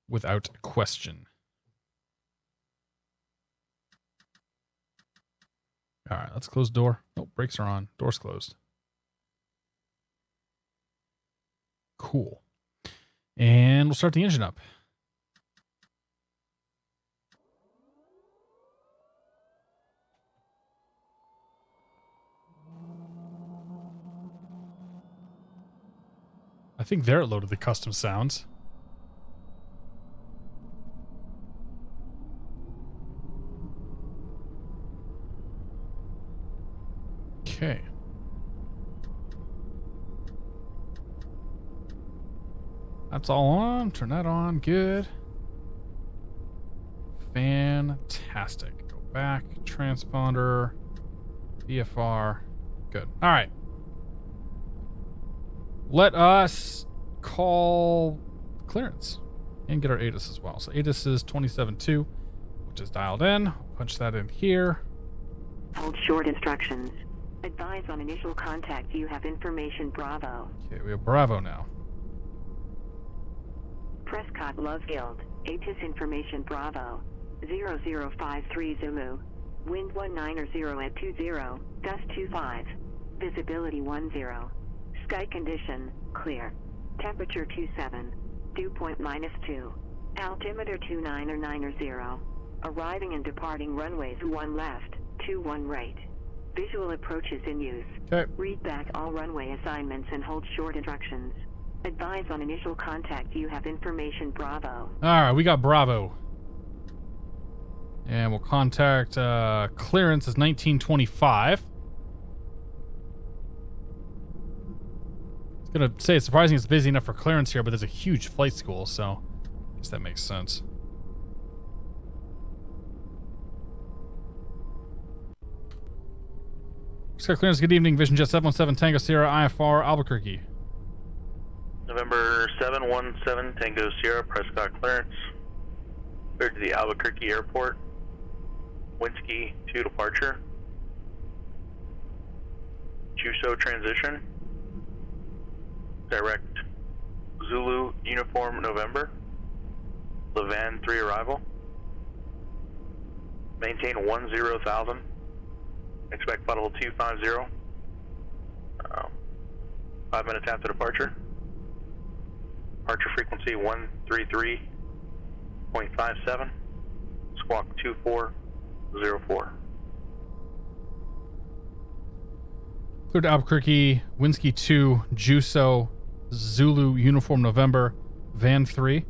Without question. All right, let's close the door. Oh, brakes are on. Door's closed. Cool. And we'll start the engine up. I think they're loaded the custom sounds. Okay. That's all on. Turn that on. Good. Fantastic. Go back. Transponder. VFR. Good. All right. Let us call clearance and get our ATIS as well. So ATIS is 27.2, which is dialed in. Punch that in here. Hold short instructions. Advise on initial contact. You have information Bravo. Okay, we have Bravo now. Prescott Lovefield. ATIS information Bravo. 0053 Zulu. Wind 19 at 20. Gust 25. Visibility 10. Sky condition, clear. Temperature 27. Dew point -2. Altimeter 2990. Arriving and departing runways 1 left, 21 right. Visual approaches in use. Okay. Read back all runway assignments and hold short instructions. Advise on initial contact. You have information Bravo. All right, we got Bravo. And we'll contact clearance is 1925. I was going to say, it's surprising it's busy enough for clearance here, but there's a huge flight school, so I guess that makes sense. Sky clearance, good evening. VisionJet 717 Tango Sierra IFR Albuquerque. November 717 Tango Sierra, Prescott clearance. Cleared to the Albuquerque airport. Winsky 2 departure. Juso transition. Direct Zulu uniform November. Levan 3 arrival. Maintain 10,000. Expect flight level 250. 5 minutes after departure. Departure frequency 133.57. Squawk 2404. Cleared to Albuquerque, Winsky 2, Juso, Zulu uniform November, Van 3.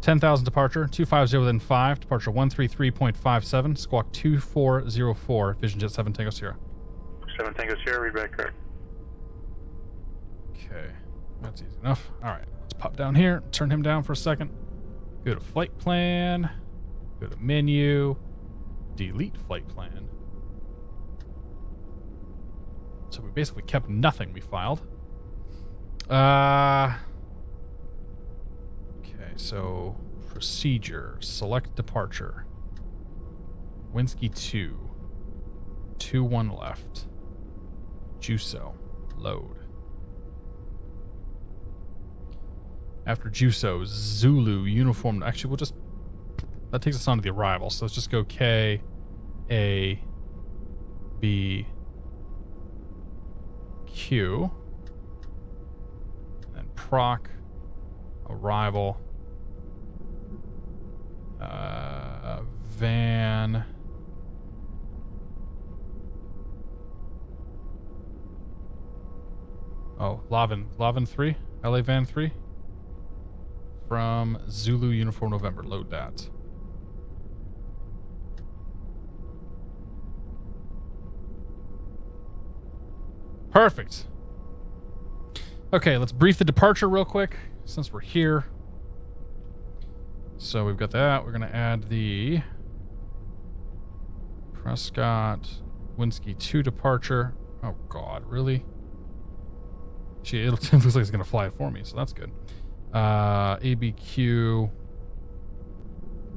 10,000 departure, 250 within 5, departure 133.57, squawk 2404, VisionJet 7 Tango Sierra. 7 Tango Sierra, read back correct. Okay, that's easy enough. All right, let's pop down here, turn him down for a second. Go to flight plan. Go to menu. Delete flight plan. So we basically kept nothing we filed. Okay, so procedure. Select departure. Winsky 2. 2-1 left. Juso. Load. After Juso, Zulu, uniform. Actually, we'll just... That takes us on to the arrival. So let's just go K, A, B, Q. And then proc, arrival, van... Oh, Lavin 3? LA Van 3? From Zulu Uniform November. Load that. Perfect. Okay, let's brief the departure real quick since we're here. So we've got that. We're going to add the Prescott Winsky 2 departure. Oh, God, really? Gee, it looks like it's going to fly it for me, so that's good. ABQ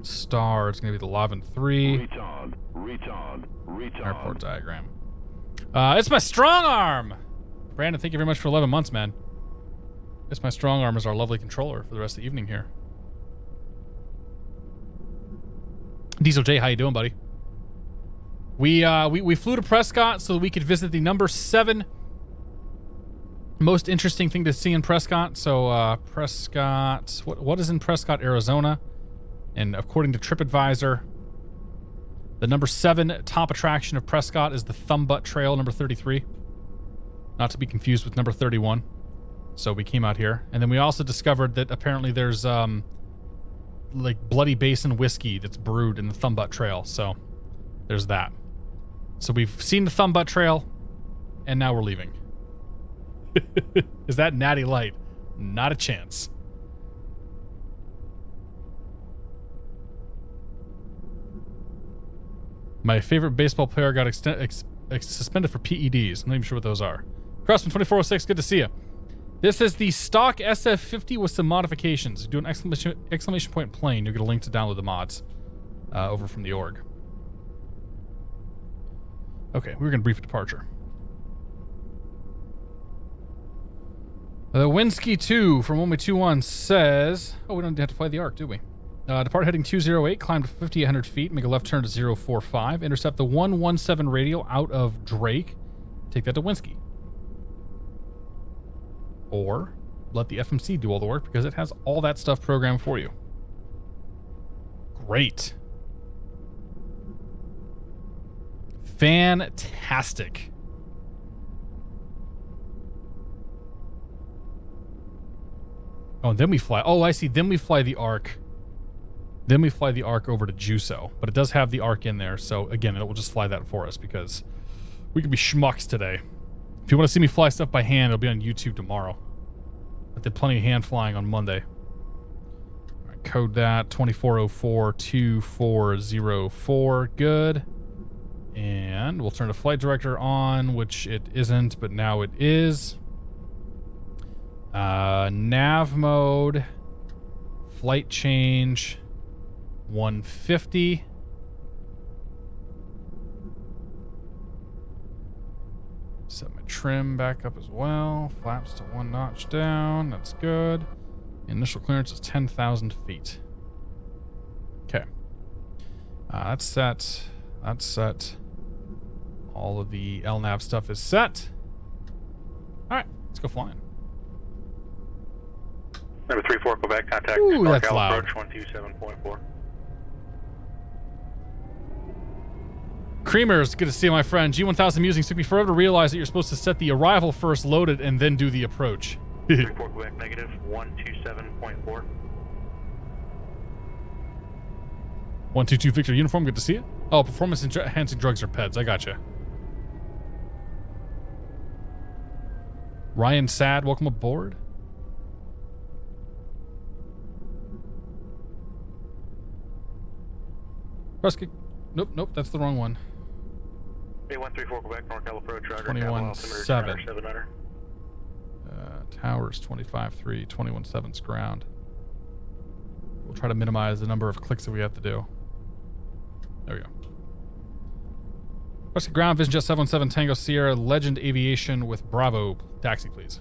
star, it's going to be the Lavin 3. Retard. Airport diagram. It's my strong arm! Brandon, thank you very much for 11 months, man. It's my strong arm is our lovely controller for the rest of the evening here. Diesel J, how you doing, buddy? We flew to Prescott so that we could visit the number 7 most interesting thing to see in Prescott. So Prescott, what is in Prescott, Arizona? And according to TripAdvisor, the number 7 top attraction of Prescott is the Thumb Butt Trail, number 33. Not to be confused with number 31. So we came out here. And then we also discovered that apparently there's like Bloody Basin whiskey that's brewed in the Thumb Butt Trail. So there's that. So we've seen the Thumb Butt Trail, and now we're leaving. Is that Natty Light? Not a chance. My favorite baseball player got suspended for PEDs. I'm not even sure what those are. Crossman 2406, good to see you. This is the stock SF50 with some modifications. Do an exclamation point plane. You'll get a link to download the mods over from the org. Okay, we're going to brief departure. The Winsky 2 from 121 says... Oh, we don't have to fly the arc, do we? Depart heading 208, climb to 5,800 feet, make a left turn to 045, intercept the 117 radial out of Drake, take that to Winsky. Or let the FMC do all the work because it has all that stuff programmed for you. Great. Fantastic. Oh, and then we fly. Oh, I see. Then we fly the arc. Then we fly the arc over to Juso. But it does have the arc in there. So, again, it will just fly that for us because we can be schmucks today. If you want to see me fly stuff by hand, it'll be on YouTube tomorrow. I did plenty of hand flying on Monday. All right, code that. 2404-2404. Good. And we'll turn the flight director on, which it isn't, but now it is. Nav mode, flight change, 150. Set my trim back up as well. Flaps to 1 notch down. That's good. Initial clearance is 10,000 feet. Okay. That's set. That's set. All of the LNAV stuff is set. All right, let's go flying. Number 34, Quebec, contact Ooh, that's Norcal loud. approach 127.4. Creamers, good to see you, my friend. G1000 Musings took me forever to realize that you're supposed to set the arrival first, load it, and then do the approach. 34, Quebec, negative 127.4. 122 Victor Uniform, good to see you. Oh, performance enhancing drugs are PEDs, I gotcha. Ryan Sad, welcome aboard. Prescott. Nope, that's the wrong one. 8134 Quebec, NorCal approach, Roger. 21-7. 700. Towers 25-3, 21-7's ground. We'll try to minimize the number of clicks that we have to do. There we go. Prescott ground, VisionJet 717 Tango Sierra, Legend Aviation with Bravo. Taxi, please.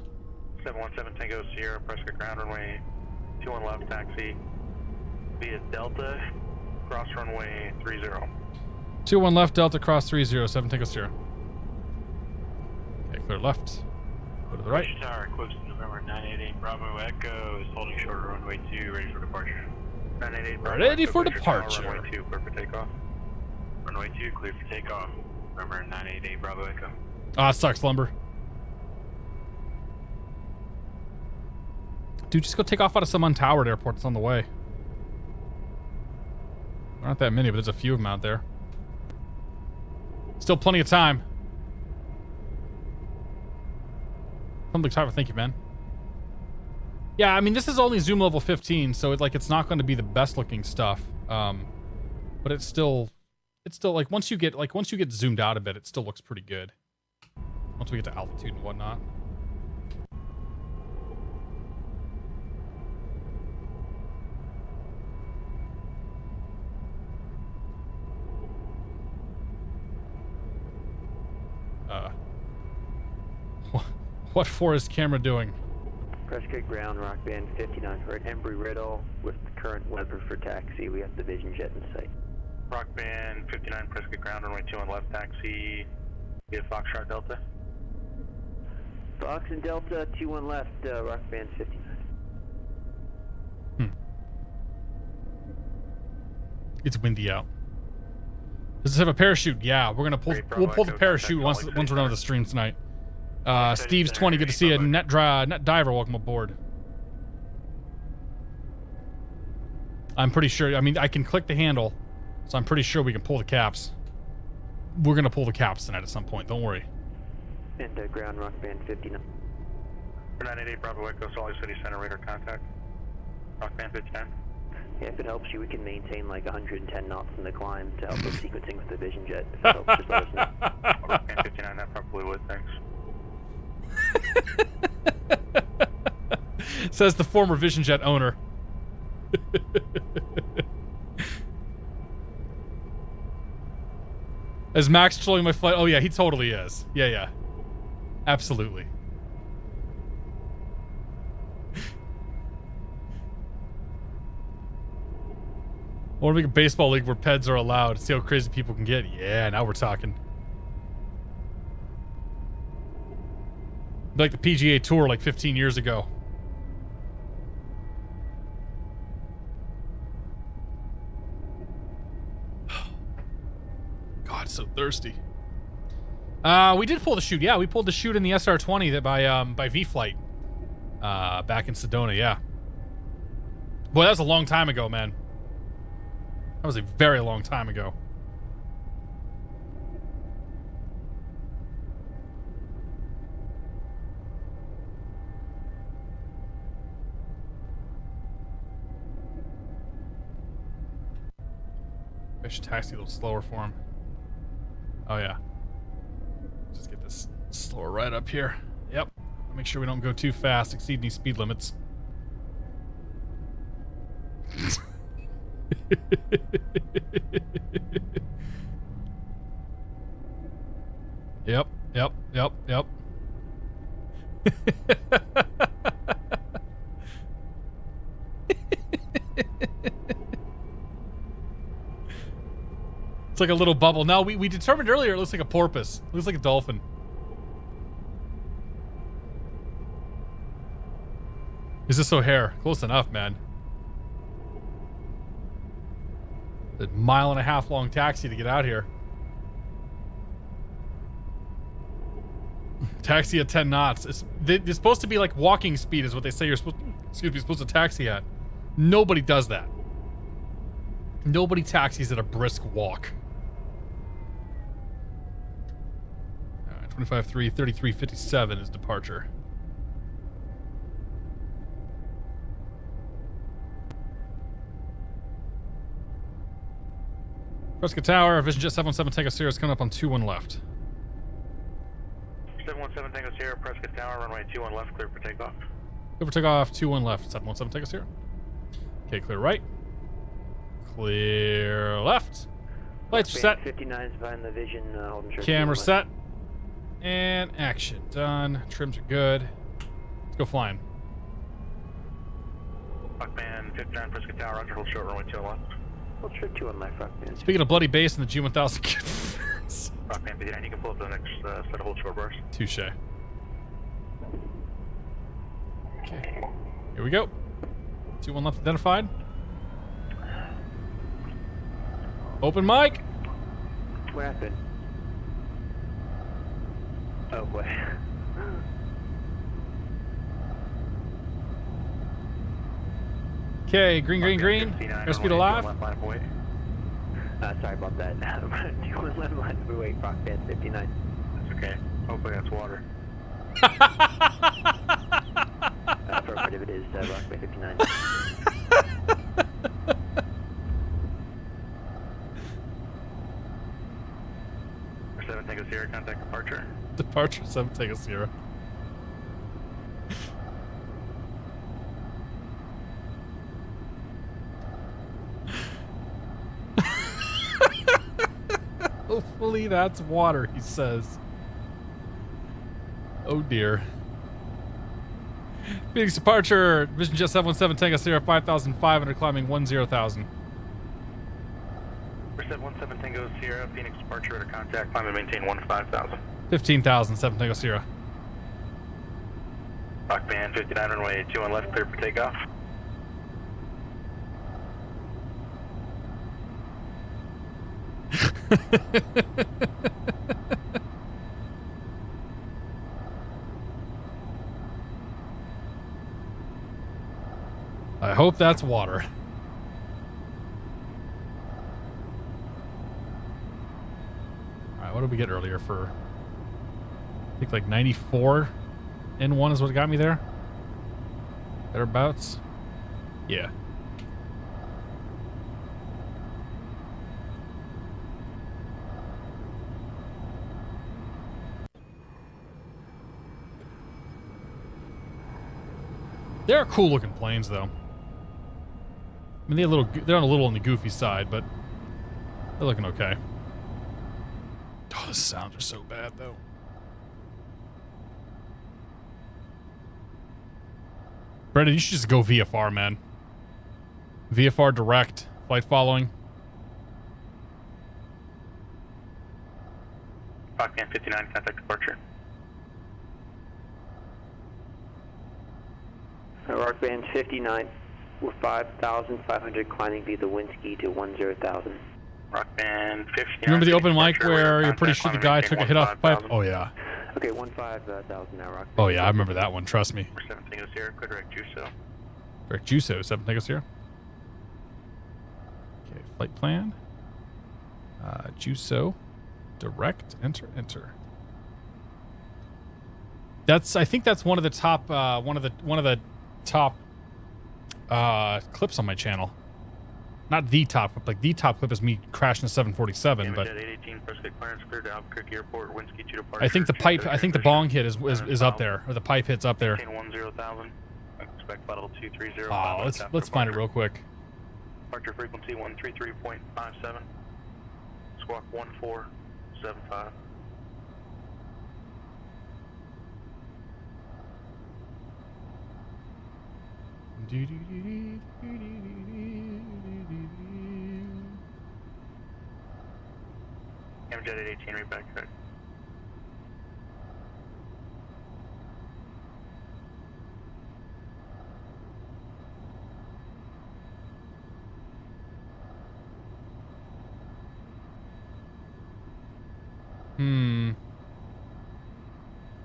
717 Tango Sierra, Prescott ground, runway 21 left, taxi via Delta, cross runway 30. 21 left, Delta, cross 30, 7 Tango Sierra. Okay, clear left. Go to the right. Tower, eclipse November 988 Bravo Echo is holding short runway 2, ready for departure. 988 Bravo Ready Echo, for clear tower, departure. Runway 2, clear for takeoff. Runway 2, clear for takeoff. November 988 Bravo Echo. Ah, sucks, Lumber. Dude, just go take off out of some untowered airport that's on the way. There aren't that many, but there's a few of them out there. Still plenty of time. Public timer, thank you, man. Yeah, I mean, this is only zoom level 15, so it's not going to be the best looking stuff. But it's still like once you get zoomed out a bit, it still looks pretty good. Once we get to altitude and whatnot. What for is camera doing? Prescott ground, rock band 59 for Embry-Riddle with the current weather for taxi. We have the VisionJet in sight. Rock band 59 Prescott ground, runway 21 left, taxi via Foxtrot Delta. Fox and Delta, 21 left, rock band 59. It's windy out. Does this have a parachute? Yeah, we're gonna pull. We'll pull the parachute once we're done with the stream tonight. Steve's 20. Good to see you. Net diver, welcome aboard. I'm pretty sure. I mean, I can click the handle, so I'm pretty sure we can pull the caps. We're gonna pull the caps tonight at some point. Don't worry. And ground, rock band 59. 988 Bravo Echo, Salt Lake City Center, radar contact. Rock band 59. Yeah, if it helps you, we can maintain like 110 knots in the climb to help with sequencing with the VisionJet. If it helps, just let us know. Rock band 59, that probably would, thanks. Says the former VisionJet owner. Is Max trolling my flight? Oh yeah, he totally is. Yeah. Absolutely. I want to make a baseball league where peds are allowed. See how crazy people can get. Yeah, now we're talking. Like the PGA Tour like 15 years ago. God, so thirsty. We did pull the chute. Yeah, we pulled the chute in the SR-20 that by V-Flight. Back in Sedona, yeah. Boy, that was a long time ago, man. That was a very long time ago. I should taxi a little slower for him. Oh, yeah. Just get this slower right up here. Yep. Make sure we don't go too fast, exceed any speed limits. Yep. It's like a little bubble. No, we determined earlier it looks like a porpoise. It looks like a dolphin. Is this O'Hare? Close enough, man. A 1.5 mile long taxi to get out here. Taxi at 10 knots. It's supposed to be like walking speed is what they say you're supposed to taxi at. Nobody does that. Nobody taxis at a brisk walk. All right, 25-3, 33-57 is departure. Prescott Tower, VisionJet 717 Tango Sierra is coming up on 21 left. 717 Tango Sierra, Prescott Tower, runway 21 left, clear for takeoff. Clear for takeoff, 21 left, 717 Tango Sierra. Okay, clear right. Clear left. Lights are set. 59 is behind the Vision, holding short. Camera set. And action. Done. Trims are good. Let's go flying. Rockman 59, Prescott Tower, roger, hold short, runway 21 left. Hold short 21 left, Rockman. Speaking of bloody bass and the G1000. Rockman 59, you can pull up the next set of hold short bars. Touche. Okay. Here we go. 21 left identified. Open mic. What happened? Oh boy. Okay, green, green, green. Airspeed alive. Sorry about that. 21 left line of wait, Rockman 59. That's okay. Hopefully that's water. Affirmative, it is Rockman 59. 7 Tango Sierra, contact departure. Departure 7 Tango Sierra. Hopefully that's water, he says. Oh dear. Phoenix departure, VisionJet 717 Tango Sierra 5,500 climbing 10,000. 717 Tango Sierra, Phoenix departure at a contact, climb and maintain 15,000. 15,000, 7 Tango Sierra. Rockman 59, runway 21 left, clear for takeoff. I hope that's water. Alright, what did we get earlier for? I think like 94 N1 is what got me there. Thereabouts. Yeah. They're cool looking planes though. I mean, they're on a little on the goofy side, but they're looking okay. Oh, the sounds are so bad though. Brendan, you should just go VFR, man. VFR direct, flight following. Rockman 59, contact departure. Rockman 59 with 5,500 climbing via the wind ski to 10,000. Rockman 59. Remember the open mic where you're pretty sure the guy took a hit off the pipe? Oh yeah. Okay, 15,000 now, Rockman. Oh yeah, I remember that one. Trust me. 7 Tango Sierra, clear direct Juso. Direct Juso, 7 Tango Sierra. Okay, flight plan. Juso, direct, enter. I think that's one of the top top clips on my channel. Not the top clip, like the top clip is me crashing a 747, but I think the pipe, I think the bong hit is up there, or the pipe hit's up there. Oh, let's find it real quick. Departure frequency 133.57. Squawk 1475. VisionJet at 18, read back correct.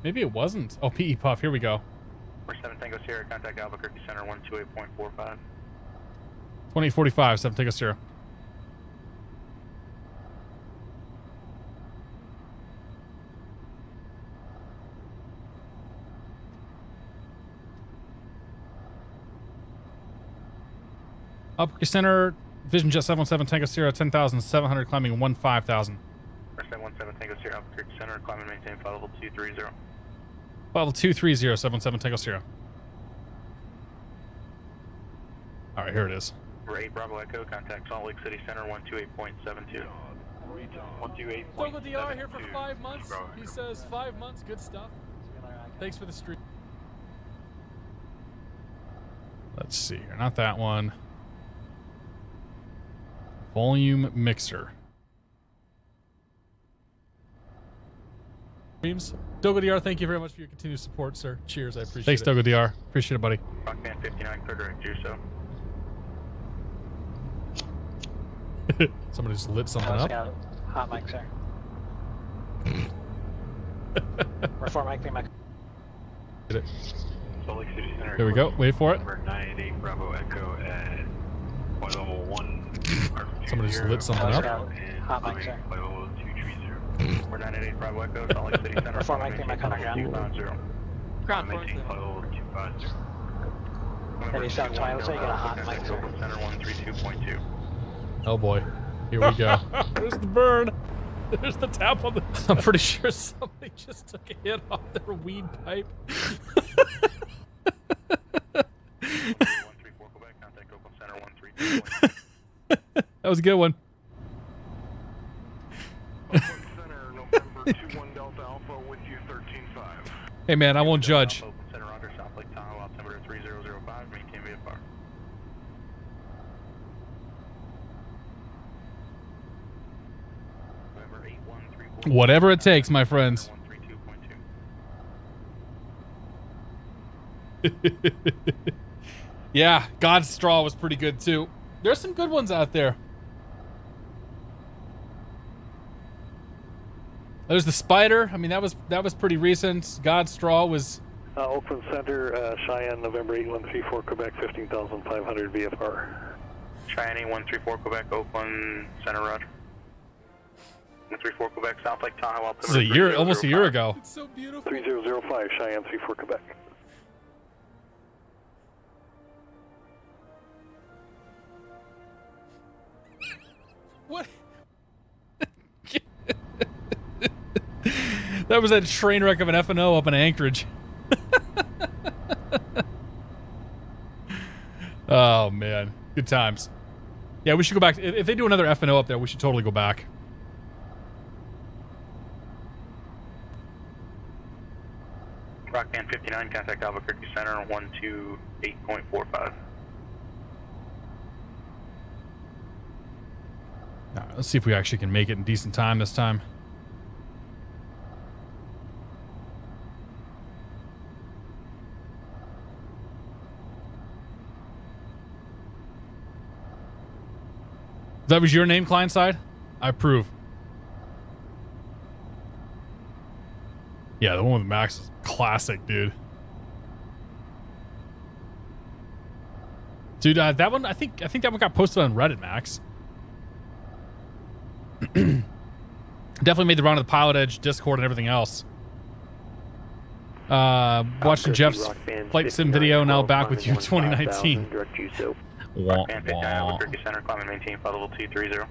Maybe it wasn't. Oh, PE Puff, here we go. 7 Tango Sierra, contact Albuquerque Center 128.45. 2845, 7 Tango Sierra. Albuquerque Center VisionJet 717 Tango Sierra 10,700 climbing 15,000. 717 Tango Sierra Albuquerque Center, climb and maintain flight level 230. Flight level 230, 77 Tango Sierra. All right, here it is. We're 8 Bravo Echo, contact Salt Lake City Center 128.72. 128.72. Logo DR here for 5 months. He says 5 months, good stuff. Thanks for the stream. Let's see here, not that one. Volume mixer. Streams. Dogo DR, thank you very much for your continued support, sir. Cheers, I appreciate it. Thanks, Dogo DR. Appreciate it, buddy. Rockman 59, clear direct you, so. Somebody just lit something up. Hot mic, sir. Reform mic, mic. Get it. Salt Lake City Center. Here we go. Wait for it. Number 988 Bravo Echo at flight level 1. Somebody just lit something up. Hot mic, sir. Flight level 230. We're 988 Bravo Echo, Salt Lake City Center. Reform mic, mic on the ground. 250. Ground, Maintain flight level 250. Maybe South 20, looks like you got a hot mic, sir. Center 132.2. Oh boy. Here we go. There's the burn. There's the tap on the... I'm pretty sure somebody just took a hit off their weed pipe. 134 Quebec, contact Oakland Center 132.2. That was a good one. Oakland Center, November 21 Delta Alpha with you 13.5. Hey man, I won't judge. Oakland Center, Roger, South Lake Tahoe, altimeter 3005, maintain VFR. November 8134. Whatever it takes, my friends. 132.2. Yeah, God's Straw was pretty good too. There's some good ones out there. There's the Spider. I mean, that was pretty recent. God's Straw was... Oakland Center, Cheyenne, November 8134, Quebec, 15,500 VFR. Cheyenne 134 Quebec, Oakland Center, Roger. 134 Quebec, South Lake Tahoe, This is a year, almost a year ago. It's so beautiful. 3005, Cheyenne 34, Quebec. What? That was that train wreck of an F&O up in Anchorage. Oh man, good times. Yeah, we should go back. If they do another F&O up there, we should totally go back. Rockman 59, contact Albuquerque Center 128.45. All right, let's see if we actually can make it in decent time this time. That was your name, client side? I approve. Yeah, the one with Max is classic, dude. Dude, that one, I think that one got posted on Reddit, Max. Definitely made the round of the PilotEdge Discord and everything else. Watching Jeff's flight sim video, now back with you 2019. Rockman 59, Albuquerque Center, climb and maintain flight level 230.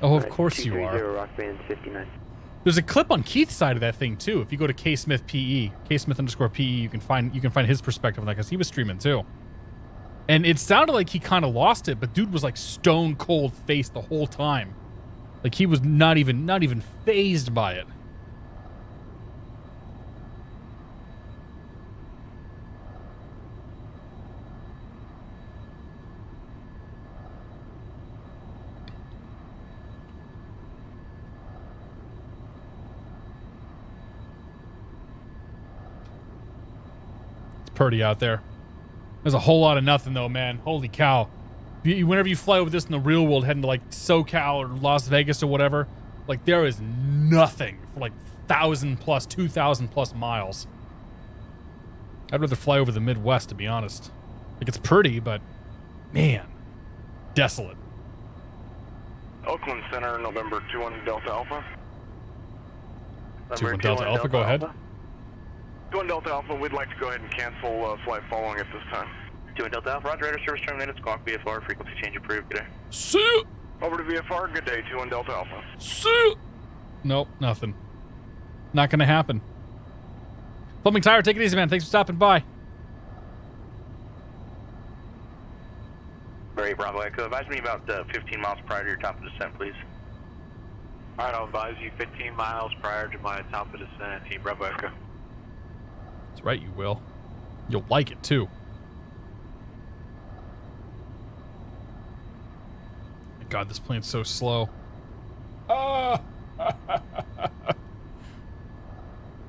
Oh, of course you are. Rockman 59. There's a clip on Keith's side of that thing too. If you go to K-Smith PE, K-Smith_PE, you can find his perspective on that because he was streaming too. And it sounded like he kind of lost it, but dude was like stone cold faced the whole time. Like he was not even phased by it. Pretty out there. There's a whole lot of nothing though, man. Holy cow. Whenever you fly over this in the real world, heading to like SoCal or Las Vegas or whatever, like there is nothing for like 1,000 plus, 2,000 plus miles. I'd rather fly over the Midwest, to be honest. Like it's pretty, but man, desolate. Oakland Center, November 21 Delta Alpha. 21 Delta Alpha, go ahead. 21 Delta Alpha, we'd like to go ahead and cancel flight following at this time. 21 Delta Alpha, Roger, radar service terminated, squawk VFR, frequency change approved, good day. See. Over to VFR. Good day. 21 Delta Alpha. See. Nope, nothing. Not gonna happen. Flipping Tire, take it easy, man. Thanks for stopping by. Very Bravo Echo. Advise me about 15 miles prior to your top of descent, please. All right, I'll advise you 15 miles prior to my top of descent. Team Bravo Echo. That's right, you will. You'll like it, too. God, this plane's so slow. VisionJet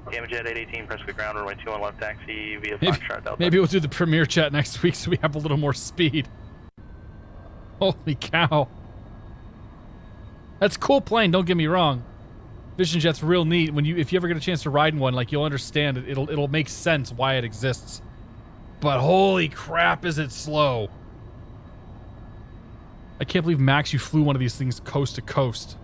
818, press the ground, runway 21 left taxi via Foxtrot Delta. Maybe we'll do the premiere chat next week so we have a little more speed. Holy cow. That's a cool plane, don't get me wrong. VisionJet's real neat. If you ever get a chance to ride in one, like, you'll understand it. It'll make sense why it exists. But holy crap, is it slow. I can't believe, Max, you flew one of these things coast to coast.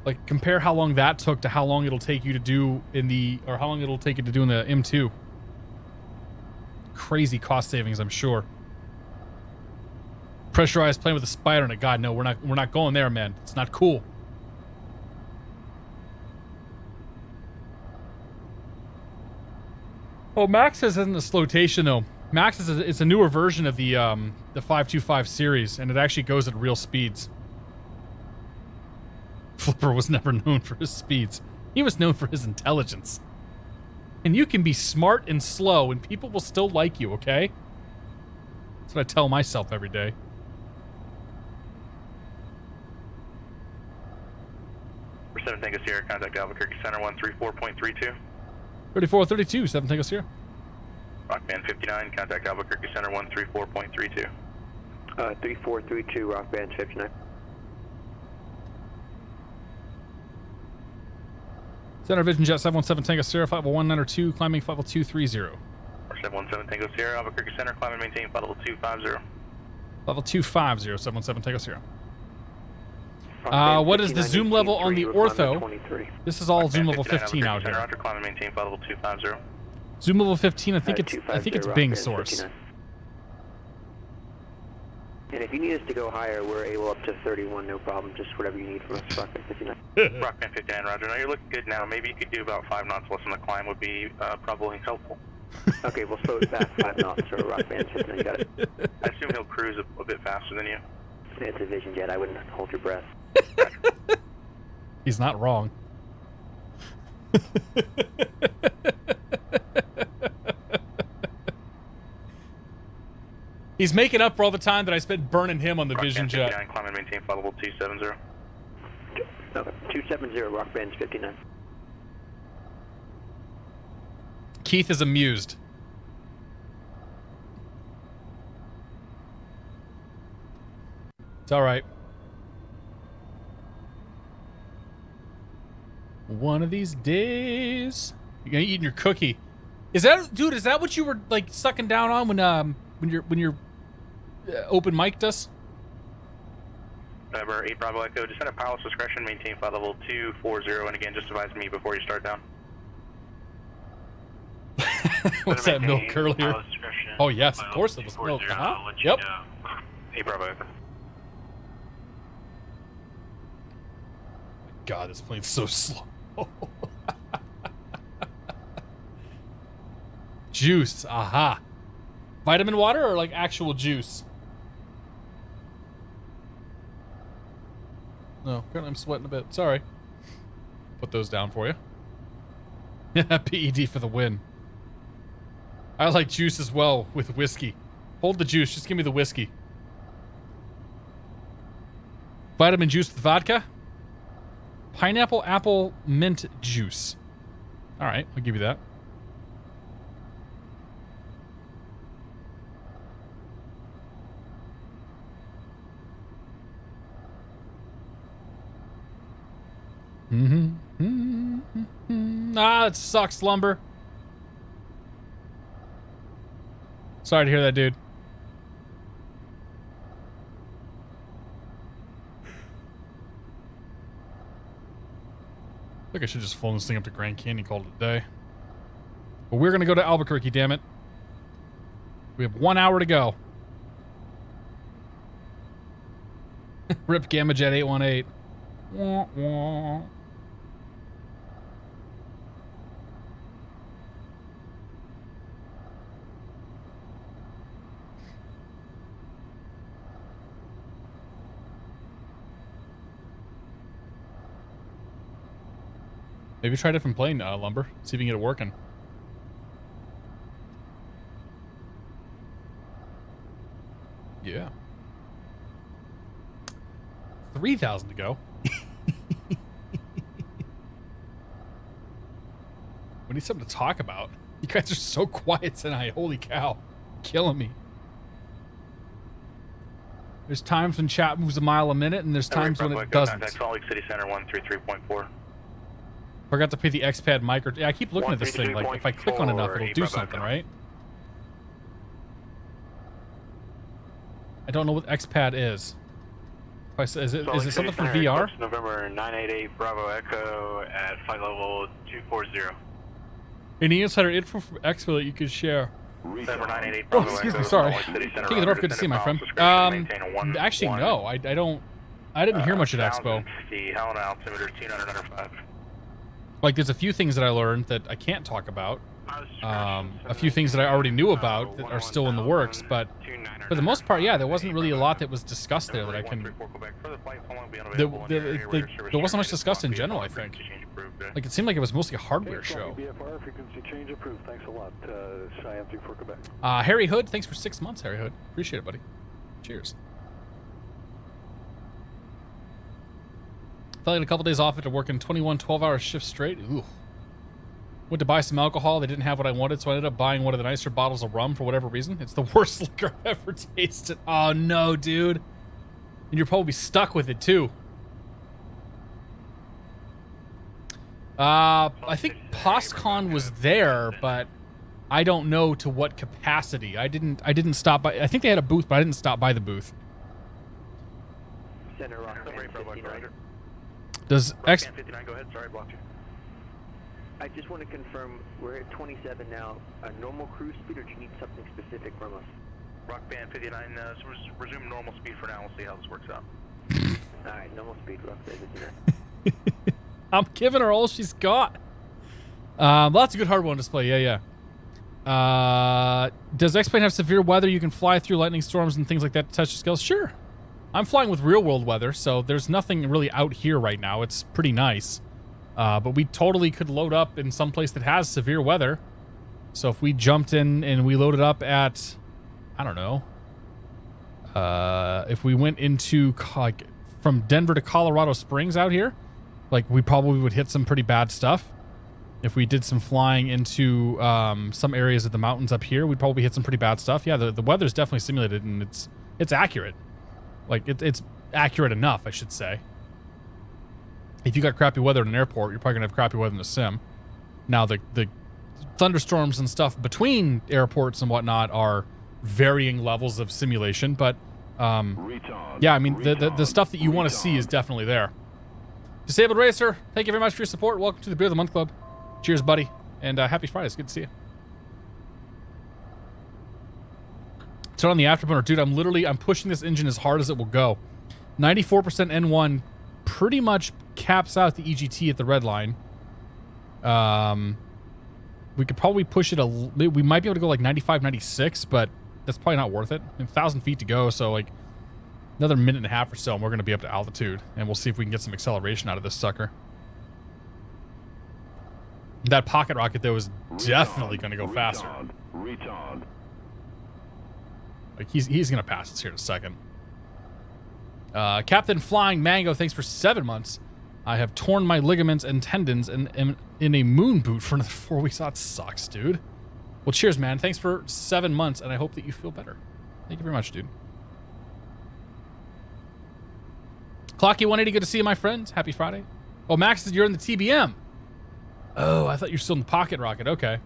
Like, compare how long that took to how long it'll take you to do in the, or how long it'll take you to do in the M2. Crazy cost savings, I'm sure. Pressurized plane with a spider in it. God, no, we're not going there, man. It's not cool. Oh, Max says isn't a flotation though. Max is it's a newer version of the 525 series, and it actually goes at real speeds. Flipper was never known for his speeds. He was known for his intelligence. And you can be smart and slow, and people will still like you, okay? That's what I tell myself every day. For 7 Tango Sierra, contact Albuquerque Center 134.32. 3432, 7 Tango Sierra. Rockband 59, contact Albuquerque Center 134.32. 3432, Rockband 59. Center VisionJet 717 Tango Sierra, 519 climbing 50230. 717 Tango Sierra, Albuquerque Center, climb and maintain 50250. 50250, 717 Tango Sierra. What is the zoom level on the ortho? This is all zoom level 15 out here. Roger, climb and maintain 50250. Zoom level 15, I think it's Bing source. And if you need us to go higher, we're able up to 31, no problem. Just whatever you need from us, Rockband 59. Rockband 59, Roger. Now you're looking good now. Maybe you could do about 5 knots less on the climb would be probably helpful. Okay, we'll slow it back 5 knots or Rockband 59, got it. I assume he'll cruise a bit faster than you. It's a VisionJet, I wouldn't hold your breath. He's not wrong. He's making up for all the time that I spent burning him on the VisionJet. Climb and maintain flight level 270. 270, Rockband 59. Keith is amused. It's all right. One of these days, you're gonna eat your cookie. Is that, dude? Is that what you were like sucking down on when you're open mic'd us? November 8 Bravo Echo. Descend at pilot's discretion. Maintain flight level 240, and again, just advise me before you start down. What's that milk earlier? Oh yes, of course it was milk. Yep. 8 Bravo Echo. God, this plane's so slow. Juice, aha. Vitamin water or like actual juice? No, apparently I'm sweating a bit. Sorry. Put those down for you. PED for the win. I like juice as well with whiskey. Hold the juice, just give me the whiskey. Vitamin juice with vodka? Pineapple, apple, mint juice. All right, I'll give you that. Ah, that sucks, Lumber. Sorry to hear that, dude. I think I should just phone this thing up to Grand Canyon, call it a day. But we're going to go to Albuquerque, damn it. We have 1 hour to go. Rip Gamma Jet 818. Wah, wah. Maybe try a different plane, Lumber. See if you can get it working. Yeah. 3,000 to go. We need something to talk about. You guys are so quiet tonight. Holy cow. Killing me. There's times when chat moves a mile a minute, and there's times when it doesn't. Salt Lake City Center 133.4. Forgot to pay the XPAD micro. Yeah, I keep looking at this thing. Like, if I click on enough, it'll do something, right? I don't know what XPAD is. Is it something for VR? November 988 Bravo Echo at flight level 240. Any insider info from Expo that you could share? November 988 Oh, Bravo excuse Echo, me, sorry. Salt Lake City Center, King of the North, good to see you, my friend. Actually, no, I didn't hear much at Expo. 1050, Helena altimeter 295. Like, there's a few things that I learned that I can't talk about. A few things that I already knew about that are still in the works, but for the most part, yeah, there wasn't really a lot that was discussed there that I can... There wasn't much discussed in general, I think. Like, it seemed like it was mostly a hardware show. BFR frequency change approved. Thanks a lot, Cheyenne 34 Quebec. Harry Hood, thanks for 6 months, Harry Hood. Appreciate it, buddy. Cheers. Felt like a couple days off after working 21 12-hour shifts straight. Ooh. Went to buy some alcohol. They didn't have what I wanted, so I ended up buying one of the nicer bottles of rum for whatever reason. It's the worst liquor I've ever tasted. Oh, no, dude. And you're probably stuck with it, too. I think PostCon was there, but I don't know to what capacity. I didn't stop by. I think they had a booth, but I didn't stop by the booth. Center Rock Band 59. Does X... 59, go ahead. Sorry, I blocked you. I just want to confirm, we're at 27 now. A normal cruise speed, or do you need something specific from us? Rock Band 59, so resume normal speed for now. We'll see how this works out. Alright, normal speed, Rock Band 59. I'm giving her all she's got. Lots of good hardware on display. Yeah. Does X-Plane have severe weather? You can fly through lightning storms and things like that to test your skills? Sure. I'm flying with real-world weather, so there's nothing really out here right now. It's pretty nice. But we totally could load up in some place that has severe weather. So if we jumped in and we loaded up at, I don't know, if we went into, like, from Denver to Colorado Springs out here, like, we probably would hit some pretty bad stuff. If we did some flying into some areas of the mountains up here, we'd probably hit some pretty bad stuff. Yeah, the weather's definitely simulated, and it's accurate. Like, it's accurate enough, I should say. If you got crappy weather in an airport, you're probably going to have crappy weather in the sim. Now, the thunderstorms and stuff between airports and whatnot are varying levels of simulation, but yeah, I mean, the stuff that you want to see is definitely there. Disabled Racer, thank you very much for your support. Welcome to the Beer of the Month Club. Cheers, buddy, and happy Friday. It's good to see you. Turn on the afterburner. Dude, I'm pushing this engine as hard as it will go. 94% N1 pretty much caps out the EGT at the red line. We could probably push it we might be able to go like 95, 96, but that's probably not worth it. 1,000 feet to go, so like another minute and a half or so, and we're going to be up to altitude, and we'll see if we can get some acceleration out of this sucker. That pocket rocket, though, is definitely going to go faster. Like, he's going to pass us here in a second. Captain Flying Mango, thanks for 7 months. I have torn my ligaments and tendons and am in a moon boot for another 4 weeks. Oh, that sucks, dude. Well, cheers, man. Thanks for 7 months, and I hope that you feel better. Thank you very much, dude. Clocky180, good to see you, my friend. Happy Friday. Oh, Max, you're in the TBM. Oh, I thought you were still in the pocket rocket. Okay.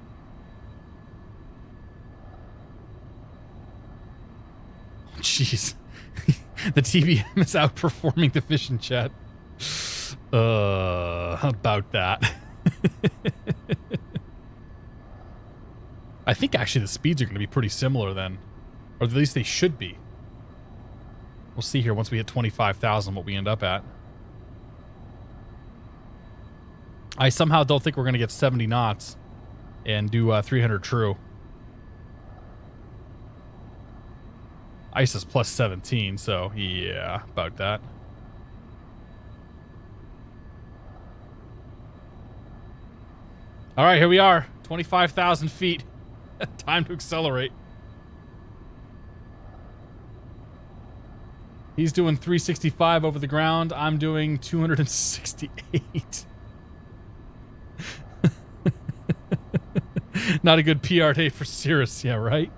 Jeez. The TBM is outperforming the VisionJet. About that. I think actually the speeds are going to be pretty similar then. Or at least they should be. We'll see here once we hit 25,000 what we end up at. I somehow don't think we're going to get 70 knots and do 300 true. Ice is plus 17, so yeah, about that. All right, here we are. 25,000 feet. Time to accelerate. He's doing 365 over the ground. I'm doing 268. Not a good PR day for Cirrus, yeah, right?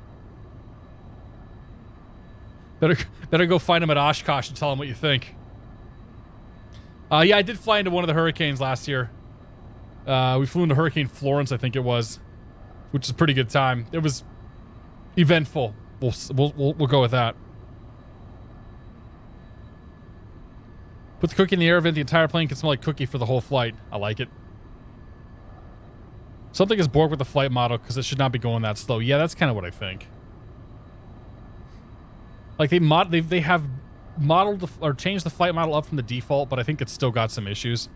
Better go find him at Oshkosh and tell him what you think. Yeah, I did fly into one of the hurricanes last year. We flew into Hurricane Florence, I think it was, which is a pretty good time. It was eventful. We'll go with that. Put the cookie in the air vent. The entire plane can smell like cookie for the whole flight. I like it. Something is broke with the flight model because it should not be going that slow. Yeah, that's kind of what I think. Like they have modeled or changed the flight model up from the default, but I think it's still got some issues.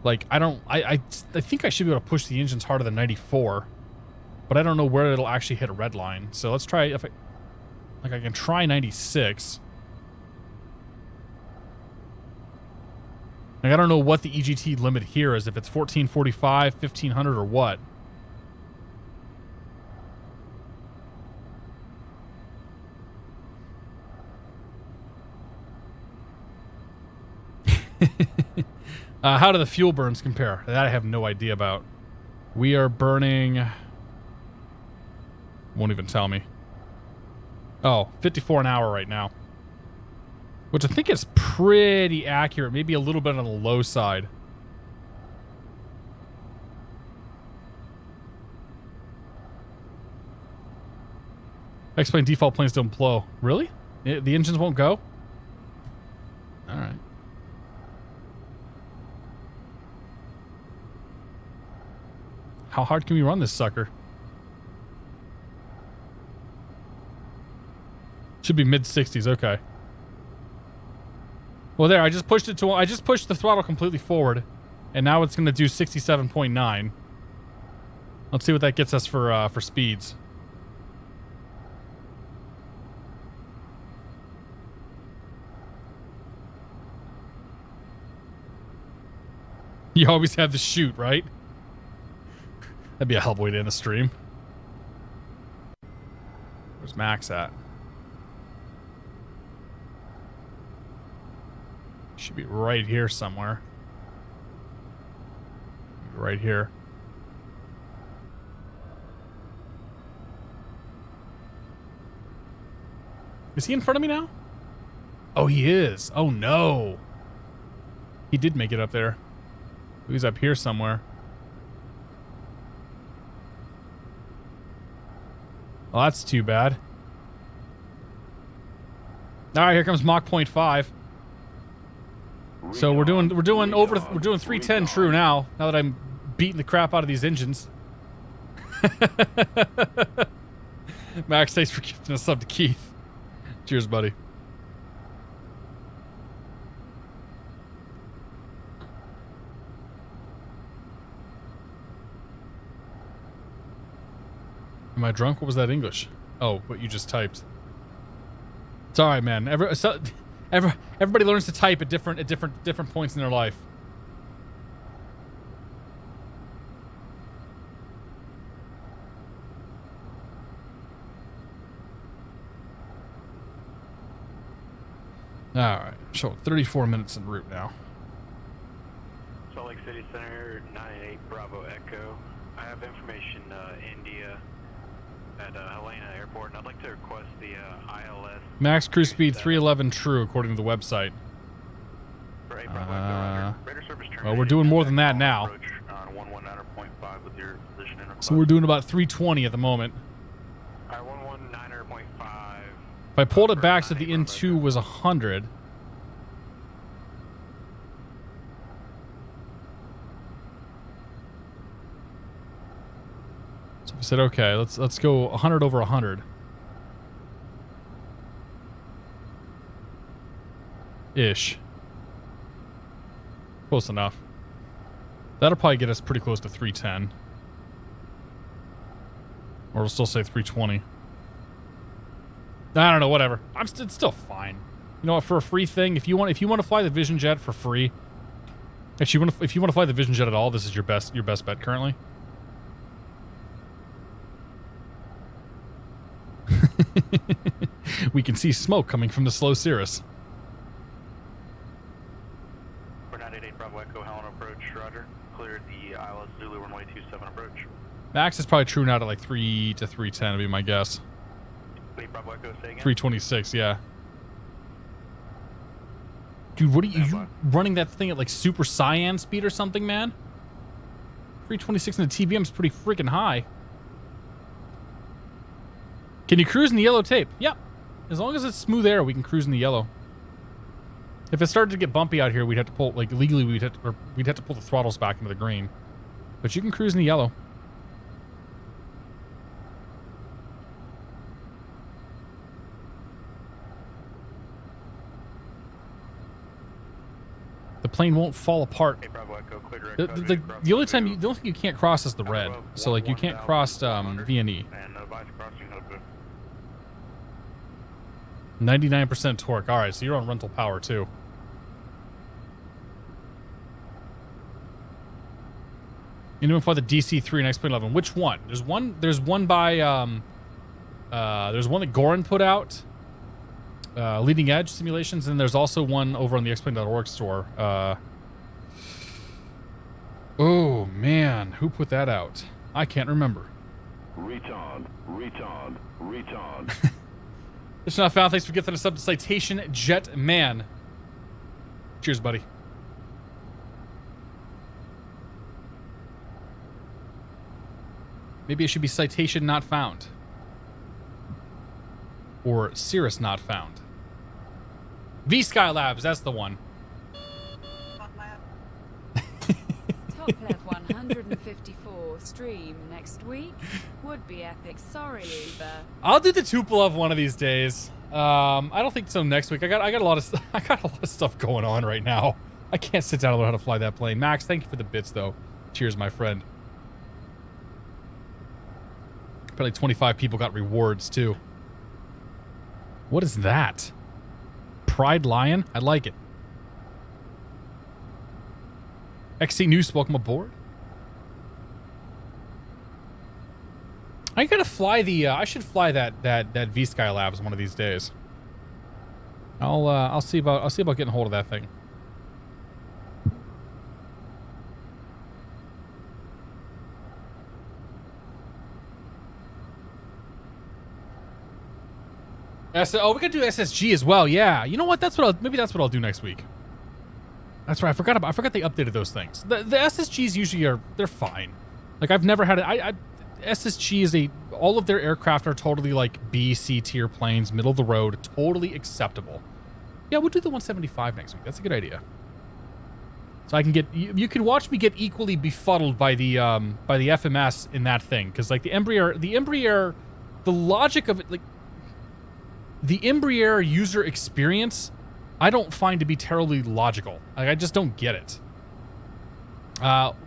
Like I think I should be able to push the engines harder than 94, but I don't know where it'll actually hit a red line. So let's try if I can try 96. Like, I don't know what the EGT limit here is, if it's 1445, 1500, or what. How do the fuel burns compare? That I have no idea about. We are burning... Won't even tell me. Oh, 54 an hour right now. Which I think is pretty accurate. Maybe a little bit on the low side. X-plane default planes don't blow. Really? The engines won't go? Alright. How hard can we run this sucker? Should be mid-60s, okay. Well, there, I just pushed the throttle completely forward, and now it's going to do 67.9. Let's see what that gets us for speeds. You always have the shoot, right? That'd be a hell of a way to end a stream. Where's Max at? Should be right here somewhere. Right here. Is he in front of me now? Oh, he is. Oh, no. He did make it up there. He's up here somewhere. Oh, that's too bad. All right, here comes Mach 0.5. So we're doing 310 true now. Now that I'm beating the crap out of these engines. Max, thanks for gifting us up to Keith. Cheers, buddy. Am I drunk? What was that English? Oh, what you just typed. It's all right, man. Everybody learns to type at different points in their life. All right, so 34 minutes en route now. Salt Lake City Center, 98 Bravo Echo. I have information, India at Helena Airport, and I'd like to request the ILS. Max cruise speed 311 true, according to the website. Well, we're doing more than that now. So we're doing about 320 at the moment. If I pulled it back so the N2 was 100. So we said, okay, let's go 100 over 100. Ish. Close enough. That'll probably get us pretty close to 310. Or we'll still say 320. I don't know, whatever. It's still fine. You know what, for a free thing, if you want to fly the VisionJet for free, actually if you want to fly the VisionJet at all, this is your best bet currently. We can see smoke coming from the slow Cirrus. 4988 Bravo Echo, Helena approach, roger. Cleared the ILS Zulu runway 27 approach. Max is probably true now to like 3 to 310 would be my guess. Bravo Echo, say again? 326, yeah. Dude, what are you running that thing at like super cyan speed or something, man? 326 in the TBM is pretty freaking high. Can you cruise in the yellow tape? Yep. As long as it's smooth air, we can cruise in the yellow. If it started to get bumpy out here, we'd have to pull, like legally, we'd have to pull the throttles back into the green. But you can cruise in the yellow. The plane won't fall apart. The only thing you can't cross is the red. So like you can't cross VNE. 99% torque. All right, so you're on rental power too. You know, fly the DC-3 and X-Plane 11. Which one? There's one by there's one that Goran put out. Leading Edge simulations, and there's also one over on the xplane.org store. Oh man, who put that out? I can't remember. Retard. It's not found. Thanks for getting us up to Citation Jet Man. Cheers, buddy. Maybe it should be Citation Not Found. Or Cirrus Not Found. V-Sky Labs, that's the one. Top Lev 154 stream next week would be epic. Sorry, Uber. I'll do the Tupolev one of these days. I don't think so next week. I got a lot of stuff going on right now. I can't sit down and learn how to fly that plane. Max, thank you for the bits though. Cheers, my friend. Probably 25 people got rewards too. What is that? Pride Lion? I like it. XC News, welcome aboard. I gotta fly the. I should fly that V-Sky Labs one of these days. I'll see about getting hold of that thing. Oh, we could do SSG as well. Yeah, you know what? Maybe that's what I'll do next week. That's right. I forgot they updated those things. The SSGs usually they're fine. Like I've never had it. SSG is all of their aircraft are totally like B, C tier planes, middle of the road, totally acceptable. Yeah, we'll do the 175 next week. That's a good idea. So I can get you can watch me get equally befuddled by the FMS in that thing, because like the Embraer, the logic of it, like. The Embraer user experience, I don't find to be terribly logical. Like I just don't get it.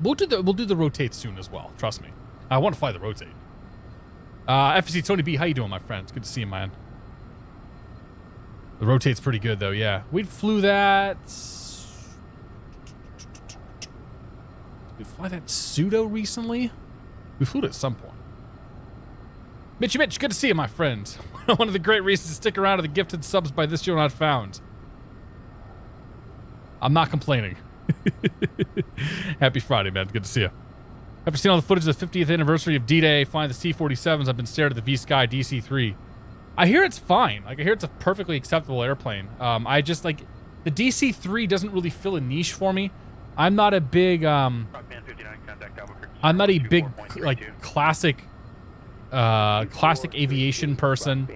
We'll do the rotate soon as well. Trust me, I want to fly the rotate. FSC Tony B, how you doing, my friend? It's good to see you, man. The rotate's pretty good though. Yeah, we flew that. Did we fly that pseudo recently? We flew it at some point. Mitchy Mitch, good to see you, my friend. One of the great reasons to stick around are the gifted subs by This Show Not Found. I'm not complaining. Happy Friday, man. Good to see you. After seeing all the footage of the 50th anniversary of D-Day, flying the C-47s, I've been stared at the V-Sky DC-3. I hear it's fine. Like, I hear it's a perfectly acceptable airplane. I just, like, the DC-3 doesn't really fill a niche for me. I'm not a big, like, classic aviation person.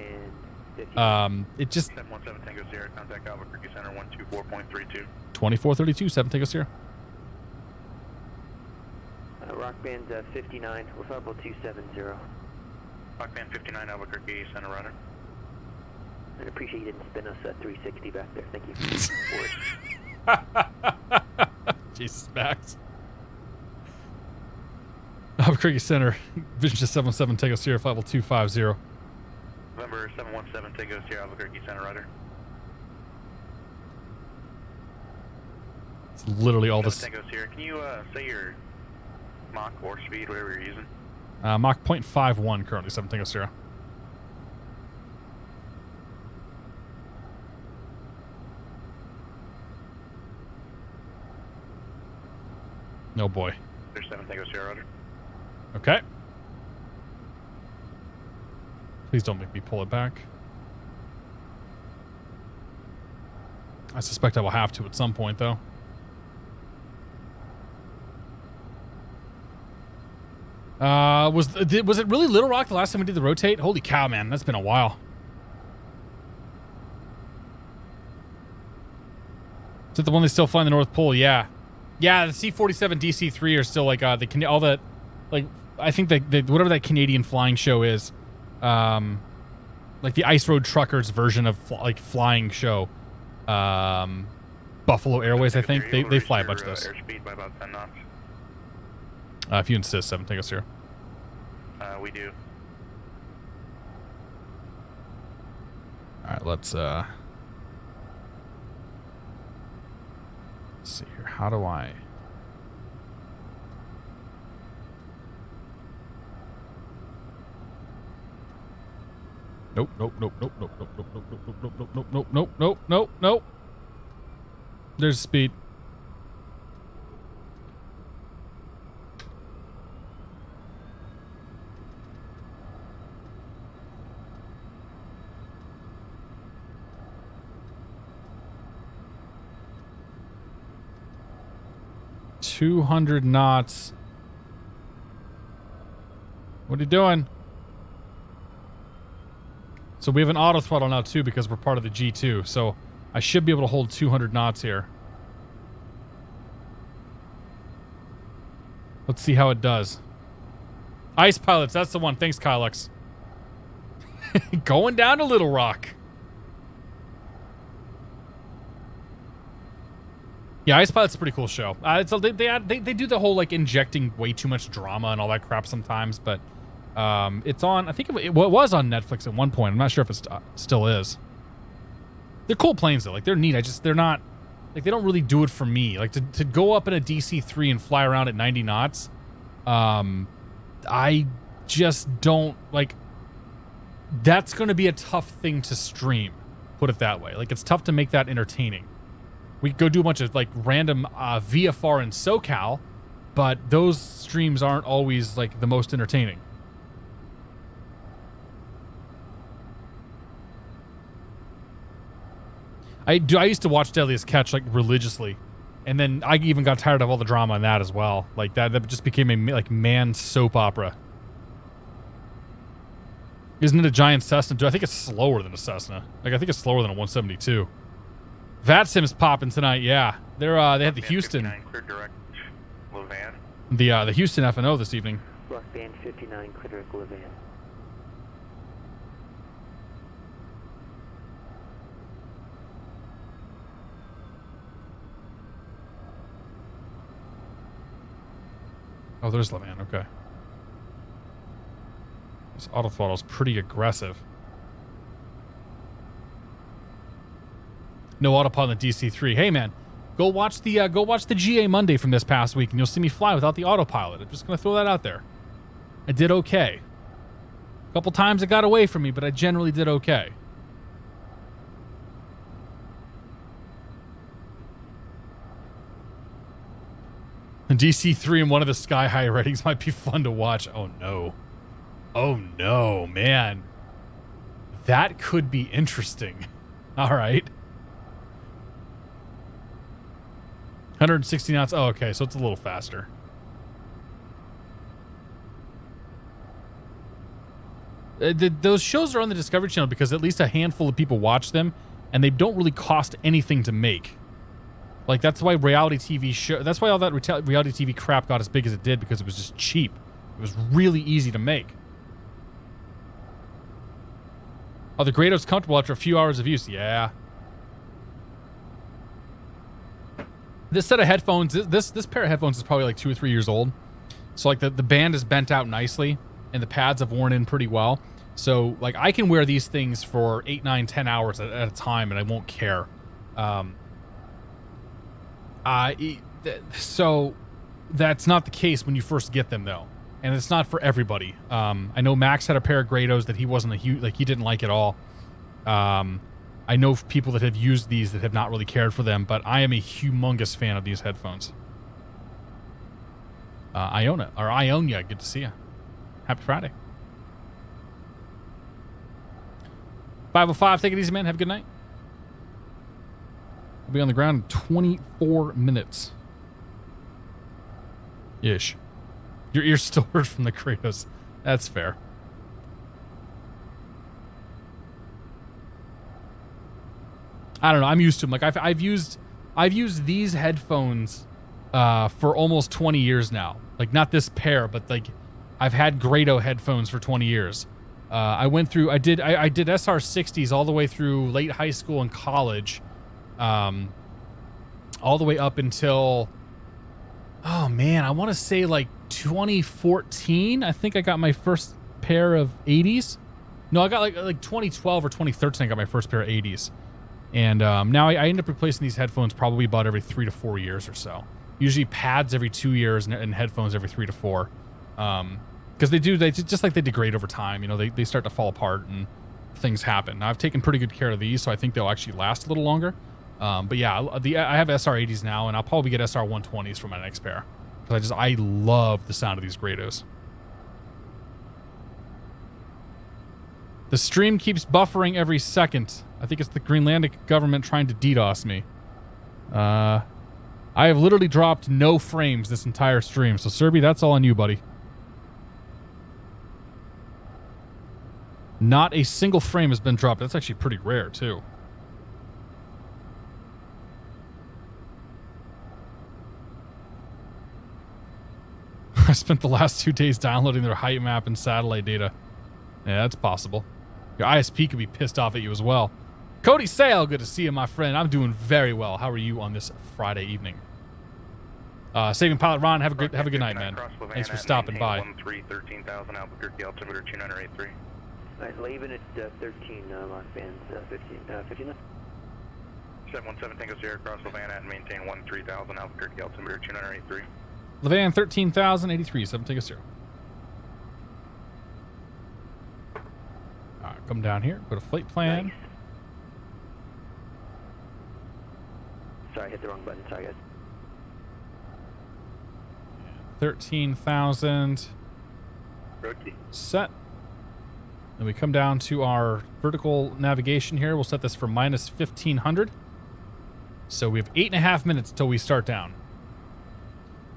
It just 717 Tango Sierra, contact Albuquerque Center 124.32. 2432 7 Tango Sierra. Rock band 59 with level 270. Rock band 59 Albuquerque Center, runner. And appreciate you didn't spin us at 360 back there. Thank you. Jesus, Max. Albuquerque Center, VisionJet 77, Tango Sierra, flight level 250. November 717, Tango Sierra, Albuquerque Center, Rider. It's literally all this. Tango Sierra, can you say your Mach or speed, whatever you're using? Mach 0.51 currently, 7 Tango Sierra. Oh boy. There's 7 Tango Sierra, Rider. Okay. Please don't make me pull it back. I suspect I will have to at some point, though. Was it really Little Rock the last time we did the rotate? Holy cow, man. That's been a while. Is it the one they still fly in the North Pole? Yeah. Yeah, the C-47 DC-3 are still like, all the, like, I think that whatever that Canadian flying show is, like the Ice Road Truckers version of flying show, Buffalo Airways, I think they fly a bunch of those. Airspeed by about 10 knots. If you insist, 7 Tango Sierra. We do. All right, let's see here. How do I? Nope. There's speed. $200 knots. What are you doing? So we have an auto throttle now too because we're part of the G2. So I should be able to hold 200 knots here. Let's see how it does. Ice Pilots, that's the one. Thanks, Kylux. Going down to Little Rock. Yeah, Ice Pilot's a pretty cool show. They do the whole like injecting way too much drama and all that crap sometimes, but it's on. I think it was on Netflix at one point. I'm not sure if it still is. They're cool planes though. Like they're neat. They're not like they don't really do it for me. Like to go up in a DC-3 and fly around at 90 knots. I just don't like. That's going to be a tough thing to stream. Put it that way. Like it's tough to make that entertaining. We could go do a bunch of like random VFR in SoCal, but those streams aren't always like the most entertaining. I used to watch Deadliest Catch like religiously, and then I even got tired of all the drama on that as well. Like that just became a like man soap opera. Isn't it a giant Cessna? Dude, I think it's slower than a Cessna. Like I think it's slower than a 172. VATSIM's popping tonight, yeah. They had the Houston. Clear direct Levan. The Houston FNO this evening. Rock band 59, clear direct Levan. Oh, there's Levan, okay. This auto throttle's pretty aggressive. No autopilot on the DC-3. Hey man, go watch the GA Monday from this past week, and you'll see me fly without the autopilot. I'm just gonna throw that out there. I did okay. A couple times it got away from me, but I generally did okay. The DC-3 and one of the Sky High ratings might be fun to watch. Oh no. Oh no, man. That could be interesting. All right. 160 knots. Oh, okay. So it's a little faster. Those shows are on the Discovery Channel because at least a handful of people watch them, and they don't really cost anything to make. Like that's why reality TV show. That's why all that reality TV crap got as big as it did, because it was just cheap. It was really easy to make. Oh, the Grado's comfortable after a few hours of use. Yeah. This set of headphones, this pair of headphones is probably like 2 or 3 years old. So like the band is bent out nicely and the pads have worn in pretty well. So like I can wear these things for 8, 9, 10 hours at a time and I won't care. So that's not the case when you first get them though. And it's not for everybody. I know Max had a pair of Grados that he wasn't a huge, like he didn't like at all. I know people that have used these that have not really cared for them, but I am a humongous fan of these headphones. Ionia, good to see you. Happy Friday. 505, take it easy, man. Have a good night. I'll be on the ground in 24 minutes. Ish. Your ears still hurt from the Kratos. That's fair. I don't know. I'm used to them. Like I've used these headphones for almost 20 years now. Like not this pair, but like I've had Grado headphones for 20 years. I did SR60s all the way through late high school and college, all the way up until, oh man, I want to say like 2014. I think I got my first pair of 80s. No, I got like 2012 or 2013. I got my first pair of 80s. And now I end up replacing these headphones probably about every 3 to 4 years or so. Usually pads every 2 years and headphones every 3 to 4. Because they just like they degrade over time. You know, they start to fall apart and things happen. Now, I've taken pretty good care of these, so I think they'll actually last a little longer. But yeah, I have SR80s now, and I'll probably get SR120s for my next pair. Because I love the sound of these Grados. The stream keeps buffering every second. I think it's the Greenlandic government trying to DDoS me. I have literally dropped no frames this entire stream. So, Serby, that's all on you, buddy. Not a single frame has been dropped. That's actually pretty rare, too. I spent the last 2 days downloading their height map and satellite data. Yeah, that's possible. Your ISP could be pissed off at you as well. Cody Sale, good to see you, my friend. I'm doing very well. How are you on this Friday evening? Saving Pilot Ron, have a good night, man. Thanks for stopping by. 13,000 Albuquerque altimeter 2983. Alright, leaving at 13 lock bands 59. 717 Tango Sierra across Lavana and maintain 13,000 Albuquerque altimeter 2983. Levan 13,083, 7 Tango Sierra. Alright, come down here, go to flight plan. Nice. Sorry, I hit the wrong button. Sorry, guys. 13,000. Set. Then we come down to our vertical navigation here. We'll set this for minus 1,500. So we have 8.5 minutes till we start down.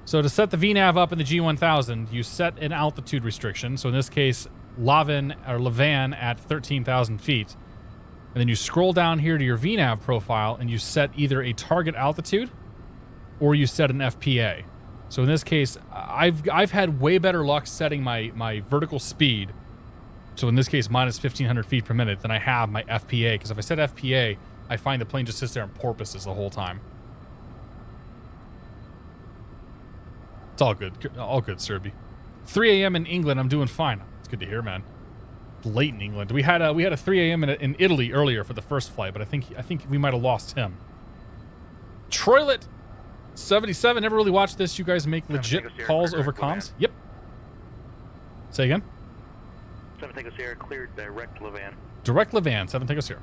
So to set the VNAV up in the G1000, you set an altitude restriction. So in this case, Levan at 13,000 feet. And then you scroll down here to your VNAV profile and you set either a target altitude or you set an FPA. So in this case, I've had way better luck setting my vertical speed. So in this case, minus 1,500 feet per minute than I have my FPA. Because if I set FPA, I find the plane just sits there and porpoises the whole time. It's all good. All good, Serby. 3 a.m. in England, I'm doing fine. It's good to hear, man. Late in England. We had a 3 a.m. in Italy earlier for the first flight, but I think we might have lost him. Troilet 77. Never really watched this. You guys make legit calls over comms? Yep. Say again? 7 Tango Sierra cleared direct Levan. Direct Levan, 7 Tango Sierra.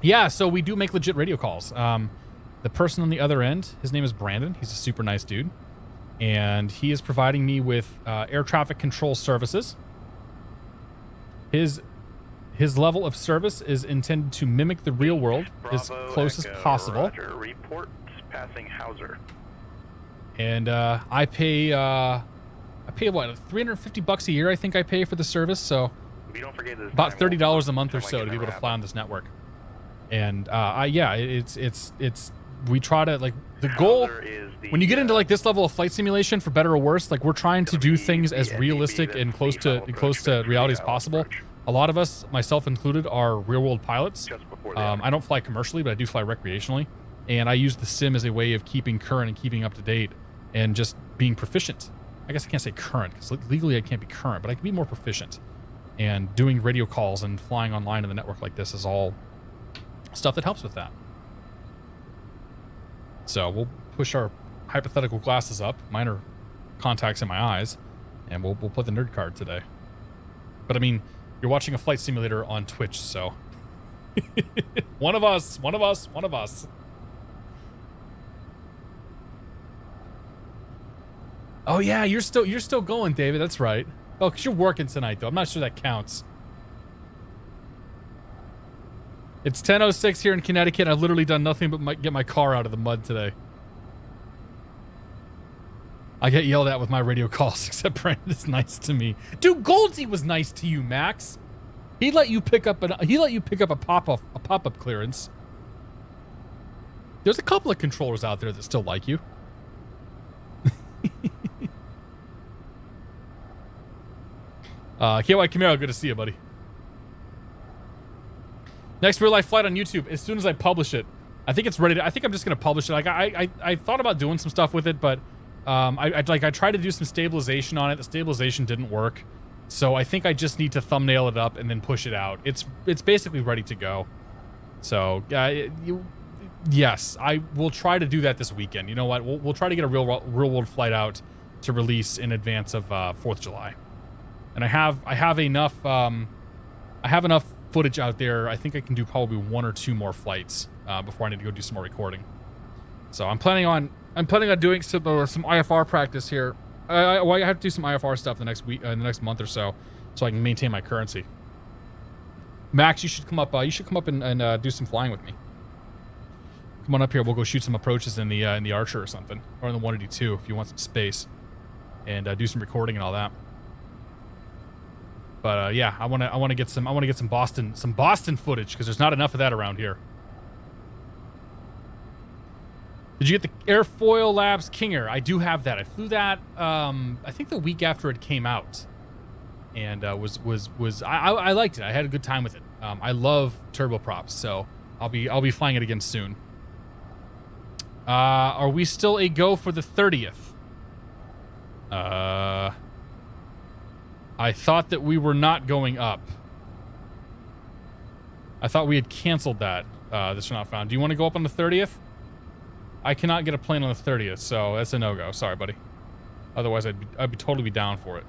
Yeah, so we do make legit radio calls. The person on the other end, his name is Brandon. He's a super nice dude. And he is providing me with air traffic control services. His level of service is intended to mimic the real world as close as possible. Roger. Reports passing Hauser. And I pay what, $350 a year I think I pay for the service, so Don't forget this about $30 a month or so to be able to fly on this network. And yeah, it's we try to, like, the goal when you get into like this level of flight simulation, for better or worse, like we're trying to do things as realistic and close to reality as possible. A lot of us, myself included, are real-world pilots. I don't fly commercially, but I do fly recreationally. And I use the sim as a way of keeping current and keeping up to date and just being proficient. I guess I can't say current, because legally I can't be current, but I can be more proficient. And doing radio calls and flying online in the network like this is all stuff that helps with that. So we'll push our hypothetical glasses up. Mine are contacts in my eyes. And we'll play the nerd card today. But I mean, you're watching a flight simulator on Twitch, so... one of us. Oh yeah, you're still going, David. That's right. Oh, because you're working tonight, though. I'm not sure that counts. It's 10:06 here in Connecticut. I've literally done nothing but get my car out of the mud today. I get yelled at with my radio calls, except Brandon is nice to me. Dude, Goldsy was nice to you, Max. He let you pick up a pop-up clearance. There's a couple of controllers out there that still like you. KY Camaro, good to see you, buddy. Next real life flight on YouTube. As soon as I publish it, I think it's ready to, I think I'm just gonna publish it. Like I thought about doing some stuff with it, but I tried to do some stabilization on it. The stabilization didn't work, so I think I just need to thumbnail it up and then push it out. It's basically ready to go. So yes, I will try to do that this weekend. You know what? We'll try to get a real world flight out to release in advance of 4th of July. And I have enough footage out there. I think I can do probably 1 or 2 more flights before I need to go do some more recording. So I'm planning on doing some IFR practice here. I have to do some IFR stuff the next week, the next month or so I can maintain my currency. Max, you should come up. You should come up and do some flying with me. Come on up here. We'll go shoot some approaches in the Archer or something, or in the 182 if you want some space, and do some recording and all that. But yeah, I want to get some Boston footage because there's not enough of that around here. Did you get the Airfoil Labs Kinger? I do have that. I flew that I think the week after it came out, and I liked it. I had a good time with it. I love turboprops, so I'll be flying it again soon. Are we still a go for the 30th? I thought that we were not going up. I thought we had canceled that. This are not found. Do you want to go up on the 30th? I cannot get a plane on the 30th, so that's a no-go. Sorry, buddy. Otherwise, I'd be totally down for it.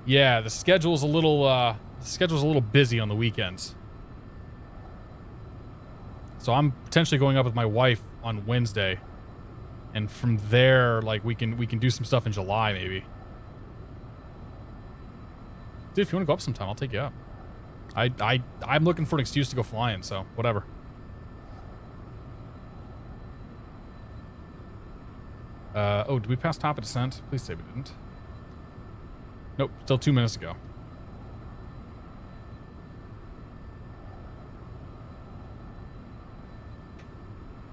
Yeah, the schedule's a little busy on the weekends. So I'm potentially going up with my wife on Wednesday, and from there, like we can do some stuff in July maybe. Dude, if you want to go up sometime, I'll take you up. I'm looking for an excuse to go flying, so whatever. Oh, did we pass top of descent? Please say we didn't. Nope, still 2 minutes ago.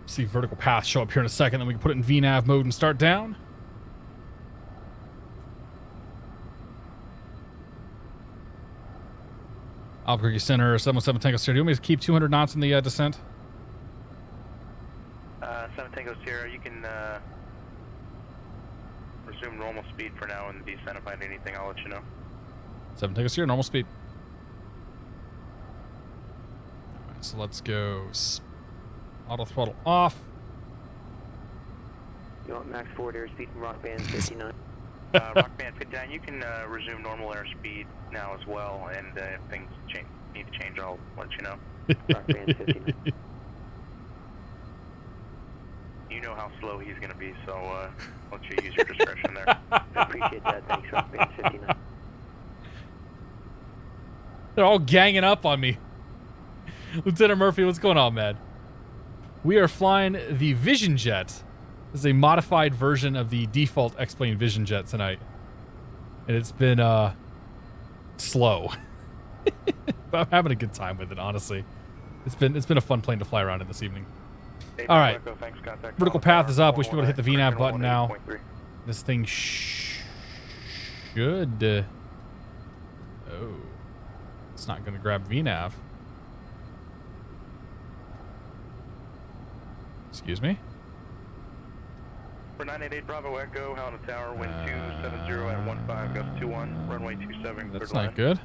See vertical path show up here in a second, then we can put it in VNAV mode and start down. Albuquerque Center, 717 Tango Sierra. Do you want me to keep 200 knots in the descent? 7 Tango Sierra, you can resume normal speed for now in the descent. If I need anything, I'll let you know. 7 Tango Sierra, normal speed. Alright, so let's go. Auto throttle off. You want max forward airspeed from Rock Band 59? Rock Band 59, you can resume normal airspeed now as well, and if things need to change, I'll let you know. Rock Band 59. You know how slow he's going to be, so I'll let you use your discretion there. I appreciate that. Thanks, Rock Band 59. They're all ganging up on me. Lieutenant Murphy, what's going on, man? We are flying the VisionJet. This is a modified version of the default X-Plane VisionJet tonight. And it's been slow. But I'm having a good time with it, honestly. It's been a fun plane to fly around in this evening. All right. Vertical path is up. We should be able to hit the VNAV button now. This thing should. Oh. It's not going to grab VNAV. Excuse me? For 988 Bravo Echo, Helena Tower, wind 270 at 15, gust 21, runway 27, That's cleared not good.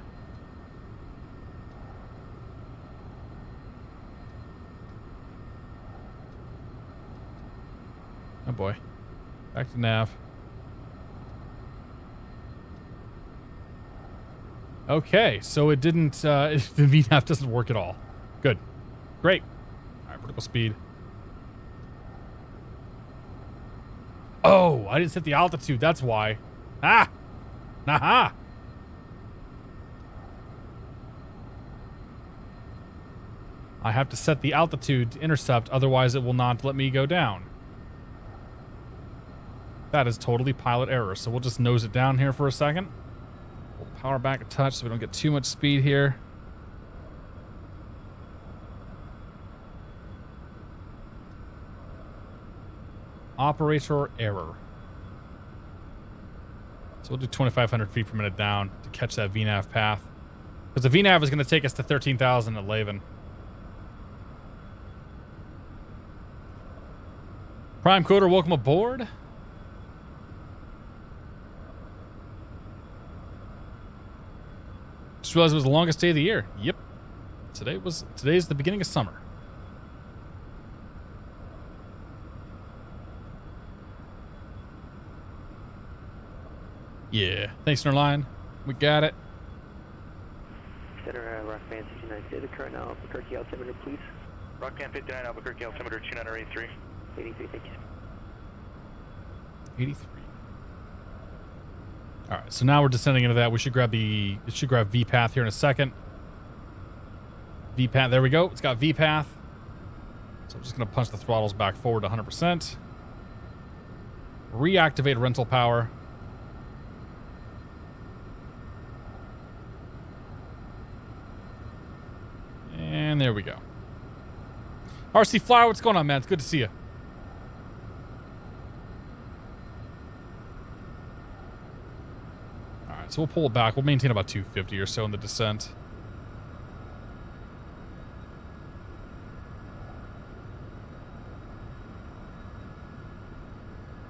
Oh boy. Back to nav. Okay, so it didn't, the VNAV doesn't work at all. Good. Great. All right, vertical speed. Oh, I didn't set the altitude. That's why. Ah! Aha! I have to set the altitude to intercept, otherwise it will not let me go down. That is totally pilot error, so we'll just nose it down here for a second. We'll power back a touch so we don't get too much speed here. Operator error. So we'll do 2,500 feet per minute down to catch that VNAV path. Because the VNAV is going to take us to 13,000 at Laven. Prime Coder, welcome aboard. Just realized it was the longest day of the year. Yep. Today's the beginning of summer. Yeah. Thanks, Nerline. We got it. Center, Rockman 69, say the current Albuquerque altimeter, please. Rockman 59, Albuquerque altimeter 2983. 83, thank you. 83. All right, so now we're descending into that. We should grab it should grab VPath here in a second. VPath, there we go. It's got VPath. So I'm just going to punch the throttles back forward to 100%. Reactivate rental power. And there we go. RC Flyer, what's going on, man? It's good to see you. Alright, so we'll pull it back. We'll maintain about 250 or so in the descent.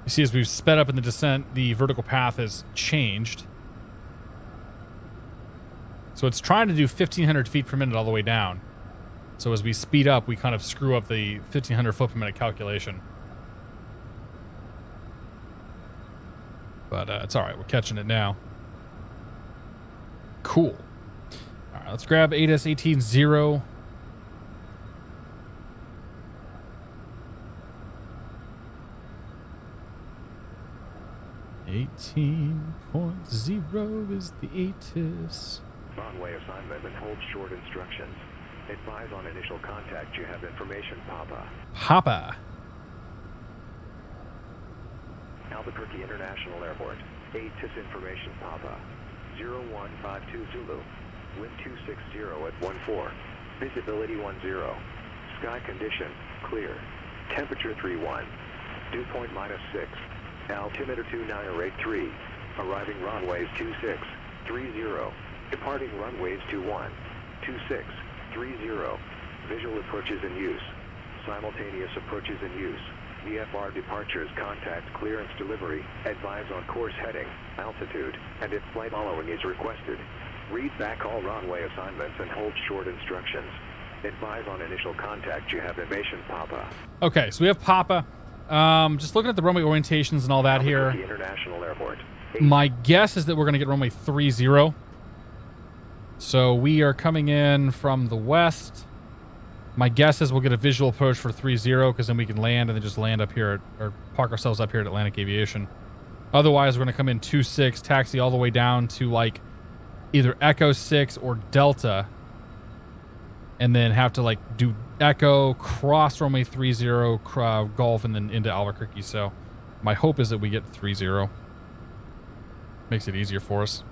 You see, as we've sped up in the descent, the vertical path has changed. So it's trying to do 1,500 feet per minute all the way down. So as we speed up, we kind of screw up the 1,500 foot per minute calculation. But it's all right. We're catching it now. Cool. All right, let's grab ATS 18-0. .0 is the ATIS. Runway assignment and hold short instructions. Advise on initial contact. You have information, Papa. Papa. Albuquerque International Airport. ATIS information, Papa. 0152 Zulu. Wind 260 at 14. Visibility 10. Sky condition, clear. Temperature 31. Dew point -6. Altimeter 2983. Arriving runways 2630. Departing runways 21. 2630. Visual approaches in use. Simultaneous approaches in use. VFR departures, contact, clearance, delivery. Advise on course heading, altitude, and if flight following is requested. Read back all runway assignments and hold short instructions. Advise on initial contact. You have information, Papa. Okay, so we have Papa. Just looking at the runway orientations and all that here. International Airport. My guess is that we're going to get runway 30. So we are coming in from the west. My guess is we'll get a visual approach for 30 because then we can land and then just land up here or park ourselves up here at Atlantic Aviation. Otherwise, we're going to come in 26, taxi all the way down to like either Echo 6 or Delta, and then have to like do Echo, cross runway 30, Golf, and then into Albuquerque. So my hope is that we get 30. Makes it easier for us.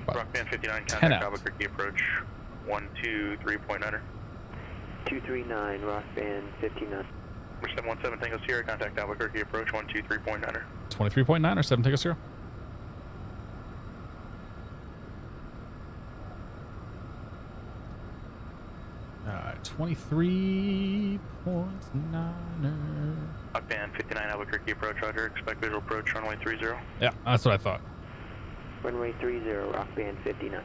Rockman 59, contact Albuquerque approach. 123.9er. 239, rock band 59. 717 Tango Sierra, contact Albuquerque approach 123.9er. 23.9 or 7 Tango Sierra. All right, 23.9er. Rock band 59 Albuquerque approach, roger. Expect visual approach runway 30. Yeah, that's what I thought. Runway 30, rock band 59.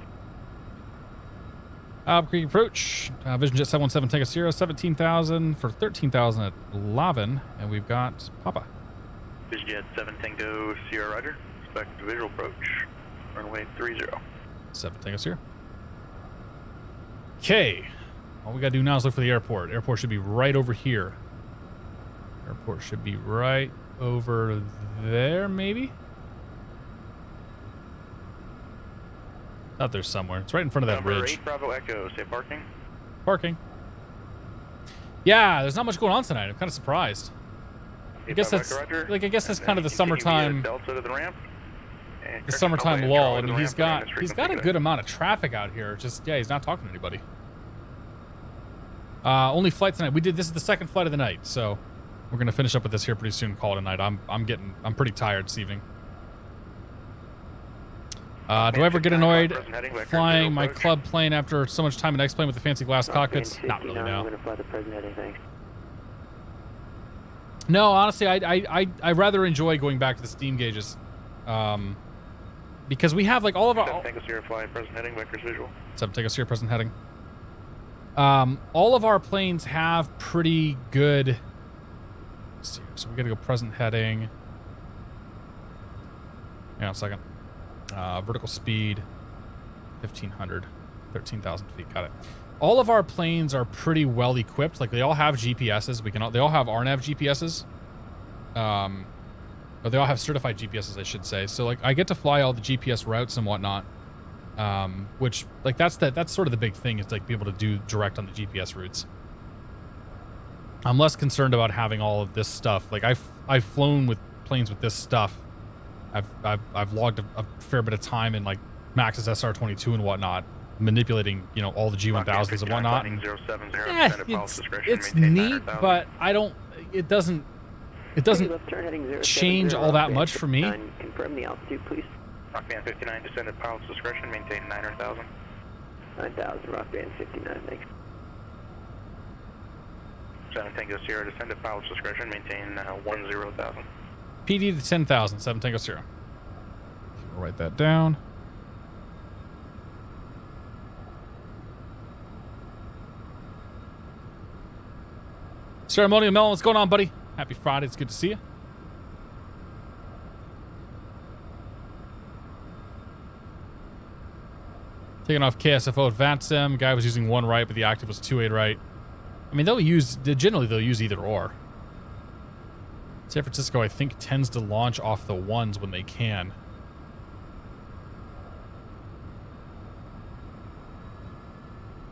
Albuquerque approach. VisionJet 717 Tango Sierra, 17,000 for 13,000 at 11, and we've got Papa. VisionJet 7 Tango Sierra, roger. Expect visual approach runway 30. 7 Tango Sierra. Okay. All we gotta do now is look for the airport. Airport should be right over here. Airport should be right over there, maybe? Out there somewhere. It's right in front of that Number ridge. 8 Bravo Echo, say parking. Parking. Yeah, there's not much going on tonight. I'm kind of surprised. I guess that's like I guess that's kind of the summertime. Delta to the ramp. The summertime lull. I mean, he's got a good amount of traffic out here. Just yeah, he's not talking to anybody. Only flight tonight. This is the second flight of the night, so we're gonna finish up with this here pretty soon. Call it a night. I'm pretty tired this evening. Do I ever get annoyed flying my club plane after so much time in X-plane with the fancy glass cockpits? Not really, no. No, honestly, I rather enjoy going back to the steam gauges, because we have like all of our. 7 Tango Sierra fly present heading, vectors visual. 7 Tango Sierra present heading. All of our planes have pretty good. Let's see, so we gotta go present heading. Yeah, a second. Vertical speed, 1,500, 13,000 feet. Got it. All of our planes are pretty well equipped. Like they all have GPSs. They all have RNAV GPSs. Or they all have certified GPSs, I should say. So like I get to fly all the GPS routes and whatnot. Which like that's sort of the big thing is like be able to do direct on the GPS routes. I'm less concerned about having all of this stuff. Like I've flown with planes with this stuff. I've logged a fair bit of time in like Max's SR-22 and whatnot, manipulating all the G1000s and whatnot. It's neat, but it doesn't change all that much for me. Confirm the altitude, please. Rock band 59, descend at pilot's discretion, maintain 9,000. 9,000, rock band 59, thanks. 7 Tango Sierra, descend at pilot's discretion, maintain 10,000. PD to 10,000, 7 Tango Sierra. We'll write that down. Ceremonial Melon, what's going on, buddy? Happy Friday, it's good to see you. Taking off KSFO at VATSIM. Guy was using 1 right, but the active was 2-8 right. I mean, generally they'll use either or. San Francisco, I think, tends to launch off the 1s when they can.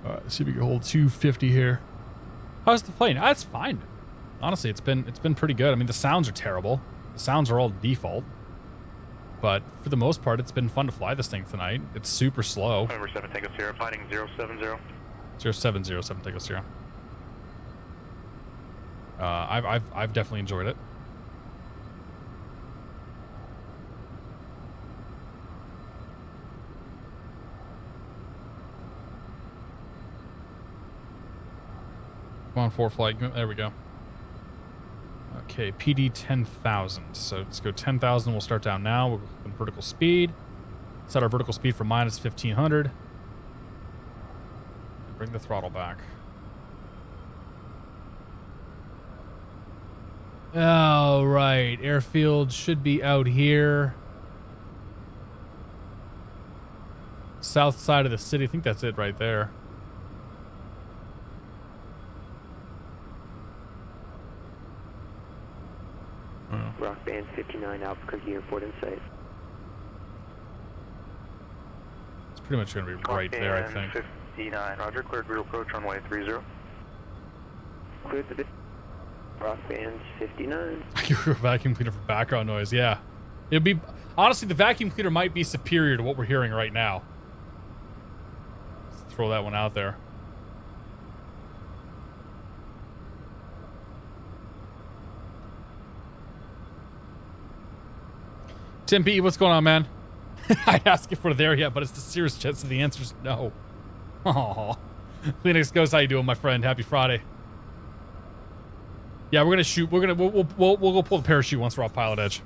All right, let's see if we can hold 250 here. How's the plane? It's fine. Honestly, it's been pretty good. I mean, the sounds are terrible. The sounds are all default. But for the most part, it's been fun to fly this thing tonight. It's super slow. Number 7 Tango Sierra, fighting 070. 070, 7 Tango Sierra. I've definitely enjoyed it. Come on, 4 flight. There we go. Okay, PD 10,000. So let's go 10,000. We'll start down now. We'll go in vertical speed. Set our vertical speed for minus 1,500. Bring the throttle back. All right, airfield should be out here. South side of the city. I think that's it right there. Rock band 59, Albuquerque Airport in sight. It's pretty much going to be right there, I think. 59, roger. Cleared rear approach runway 30. Cleared the Rock band 59. I can hear a vacuum cleaner for background noise, yeah. It'd be, honestly, the vacuum cleaner might be superior to what we're hearing right now. throw that one out there. Tim P, what's going on, man? I asked if we're there yet, but it's the Cirrus jet, so the answer's no. Oh, Phoenix Ghost, how you doing, my friend? Happy Friday. Yeah, we're gonna shoot. We'll go pull the parachute once we're off PilotEdge.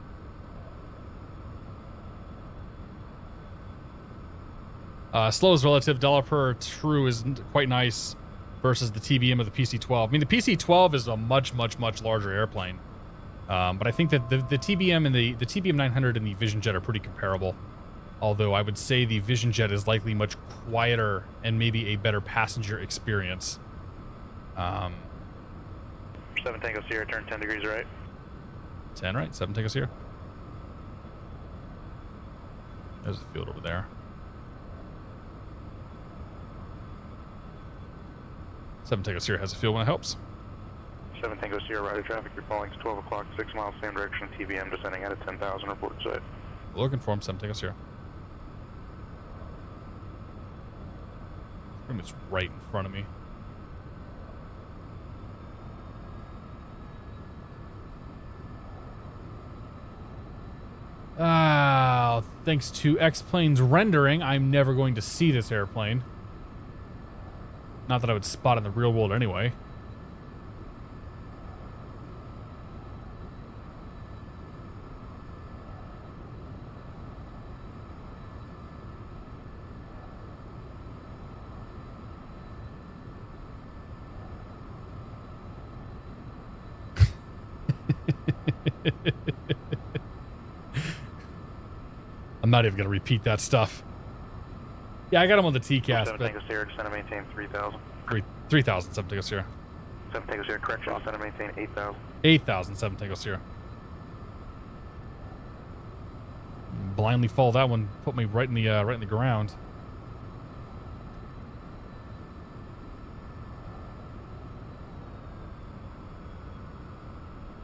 Slow is relative. Dollar per true is quite nice versus the TBM of the PC-12. I mean, the PC-12 is a much larger airplane. But I think that the TBM and the TBM 900 and the VisionJet are pretty comparable. Although I would say the VisionJet is likely much quieter and maybe a better passenger experience. 7 Tango Sierra, turn 10 degrees right. 10 right, 7 Tango Sierra. There's a field over there. 7 Tango Sierra has a field when it helps. 7 Tango Sierra, rider traffic, you're falling to 12 o'clock, 6 miles, same direction, TBM descending out of 10,000, report site. Looking for him, 7 Tango Sierra. Pretty much right in front of me. Thanks to X-Plane's rendering, I'm never going to see this airplane. Not that I would spot in the real world anyway. I'm not even going to repeat that stuff. Yeah, I got him on the TCAS. 7 Tango Sierra, descend and maintain 3,000. 3,000, 7 Tango Sierra. 7 Tango Sierra, correction, descend and maintain 8,000. 8,000, 7 Tango Sierra. Blindly follow that one, put me right in the ground.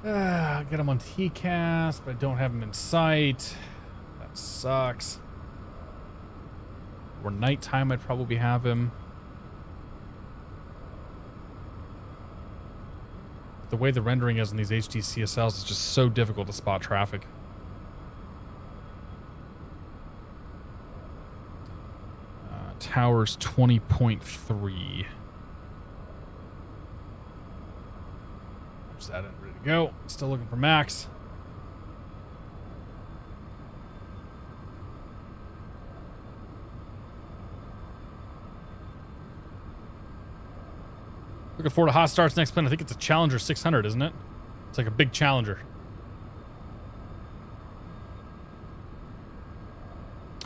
Get him on TCAS, but I don't have him in sight. That sucks. Or nighttime, I'd probably have him. The way the rendering is on these HD CSLs is just so difficult to spot traffic. Towers 20.3. There's that in, ready to go. Still looking for Max. Looking forward to hot starts next plane. I think it's a Challenger 600, isn't it? It's like a big Challenger.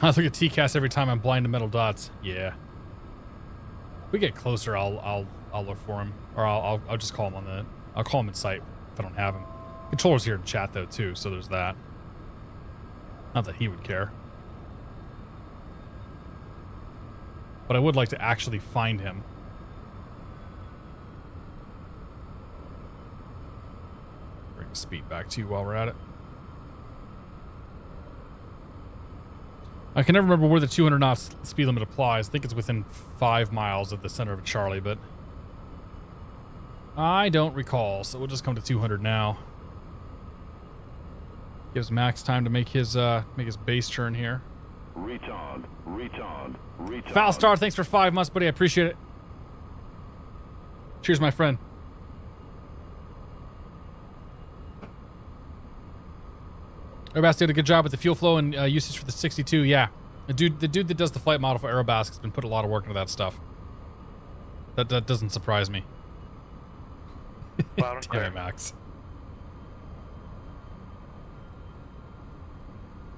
I look at TCAS every time I'm blind to metal dots. Yeah. If we get closer, I'll look for him, or I'll just call him on the. I'll call him in sight if I don't have him. Controller's here in chat though too, so there's that. Not that he would care. But I would like to actually find him. Bring speed back to you while we're at it. I can never remember where the 200 knots speed limit applies. I think it's within 5 miles of the center of Charlie, but I don't recall, so we'll just come to 200 now. Gives Max time to make his base turn here. Retard. Foul Star, thanks for 5 months, buddy. I appreciate it. Cheers, my friend. Aerobas did a good job with the fuel flow and usage for the 62. Yeah, the dude that does the flight model for Aerobas has been put a lot of work into that stuff. That doesn't surprise me. Damn it, Max.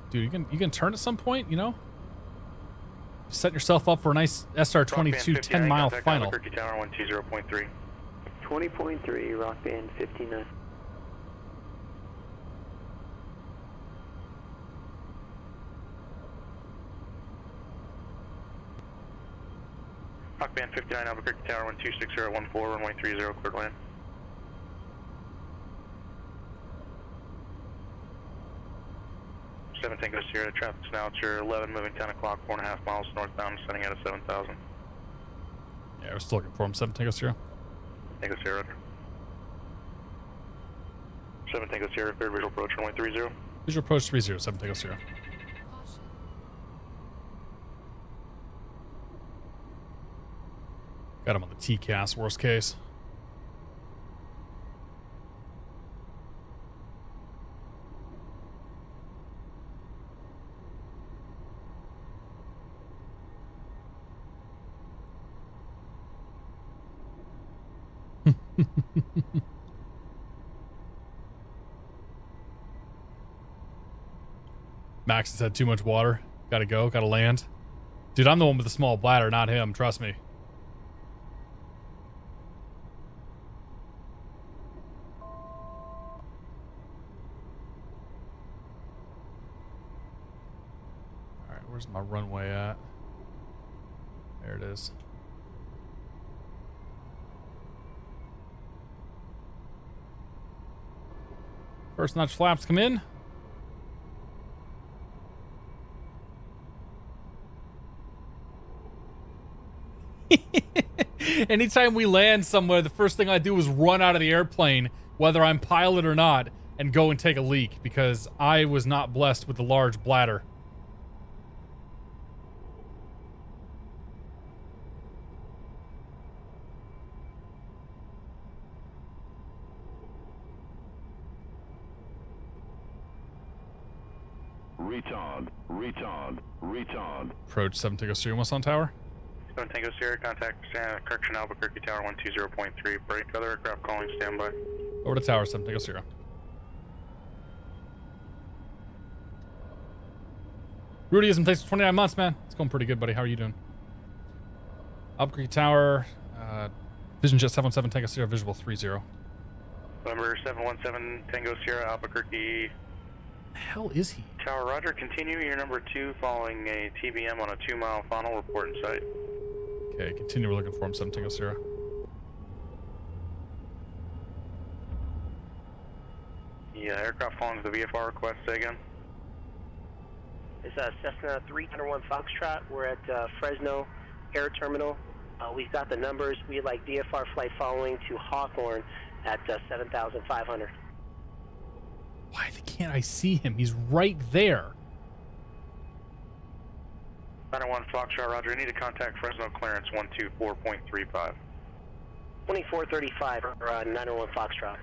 Dude, you can turn at some point, you know? Set yourself up for a nice SR-22 10-mile final. Albuquerque Tower 120.3. 20.3, Rock Band 59. Rock Band 59, Albuquerque Tower 126.014, runway 30, cleared land. Seven Tango Sierra, traffic's now at your 11, moving 10 o'clock, 4.5 miles northbound, sending out of 7,000. Yeah, we're still looking for him. 7 Tango Sierra. Tango Sierra. 7 Tango Sierra, cleared visual approach runway 30. Visual approach 30, 7 Tango Sierra. Got him on the TCAS, worst case. Max has had too much water. Gotta go, gotta land. Dude, I'm the one with the small bladder, not him, trust me. Alright, where's my runway at? There it is. First notch flaps come in. Anytime we land somewhere, the first thing I do is run out of the airplane, whether I'm pilot or not, and go and take a leak, because I was not blessed with the large bladder. Retard. Approach 7 Tango Sierra West on tower. 7 Tango Sierra, contact correction Albuquerque Tower 120.3. Break, other aircraft calling, standby. Over to tower 7 Tango Sierra. Rudyism takes 29 months, man. It's going pretty good, buddy. How are you doing? Albuquerque Tower, VisionJet 717 Tango Sierra, visual 30. November 717 Tango Sierra, Albuquerque. The hell is he? Tower, roger. Continue your number 2 following a TBM on a 2-mile funnel. Report in sight. Okay, continue. We're looking for him. 7 Tango Sierra. Yeah, aircraft following the VFR request. Say again. It's Cessna 301 Foxtrot. We're at Fresno Air Terminal. We've got the numbers. We'd like VFR flight following to Hawthorne at 7,500. Why can't I see him? He's right there. 901 Foxtrot, roger. I need to contact Fresno clearance 124.35. 2435 or 901 Foxtrot.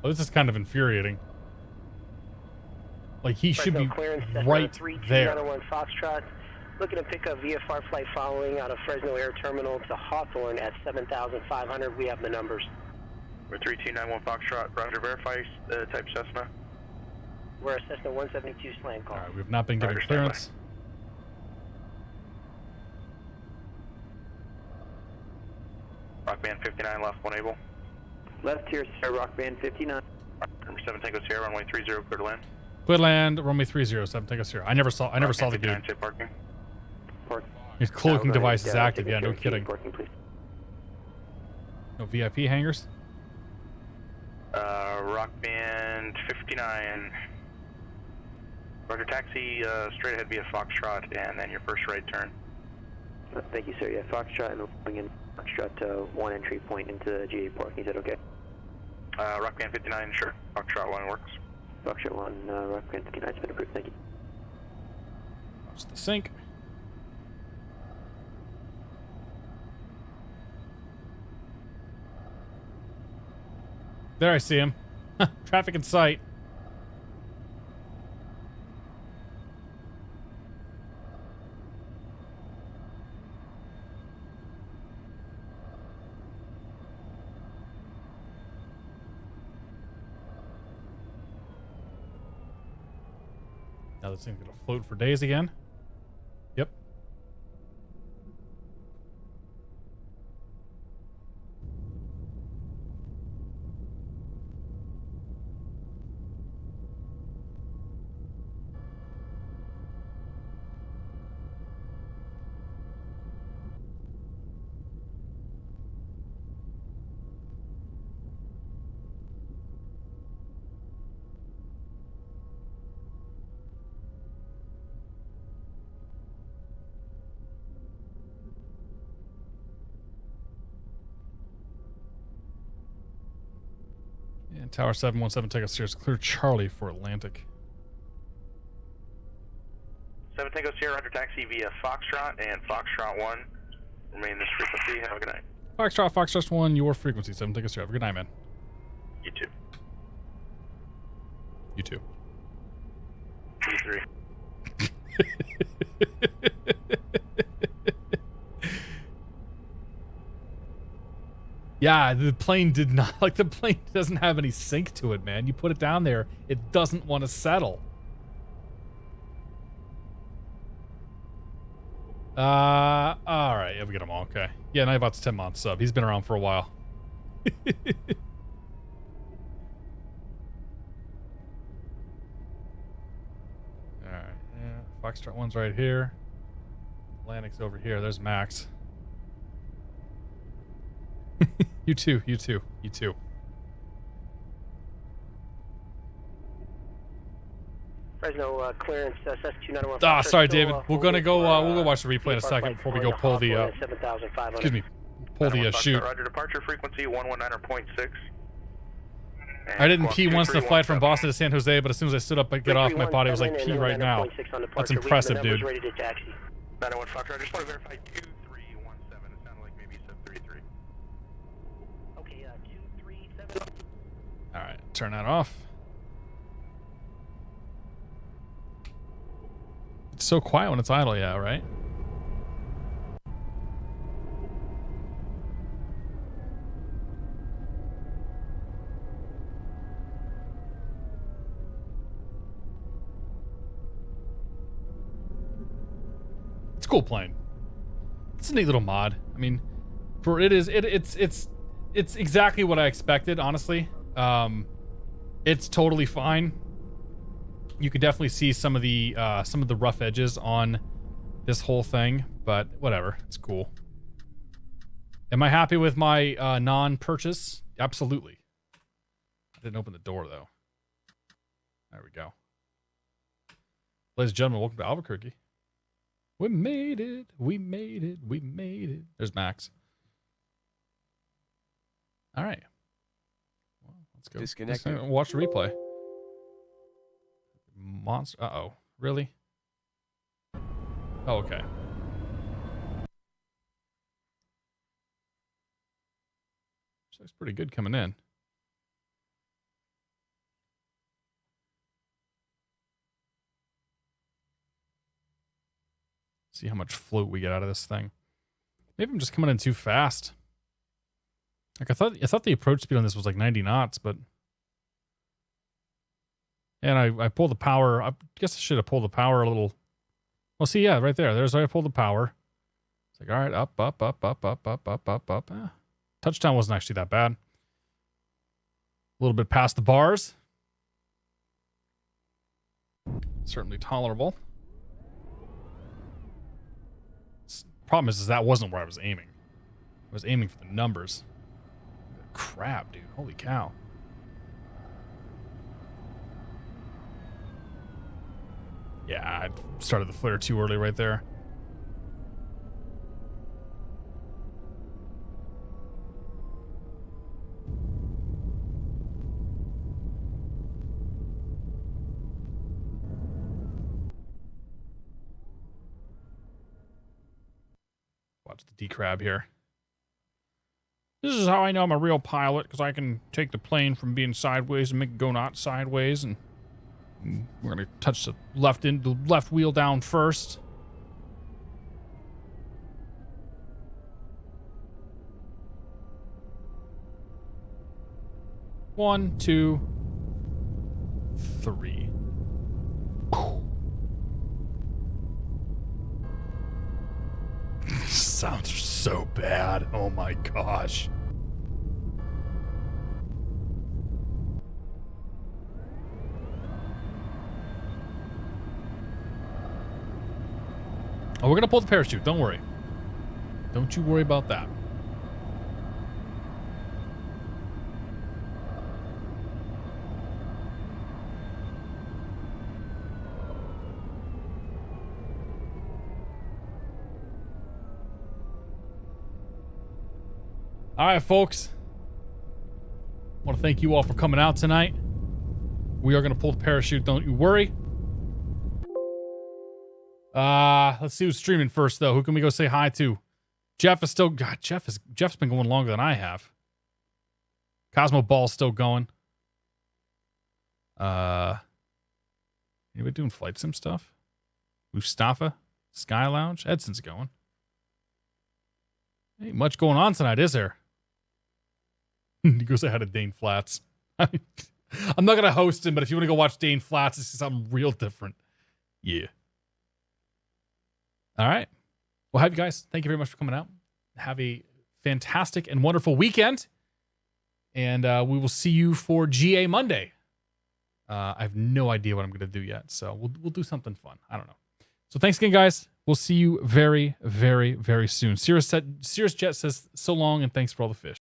Oh, this is kind of infuriating. Like, he should be right there. 901 Foxtrot. Looking to pick up VFR flight following out of Fresno Air Terminal to Hawthorne at 7,500. We have the numbers. We're 3291 Foxtrot. Roger, verify type Cessna. We're a Cessna 172 slant call. All right, we've not been given clearance. Rock band 59 left, 1 able. Left here, sir, Rock band 59. Number 7 Tango Sierra, runway 30, clear to land. Clear land, runway 30, 7 Tango Sierra. I never saw the dude. Say parking. His cloaking device is active. Yeah, no Parking, kidding. Parking, please. No VIP hangers. Rock band 59. Roger, taxi straight ahead via Foxtrot, and then your first right turn. Thank you, sir. Yeah, Foxtrot, and we're going in Foxtrot to 1 entry point into GA parking. Is that okay? Rock band 59, sure. Foxtrot 1 works. Foxtrot 1, Rock band 59 has been approved. Thank you. Watch the sink. There, I see him. Traffic in sight. Now this thing's gonna float for days again. Yep. Tower 717, take us Cirrus. Clear Charlie for Atlantic. 7 Tango Sierra under taxi via Foxtrot and Foxtrot 1. Remain this frequency. Have a good night. Foxtrot 1, your frequency. 7 take us Sierra. Have a good night, man. You too. You too. P3. Yeah, the plane did not, like, the plane doesn't have any sink to it, man. You put it down there, it doesn't want to settle. Alright, yeah, we get them all, okay. Yeah, Nightbot's 10 months sub. He's been around for a while. Alright, yeah. Foxtrot 1's right here. Atlantic's over here. There's Max. You too, you too, you too. Fresno clearance, SS291. Ah, sorry, David. We're gonna go. We'll go watch the replay in a second before we go pull the. Excuse me, pull the shoot. Roger, departure frequency 119.6. I didn't pee once in the flight from Boston to San Jose, but as soon as I stood up and get off, my body was like pee right now. That's impressive, dude. 901 Fox, I just want to verify 2317. It sounded like maybe you said 33. Okay, 237. All right, turn that off. It's so quiet when it's idle, yeah, right? It's a cool plane. It's a neat little mod. I mean, for it's exactly what I expected, honestly. It's totally fine. You could definitely see some of the rough edges on this whole thing, but whatever, it's cool. Am I happy with my non-purchase? Absolutely. I didn't open the door though. There we go. Ladies and gentlemen, welcome to Albuquerque. We made it. We made it. We made it. There's Max. All right. Well, let's go. Disconnected. Watch the replay. Monster. Uh-oh. Really? Oh, okay. Looks pretty good coming in. See how much float we get out of this thing. Maybe I'm just coming in too fast. Like I thought the approach speed on this was like 90 knots, but and I pulled the power. I guess I should have pulled the power a little. Well, see, yeah, right there. There's where I pulled the power. It's like, all right, up. Touchdown wasn't actually that bad. A little bit past the bars. Certainly tolerable. Problem is that wasn't where I was aiming. I was aiming for the numbers. Crap, dude. Holy cow. Yeah, I started the flare too early right there. Watch the D-crab here. This is how I know I'm a real pilot, because I can take the plane from being sideways and make it go not sideways, and we're going to touch the left wheel down first. One, two, three. Sounds so bad. Oh my gosh. Oh, we're gonna pull the parachute. Don't worry. Don't you worry about that. All right, folks. want to thank you all for coming out tonight. We are going to pull the parachute, don't you worry. Let's see who's streaming first, though. Who can we go say hi to? Jeff is still... God, Jeff's been going longer than I have. Cosmo Ball's still going. Anybody doing flight sim stuff? Mustafa? Sky Lounge? Edson's going. Ain't much going on tonight, is there? He goes ahead of Dane Flats. I'm not going to host him, but if you want to go watch Dane Flats, this is something real different. Yeah. All right. Well, have you guys. Thank you very much for coming out. Have a fantastic and wonderful weekend. And we will see you for GA Monday. I have no idea what I'm going to do yet, so we'll do something fun. I don't know. So thanks again, guys. We'll see you very, very, very soon. Cirrus Jet says so long and thanks for all the fish.